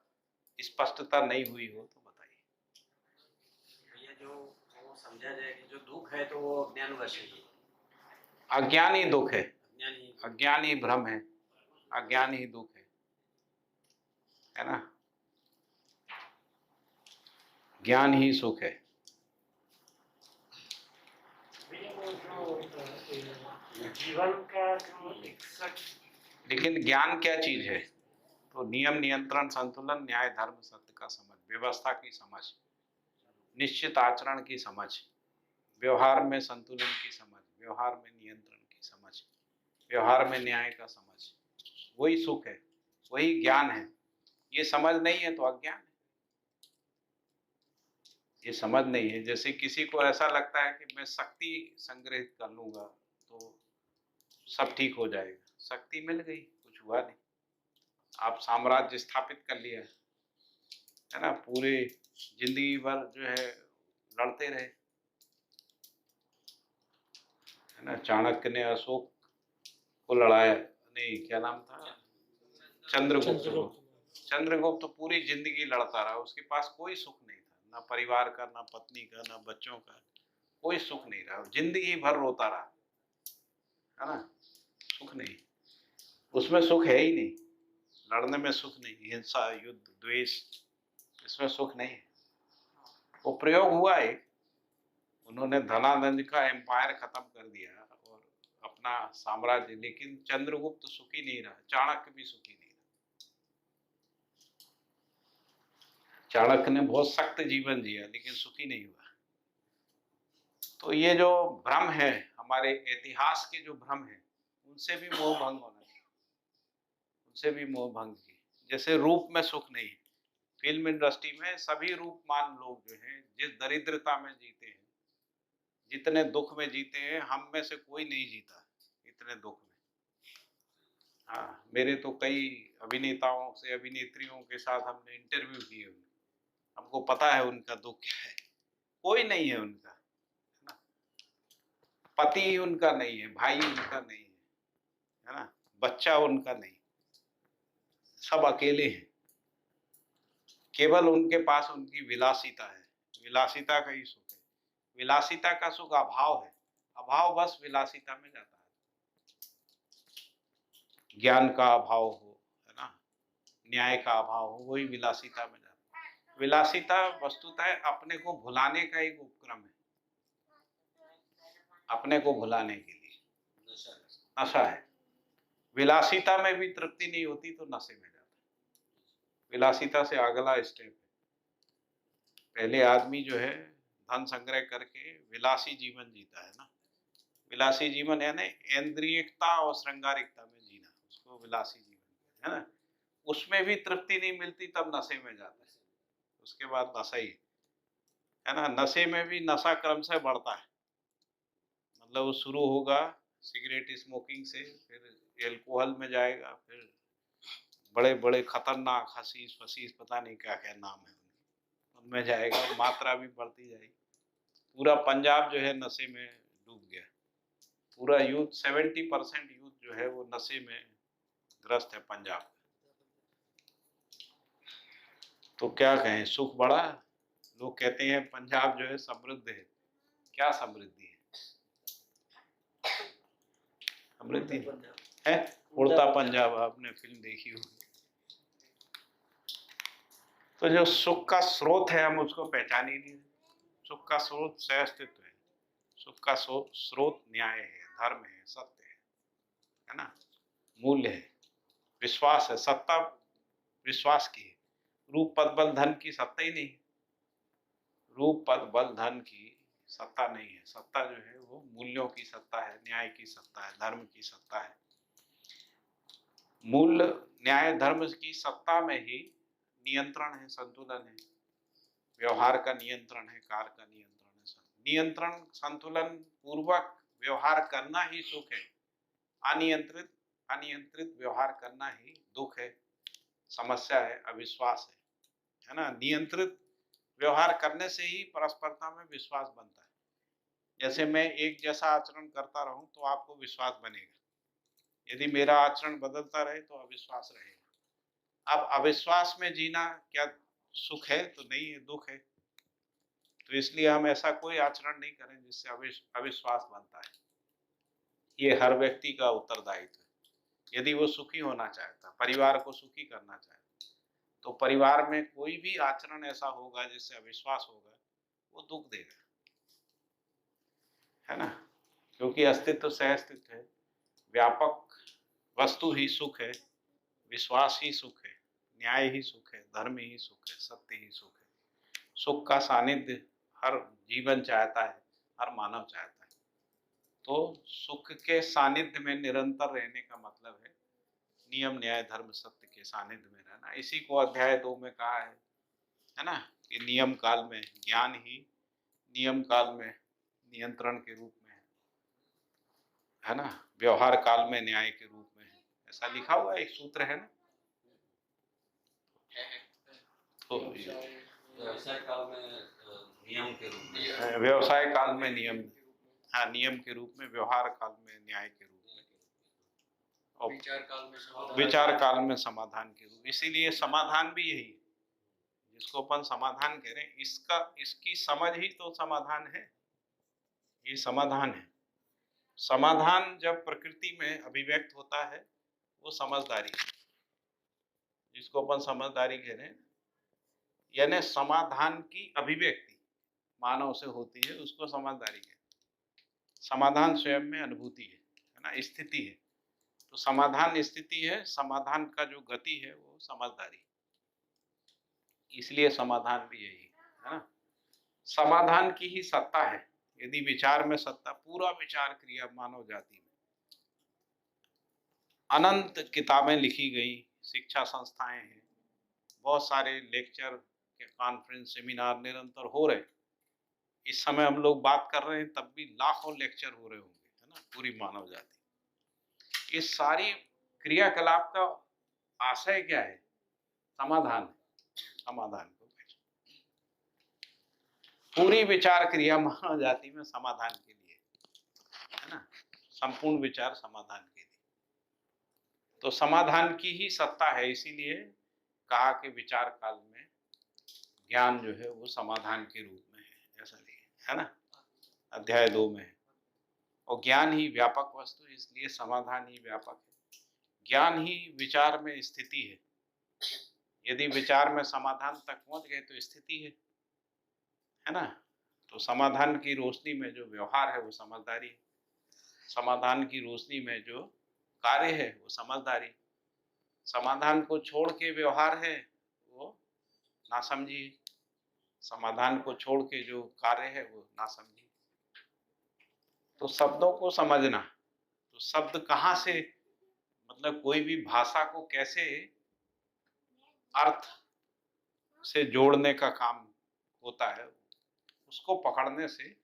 स्पष्टता नहीं हुई हो तो बताइए। ये जो वो समझा जाए कि जो दुख है तो वो अज्ञानवश है। अज्ञान ही दुख है, अज्ञान ही अज्ञान ही भ्रम है, अज्ञान ही दुख है ना। ज्ञान ही सुख है। जीवन का जो लेकिन ज्ञान क्या चीज है? तो नियम, नियंत्रण, संतुलन, न्याय, धर्म, सत्य का समझ, व्यवस्था की समझ, निश्चित आचरण की समझ, व्यवहार में संतुलन की समझ, व्यवहार में नियंत्रण की समझ, व्यवहार में न्याय का समझ, वही सुख है, वही ज्ञान है। ये समझ नहीं है तो अज्ञान है। ये समझ नहीं है। जैसे किसी को ऐसा लगता है कि मैं शक्ति संग्रहित कर लूंगा तो सब ठीक हो जाएगा। शक्ति मिल गई, कुछ कुछ हुआ नहीं। आप साम्राज्य स्थापित कर लिया है ना, पूरे जिंदगी भर जो है लड़ते रहे, है ना। चाणक्य ने अशोक को लड़ाया, नहीं क्या नाम था, चंद्रगुप्त को। चंद्रगुप्त तो पूरी जिंदगी लड़ता रहा, उसके पास कोई सुख नहीं था, ना परिवार का, ना पत्नी का, ना बच्चों का, कोई सुख नहीं रहा, जिंदगी भर रोता रहा, है ना। सुख नहीं, उसमें सुख है ही नहीं, लड़ने में सुख नहीं, हिंसा, युद्ध, द्वेष, इसमें सुख नहीं है। वो प्रयोग हुआ है, उन्होंने धनानंद का एम्पायर खत्म कर दिया और अपना साम्राज्य, लेकिन चंद्रगुप्त सुखी नहीं रहा, चाणक्य भी सुखी नहीं रहा। चाणक्य ने बहुत सख्त जीवन जिया लेकिन सुखी नहीं हुआ। तो ये जो भ्रम है, हमारे इतिहास के जो भ्रम है, उनसे भी मोह भंग होना चाहिए, उनसे भी मोह भंग की। जैसे रूप में सुख नहीं, फिल्म इंडस्ट्री में सभी रूपमान लोग जो हैं, जिस दरिद्रता में जीते हैं, जितने दुख में जीते हैं, हम में से कोई नहीं जीता इतने दुख में। हाँ, मेरे तो कई अभिनेताओं से, अभिनेत्रियों के साथ हमने इंटरव्यू किए, हमको पता है उनका दुख क्या है। कोई नहीं है उनका, है ना, पति उनका नहीं है, भाई उनका नहीं है ना, बच्चा उनका नहीं, सब अकेले हैं। केवल उनके पास उनकी विलासिता है, विलासिता का ही सुख है। विलासिता का सुख अभाव है, अभाव बस विलासिता में जाता है। ज्ञान का अभाव हो, है ना, न्याय का अभाव हो, वही विलासिता में जाता है। विलासिता वस्तुतः अपने को भुलाने का एक उपक्रम है, अपने को भुलाने के लिए नशा है। विलासिता में भी तृप्ति नहीं होती तो नशे में जाता है। विलासिता से अगला स्टेप है, पहले आदमी जो है धन संग्रह करके विलासी जीवन जीता है ना। विलासी जीवन यानी इंद्रियकता और श्रृंगारिकता में जीना, उसको विलासी जीवन है ना। उसमें भी तृप्ति नहीं मिलती तब नशे में जाता है, उसके बाद नशा ही है ना। नशे में भी नशा क्रम से बढ़ता है, मतलब वो शुरू होगा सिगरेट स्मोकिंग से, फिर एल्कोहल में जाएगा, फिर बड़े बड़े खतरनाक हशीश फशीश पता नहीं क्या क्या नाम है उनमें जाएगा, मात्रा भी बढ़ती जाएगी। पूरा पंजाब जो है नशे में डूब गया, पूरा यूथ 70% यूथ जो है वो नशे में ग्रस्त है पंजाब का। तो क्या कहें, सुख बढ़ा। लोग कहते हैं पंजाब जो है समृद्ध है, क्या समृद्धि है, समृद्धि है उड़ता पंजाब, आपने फिल्म देखी होगी। तो जो सुख का स्रोत है हम उसको पहचान ही नहीं। सुख का स्रोत सह अस्तित्व है, सुख का स्रोत न्याय है, धर्म है, सत्य है ना, मूल्य है, विश्वास है। सत्ता विश्वास की है, रूप पद बल धन की सत्ता ही नहीं, रूप पद बल धन की सत्ता नहीं है। सत्ता जो है वो मूल्यों की सत्ता है, न्याय की सत्ता है, धर्म की सत्ता है। मूल्य न्याय धर्म की सत्ता में ही नियंत्रण है, संतुलन है, व्यवहार का नियंत्रण है, कार्य का नियंत्रण है। नियंत्रण संतुलन पूर्वक व्यवहार करना ही सुख है, अनियंत्रित व्यवहार करना ही दुख है, समस्या है, अविश्वास है ना। नियंत्रित व्यवहार करने से ही परस्परता में विश्वास बनता है। जैसे मैं एक जैसा आचरण करता रहूं तो आपको विश्वास बनेगा, यदि मेरा आचरण बदलता रहे तो अविश्वास रहेगा। अब अविश्वास में जीना क्या सुख है? तो नहीं है, दुख है। तो इसलिए हम ऐसा कोई आचरण नहीं करें जिससे अविश्वास बनता है। ये हर व्यक्ति का उत्तरदायित्व है। यदि वो सुखी होना चाहता, परिवार को सुखी करना चाहता, तो परिवार में कोई भी आचरण ऐसा होगा जिससे अविश्वास होगा, वो दुख देगा, है ना। क्योंकि अस्तित्व सह अस्तित्व है, व्यापक वस्तु ही सुख है, विश्वास ही सुख है, न्याय ही सुख है, धर्म ही सुख है, सत्य ही सुख है। सुख का सानिध्य हर जीवन चाहता है, हर मानव चाहता है। तो सुख के सानिध्य में निरंतर रहने का मतलब है नियम न्याय धर्म सत्य के सानिध्य में रहना। इसी को अध्याय 2 में कहा है ना, कि नियम काल में ज्ञान ही नियम काल में नियंत्रण के रूप में है ना, व्यवहार काल में न्याय के रूप में है ऐसा लिखा हुआ एक सूत्र है ना। तो व्यवसाय काल में नियम के रूप में, व्यवसाय काल में नियम, हाँ नियम के रूप में, व्यवहार काल में न्याय के रूप में, और विचार काल में समाधान, विचार काल में समाधान के रूप। इसीलिए समाधान भी यही है जिसको अपन समाधान कह रहे हैं, इसकी समझ ही तो समाधान है। ये समाधान है। समाधान जब प्रकृति में अभिव्यक्त होता है वो समझदारी है, जिसको अपन समझदारी कह रहे हैं, यानी समाधान की अभिव्यक्ति मानव से होती है, उसको समझदारी कहते हैं। समाधान स्वयं में अनुभूति है ना, स्थिति है। तो समाधान स्थिति है, समाधान का जो गति है वो समझदारी, इसलिए समाधान भी यही है ना। समाधान की ही सत्ता है। यदि विचार में सत्ता, पूरा विचार क्रिया मानव जाति में अनंत किताबें लिखी गई, शिक्षा संस्थाएं हैं, बहुत सारे लेक्चर के कॉन्फ्रेंस सेमिनार निरंतर हो रहे। इस समय हम लोग बात कर रहे हैं तब भी लाखों लेक्चर हो रहे होंगे, है ना, पूरी मानव जाति। इस सारी क्रियाकलाप का आशय क्या है? समाधान है। समाधान को पूरी विचार क्रिया मानव जाति में समाधान के लिए, है ना, संपूर्ण विचार समाधान के लिए। तो समाधान की ही सत्ता है, इसीलिए कहा कि विचार काल में ज्ञान जो है वो समाधान के रूप में है, ऐसा नहीं है ना, अध्याय 2 में है। और ज्ञान ही व्यापक वस्तु, इसलिए समाधान ही व्यापक है। ज्ञान ही विचार में स्थिति है। यदि विचार में समाधान तक पहुंच गए तो स्थिति है ना। तो समाधान की रोशनी में जो व्यवहार है वो समझदारी है, समाधान की रोशनी में जो कार्य है वो समझदारी, समाधान को छोड़ के व्यवहार है वो नासमझी, समाधान को छोड़ के जो कार्य है वो नासमझी। तो शब्दों को समझना, तो शब्द कहाँ से, मतलब कोई भी भाषा को कैसे अर्थ से जोड़ने का काम होता है, उसको पकड़ने से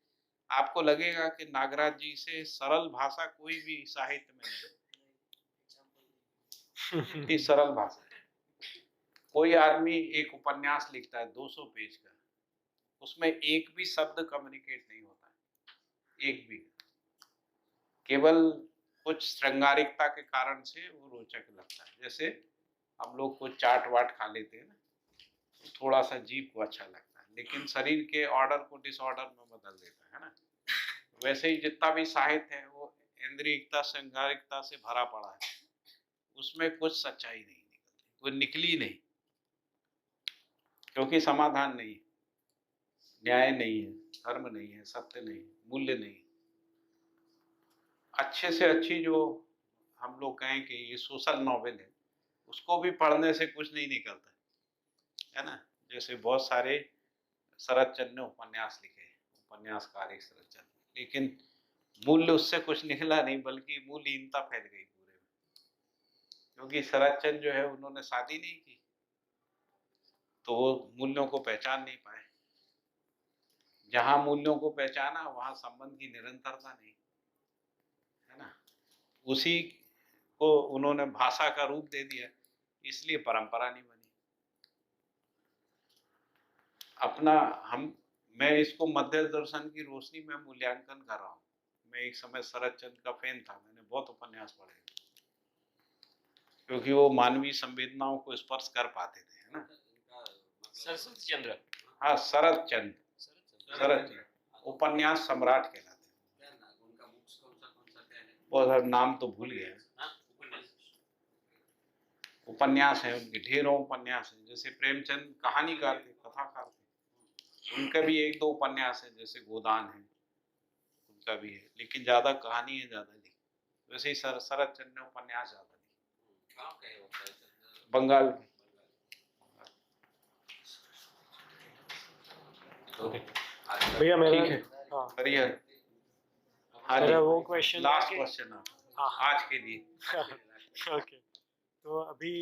आपको लगेगा कि नागराज जी से सरल भाषा कोई भी साहित्य में नहीं। इतनी सरल भाषा है। कोई आदमी एक उपन्यास लिखता है 200 पेज का, उसमें एक भी शब्द कम्युनिकेट नहीं होता है, एक भी। केवल कुछ श्रृंगारिकता के कारण से वो रोचक लगता है। जैसे हम लोग कुछ चाट वाट खा लेते हैं ना, तो थोड़ा सा जीभ को अच्छा लगता है, लेकिन शरीर के ऑर्डर को डिसऑर्डर में बदल देता है ना। वैसे ही जितना भी साहित्य है वो इंद्रियिकता श्रृंगारिकता से भरा पड़ा है, उसमें कुछ सच्चाई नहीं निकलती, वो निकली नहीं, क्योंकि समाधान नहीं है, न्याय नहीं है, धर्म नहीं है, सत्य नहीं, मूल्य नहीं। अच्छे से अच्छी जो हम लोग कहें कि ये सोशल नॉवेल है, उसको भी पढ़ने से कुछ नहीं निकलता है ना। जैसे बहुत सारे शरद चंद्र ने उपन्यास लिखे, उपन्यासकार एक शरद चंद्र, लेकिन मूल्य उससे कुछ निकला नहीं, बल्कि मूल्यहीनता फैल गई पूरे में। क्योंकि शरद चंद्र जो है उन्होंने शादी नहीं की, तो वो मूल्यों को पहचान नहीं पाए। जहां मूल्यों को पहचाना वहां संबंध की निरंतरता नहीं, है ना। उसी को उन्होंने भाषा का रूप दे दिया, इसलिए परंपरा नहीं बनी। मैं इसको मध्य दर्शन की रोशनी में मूल्यांकन कर रहा हूँ। मैं एक समय शरद चंद्र का फैन था, मैंने बहुत उपन्यास पढ़े, क्योंकि वो मानवीय संवेदनाओं को स्पर्श कर पाते थे, है ना। सरस्वती चंद्र, हाँ, शरद चंद्र उपन्यास सम्राट कहलाते हैं। उनका बुक्स कौन सा है? वो नाम तो भूल गया। उपन्यास है उनके, ढेरों उपन्यास है। जैसे प्रेमचंद कहानीकार थे, कथाकार थे, उनका भी 1-2 उपन्यास है, जैसे गोदान है, उनका भी है, लेकिन ज्यादा कहानी है, ज्यादा लिखी। वैसे ही शरद चंद्र ने उपन्यास ज्यादा लिखे, बंगाल में। भैया मेरा, ठीक है, हाँ करिए। मेरा वो क्वेश्चन, लास्ट क्वेश्चन हाँ आज के लिए। ओके। तो अभी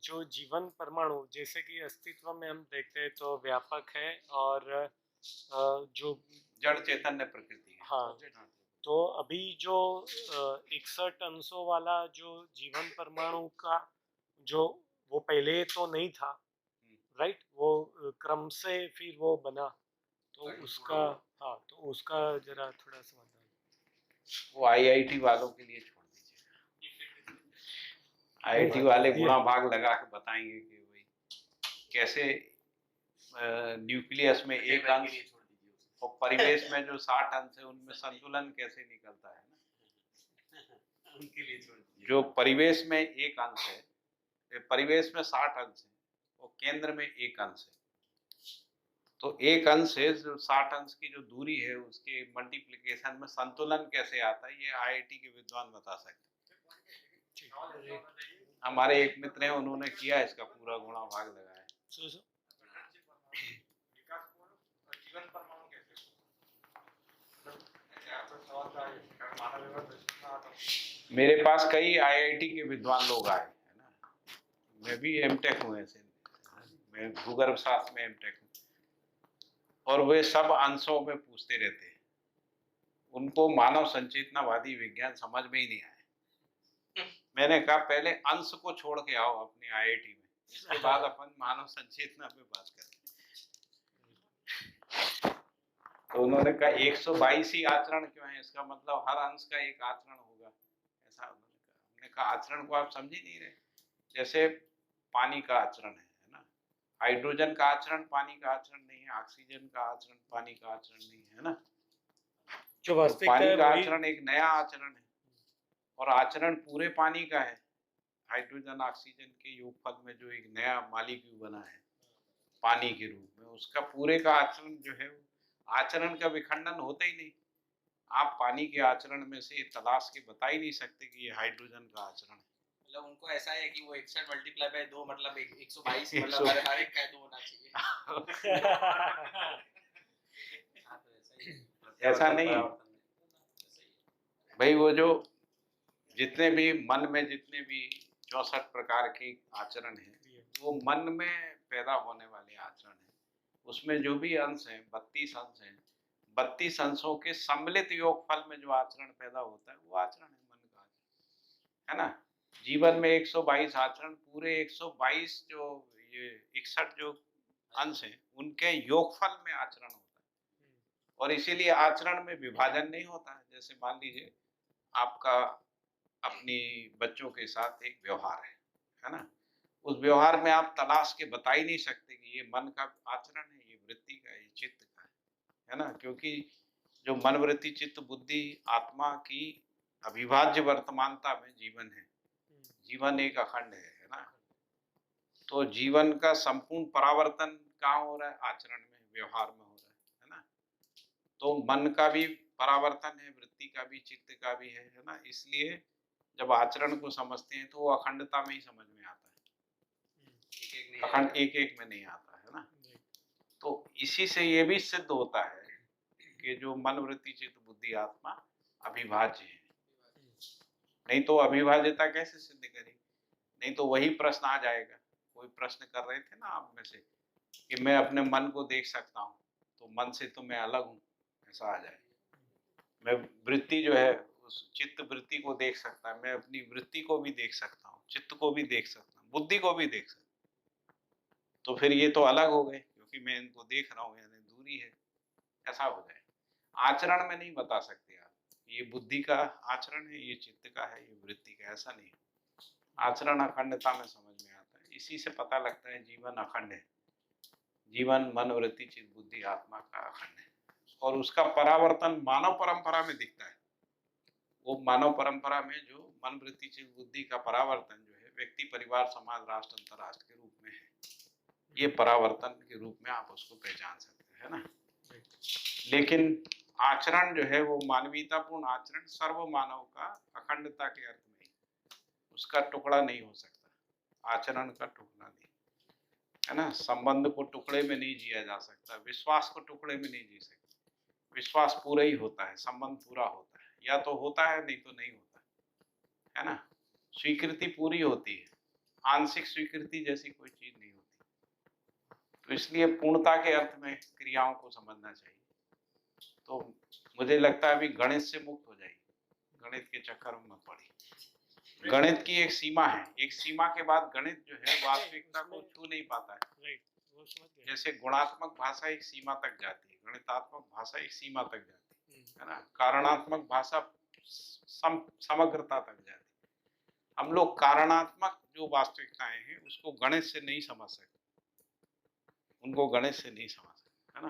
जो जीवन परमाणु जैसे कि अस्तित्व में हम देखते हैं तो व्यापक है, और जो जड़ चैतन्य प्रकृति है। हाँ तो अभी जो 61 अंशों वाला जो जीवन परमाणु का जो वो पहले तो नहीं था, राइट, वो क्रम से फिर वो बना, तो उसका, हाँ, तो उसका जरा थोड़ा समाधान। वो आईआईटी वालों के लिए छोड़ दीजिए। आईआईटी वाले गुणा भाग लगा के बताएंगे कि भाई कैसे न्यूक्लियस में एक अंश और परिवेश में जो 60 अंश है उनमें संतुलन कैसे निकलता है ना। उनके लिए छोड़ दीजिए। जो परिवेश में एक अंश है, परिवेश में 60 अंश है और केंद्र में एक अंश है, तो एक अंश से जो 60 अंश की जो दूरी है उसके मल्टीप्लिकेशन में संतुलन कैसे आता है, ये आईआईटी के विद्वान बता सकते हैं। हमारे एक मित्र हैं, उन्होंने किया इसका पूरा गुणा भाग लगाया। जीवन परमाणु कैसे मेरे पास कई आईआईटी के विद्वान लोग आए है ना, मैं भी एमटेक हूँ, ऐसे मैं भूगर्भ शास्त्र में एमटेक हूँ, और वे सब अंशों में पूछते रहते हैं। उनको मानव संचेतनावादी विज्ञान समझ में ही नहीं आया। मैंने कहा पहले अंश को छोड़ के आओ अपनी आईआईटी में, इसके बाद अपन मानव संचेतना पे बात करें। तो उन्होंने कहा 122 ही आचरण क्यों है, इसका मतलब हर अंश का एक आचरण होगा, ऐसा उन्होंने कहा। हमने कहा आचरण को आप समझ ही नहीं रहे। जैसे पानी का आचरण है ना, हाइड्रोजन का आचरण पानी का आचरण नहीं है, ऑक्सीजन का आचरण पानी का आचरण नहीं है ना। जो तो वास्तविकता पानी है का वही, आचरण एक नया आचरण है, और आचरण पूरे पानी का है। हाइड्रोजन ऑक्सीजन के योगफल में जो एक नया मॉलिक्यूल बना है पानी के रूप में, उसका पूरे का आचरण जो है, आचरण का विखंडन होता ही नहीं। आप पानी के आचरण में से तलाश के बता ही नहीं सकते कि ये हाइड्रोजन का आचरण है। मतलब उनको ऐसा है कि वो 61 मल्टीप्लाई बाय 2 मतलब 122, मतलब हर एक का 2 होना चाहिए। हाँ, तो ऐसा ही है। ऐसा नहीं भाई, वो जो जितने भी मन में जितने भी 64 प्रकार के आचरण हैं, वो मन में पैदा होने वाले आचरण हैं। उसमें जो भी अंश हैं, 32 अंश हैं, 32 अंशों के सम्मिलित योगफल में जो आचरण पैदा होता है वो आचरण है, मन का आचरण है ना। जीवन में 122 आचरण, पूरे 122 जो ये 61 जो अंश हैं उनके योगफल में आचरण होता है, और इसीलिए आचरण में विभाजन नहीं होता है। जैसे मान लीजिए आपका अपनी बच्चों के साथ एक व्यवहार है ना, उस व्यवहार में आप तलाश के बता ही नहीं सकते कि ये मन का आचरण है, ये वृत्ति का है, ये चित्त का है ना, क्योंकि जो मन वृत्ति चित्त बुद्धि आत्मा की अविभाज्य वर्तमानता में जीवन है। जीवन एक अखंड है ना। तो जीवन का संपूर्ण परावर्तन कहाँ हो रहा है, आचरण में, व्यवहार में हो रहा है ना। तो मन का भी परावर्तन है, वृत्ति का भी, चित्त का भी है ना। इसलिए जब आचरण को समझते हैं तो वो अखंडता में ही समझ में आता है, अखंड एक एक में नहीं आता है ना। तो इसी से ये भी सिद्ध होता है कि जो मन वृत्ति चित्त बुद्धि आत्मा अविभाज्य है। नहीं तो अविभाज्यता कैसे सिद्ध करें, नहीं तो वही प्रश्न आ जाएगा। कोई प्रश्न कर रहे थे ना आप में से कि मैं अपने मन को देख सकता हूँ, तो मन से तो मैं अलग हूँ, ऐसा आ जाए। मैं वृत्ति जो है उस चित्त वृत्ति को देख सकता है, मैं अपनी वृत्ति को भी देख सकता हूँ, चित्त को भी देख सकता हूँ, बुद्धि को भी देख सकता हूँ, तो फिर ये तो अलग हो गए क्योंकि मैं इनको देख रहा हूँ, यानी दूरी है, ऐसा हो जाए। आचरण में नहीं बता सकते आप ये बुद्धि का आचरण है, ये चित्त का है, ये वृत्ति का, ऐसा नहीं। आचरण अखंडता में समझ में आता है। इसी से पता लगता है जीवन अखंड है। जीवन मन वृत्ति चित्त बुद्धि आत्मा का अखंड है, और उसका परावर्तन मानव परंपरा में दिखता है। वो मानव परंपरा में जो मन वृत्ति चित्त बुद्धि का परावर्तन जो है व्यक्ति परिवार समाज राष्ट्र अंतरराष्ट्र के रूप में है, ये परावर्तन के रूप में आप उसको पहचान सकते हैं ना। लेकिन आचरण जो है वो मानवीयतापूर्ण आचरण सर्व मानव का अखंडता के अर्थ में, उसका टुकड़ा नहीं हो सकता, आचरण का टुकड़ा नहीं है ना। संबंध को टुकड़े में नहीं जिया जा सकता, विश्वास को टुकड़े में नहीं जी सकते। विश्वास पूरा ही होता है, संबंध पूरा होता है, या तो होता है नहीं तो नहीं होता है ना। स्वीकृति पूरी होती है, आंशिक स्वीकृति जैसी कोई चीज नहीं होती। तो इसलिए पूर्णता के अर्थ में क्रियाओं को समझना चाहिए। तो मुझे लगता है अभी गणित से मुक्त हो जाएगी, गणित के चक्कर में मत पड़ी। गणित की एक सीमा है, एक सीमा के बाद गणित जो है वास्तविकता को छू नहीं पाता है। राइट, वो समझ गया। जैसे गुणात्मक भाषा एक सीमा तक जाती है, गणितात्मक भाषा एक सीमा तक जाती है ना, कारणात्मक भाषा समग्रता तक जाती है। हम लोग कारणात्मक जो वास्तविकताएं हैं उसको गणित से नहीं समझ सकते, उनको गणित से नहीं समझ सकते, है ना।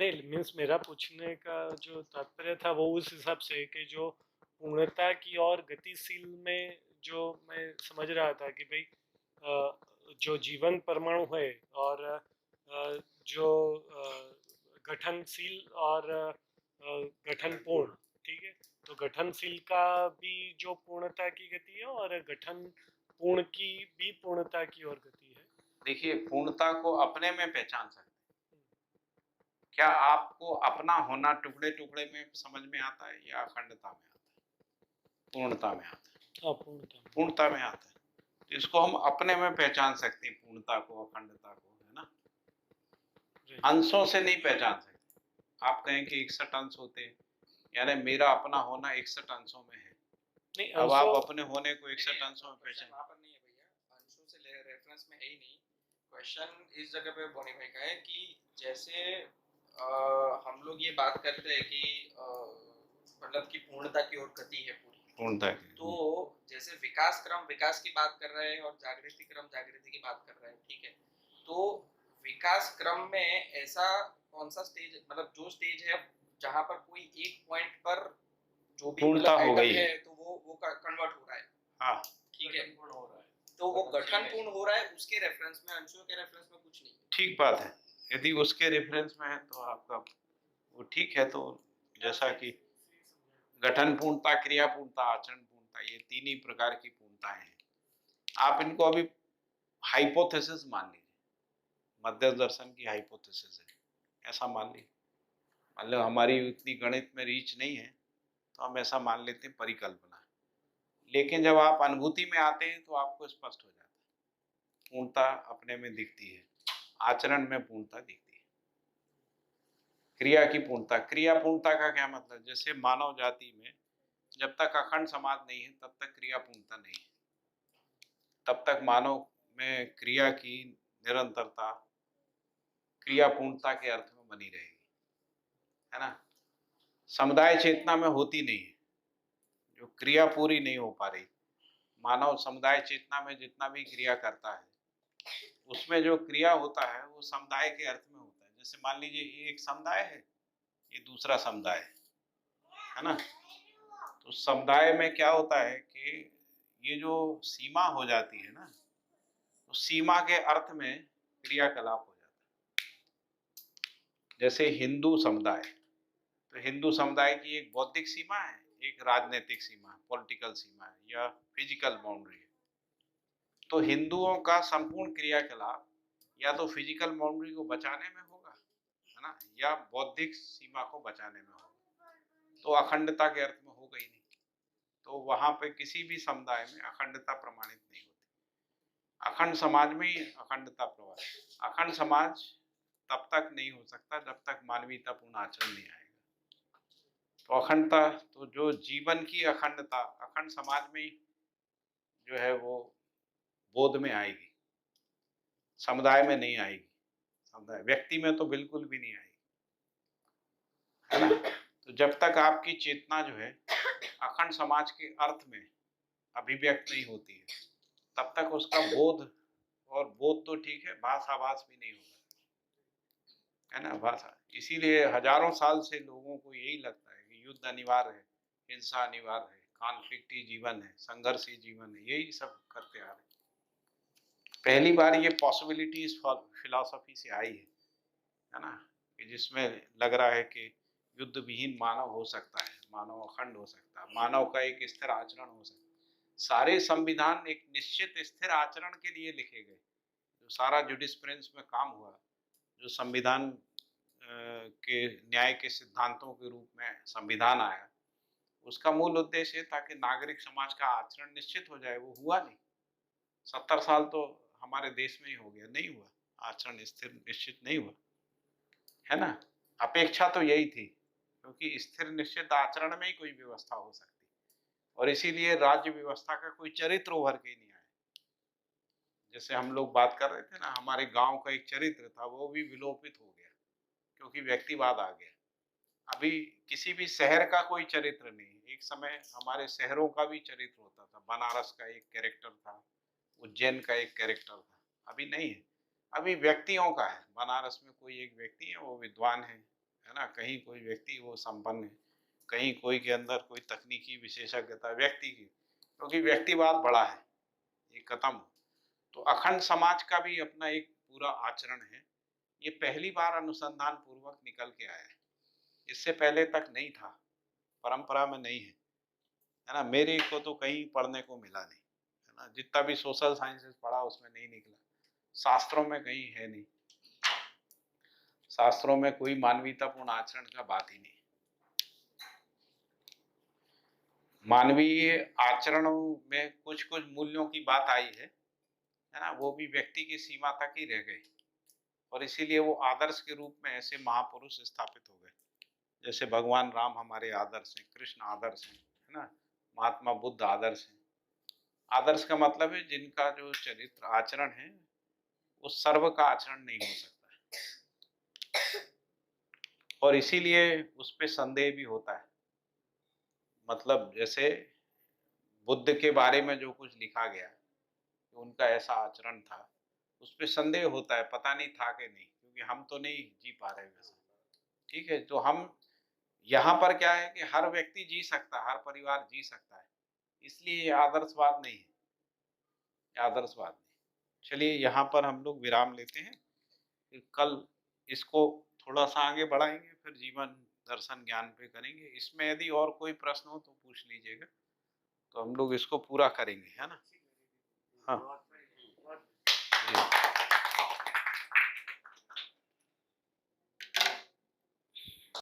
नहीं, मीन्स मेरा पूछने का जो तात्पर्य था वो उस हिसाब से कि जो पूर्णता की और गतिशील में जो मैं समझ रहा था कि भाई जो जीवन परमाणु है और जो गठनशील और गठनपूर्ण, ठीक है, तो गठनशील का भी जो पूर्णता की गति है और गठन पूर्ण की भी पूर्णता की ओर गति है। देखिए, पूर्णता को अपने में पहचान सकते, क्या आपको अपना होना टुकड़े टुकड़े में समझ में आता है या अखंडता में आता है? पूर्णता में आता है। हाँ, पूर्णता में आता है, तो इसको हम अपने में पहचान सकते हैं, पूर्णता को, अखंडता को, है ना। अंशों से नहीं पहचान सकते। आप कहें कि 61 अंश होते हैं, यानी मेरा अपना होना 61 अंशों में है। नहीं, अब आप अपने होने को 61 अंशों में पहचान, वहाँ पर नहीं है भैया, अंशों से रेफरेंस में है ही नहीं। क्वेश्चन इस जगह पे बोनी भाई का है कि जैसे हम लोग ये बात करते हैं कि मतलब कि पूर्णता की ओर गति है पूरी, पूर्णता की। तो जैसे विकास क्रम विकास की बात कर रहे हैं और जागृति क्रम जागृति की बात कर रहे हैं, ठीक है। तो विकास क्रम में ऐसा कौन सा स्टेज, मतलब जो स्टेज है जहाँ पर कोई एक पॉइंट पर जो भी पूर्णता हो गई है तो वो कन्वर्ट हो रहा है, हाँ, ठीक है, तो वो गठन पूर्ण हो रहा है, उसके रेफरेंस में, अंशों के रेफरेंस में कुछ नहीं। ठीक बात है, यदि उसके रेफरेंस में है तो आपका वो ठीक है। तो जैसा कि गठन पूर्णता, क्रिया पूर्णता, आचरण पूर्णता, ये तीन ही प्रकार की पूर्णताएं हैं। आप इनको अभी हाइपोथेसिस मान लीजिए, मध्य दर्शन की हाइपोथेसिस है, ऐसा मान लीजिए। मतलब हमारी उतनी गणित में रीच नहीं है तो हम ऐसा मान लेते हैं, परिकल्पना। लेकिन जब आप अनुभूति में आते हैं तो आपको स्पष्ट हो जाता है, पूर्णता अपने में दिखती है, आचरण में पूर्णता दिखती है, क्रिया की पूर्णता। क्रिया पूर्णता का क्या मतलब, जैसे मानव जाति में जब तक अखंड समाज नहीं है तब तक क्रिया पूर्णता नहीं है, तब तक मानव में क्रिया की निरंतरता क्रिया पूर्णता के अर्थ में बनी रहेगी, है ना। समुदाय चेतना में होती नहीं है, जो क्रिया पूरी नहीं हो पा रही। मानव समुदाय चेतना में जितना भी क्रिया करता है उसमें जो क्रिया होता है वो समुदाय के अर्थ में होता है। जैसे मान लीजिए ये एक समुदाय है, ये दूसरा समुदाय है ना। तो समुदाय में क्या होता है कि ये जो सीमा हो जाती है ना, तो सीमा के अर्थ में क्रियाकलाप हो जाता है। जैसे हिंदू समुदाय, तो हिंदू समुदाय की एक बौद्धिक सीमा है, एक राजनीतिक सीमा है, पॉलिटिकल सीमा है, या फिजिकल बाउंड्री है। तो हिंदुओं का संपूर्ण क्रियाकलाप या तो फिजिकल बाउंड्री को बचाने में होगा, है ना, या बौद्धिक सीमा को बचाने में होगा, तो अखंडता के अर्थ में होगा ही नहीं। तो वहां पे किसी भी समुदाय में अखंडता प्रमाणित नहीं होती। अखंड समाज में ही अखंडता प्रमाणित। अखंड समाज तब तक नहीं हो सकता जब तक मानवीयतापूर्ण आचरण नहीं आएगा। तो अखंडता, तो जो जीवन की अखंडता अखंड समाज में ही जो है वो बोध में आएगी, समुदाय में नहीं आएगी। समुदाय व्यक्ति में तो बिल्कुल भी नहीं आएगी, है ना। तो जब तक आपकी चेतना जो है अखंड समाज के अर्थ में अभिव्यक्त नहीं होती है तब तक उसका बोध, और बोध तो ठीक है, भाषाभास भी नहीं होगा, है ना, भाषा। इसीलिए हजारों साल से लोगों को यही लगता है कि युद्ध अनिवार्य है, हिंसा अनिवार्य है, कॉन्फ्लिक्ट ही जीवन है, संघर्ष ही जीवन है, यही सब करते आ रहे हैं। पहली बार ये पॉसिबिलिटी इस फिलॉसफी से आई है ना, कि जिसमें लग रहा है कि युद्ध विहीन मानव हो सकता है, मानव अखंड हो सकता है, मानव का एक स्थिर आचरण हो सकता है। सारे संविधान एक निश्चित स्थिर आचरण के लिए लिखे गए। जो सारा जुडिस्प्रेंस में काम हुआ, जो संविधान के न्याय के सिद्धांतों के रूप में संविधान आया, उसका मूल उद्देश्य है ताकि नागरिक समाज का आचरण निश्चित हो जाए। वो हुआ नहीं। 70 साल तो हमारे देश में ही हो गया, नहीं हुआ, आचरण स्थिर निश्चित नहीं हुआ, है ना। अपेक्षा तो यही थी क्योंकि स्थिर निश्चित आचरण में ही कोई व्यवस्था हो सकती है, और इसीलिए राज्य व्यवस्था का कोई चरित्र उभर के नहीं आया। जैसे हम लोग बात कर रहे थे ना, हमारे गांव का एक चरित्र था, वो भी विलोपित हो गया क्योंकि व्यक्तिवाद आ गया। अभी किसी भी शहर का कोई चरित्र नहीं। एक समय हमारे शहरों का भी चरित्र होता था, बनारस का एक कैरेक्टर था, उज्जैन का एक कैरेक्टर था, अभी नहीं है। अभी व्यक्तियों का है। बनारस में कोई एक व्यक्ति है, वो विद्वान है ना, कहीं कोई व्यक्ति वो संपन्न है, कहीं कोई के अंदर कोई तकनीकी विशेषज्ञता व्यक्ति की, क्योंकि व्यक्तिवाद बड़ा है, ये खत्म। तो अखंड समाज का भी अपना एक पूरा आचरण है। ये पहली बार अनुसंधान पूर्वक निकल के आया है, इससे पहले तक नहीं था, परंपरा में नहीं है ना। मेरे को तो कहीं पढ़ने को मिला नहीं, है ना। जितना भी सोशल साइंसेस पढ़ा उसमें नहीं निकला, शास्त्रों में कहीं है नहीं। शास्त्रों में कोई मानवीयतापूर्ण आचरण का बात ही नहीं। मानवीय आचरणों में कुछ कुछ मूल्यों की बात आई है ना, वो भी व्यक्ति की सीमा तक ही रह गई, और इसीलिए वो आदर्श के रूप में ऐसे महापुरुष स्थापित हो गए। जैसे भगवान राम हमारे आदर्श हैं, कृष्ण आदर्श हैं, है ना, महात्मा बुद्ध आदर्श हैं। आदर्श का मतलब है जिनका जो चरित्र आचरण है वो सर्व का आचरण नहीं हो सकता है, और इसीलिए उस पर संदेह भी होता है। मतलब जैसे बुद्ध के बारे में जो कुछ लिखा गया कि उनका ऐसा आचरण था, उस पर संदेह होता है, पता नहीं था कि नहीं, क्योंकि हम तो नहीं जी पा रहे वैसे। ठीक है, तो हम यहाँ पर क्या है कि हर व्यक्ति जी सकता है, हर परिवार जी सकता है, इसलिए ये आदर्शवाद नहीं है, ये आदर्शवाद नहीं। चलिए यहाँ पर हम लोग विराम लेते हैं, फिर कल इसको थोड़ा सा आगे बढ़ाएंगे, फिर जीवन दर्शन ज्ञान पे करेंगे। इसमें यदि और कोई प्रश्न हो तो पूछ लीजिएगा, तो हम लोग इसको पूरा करेंगे, है ना। हाँ।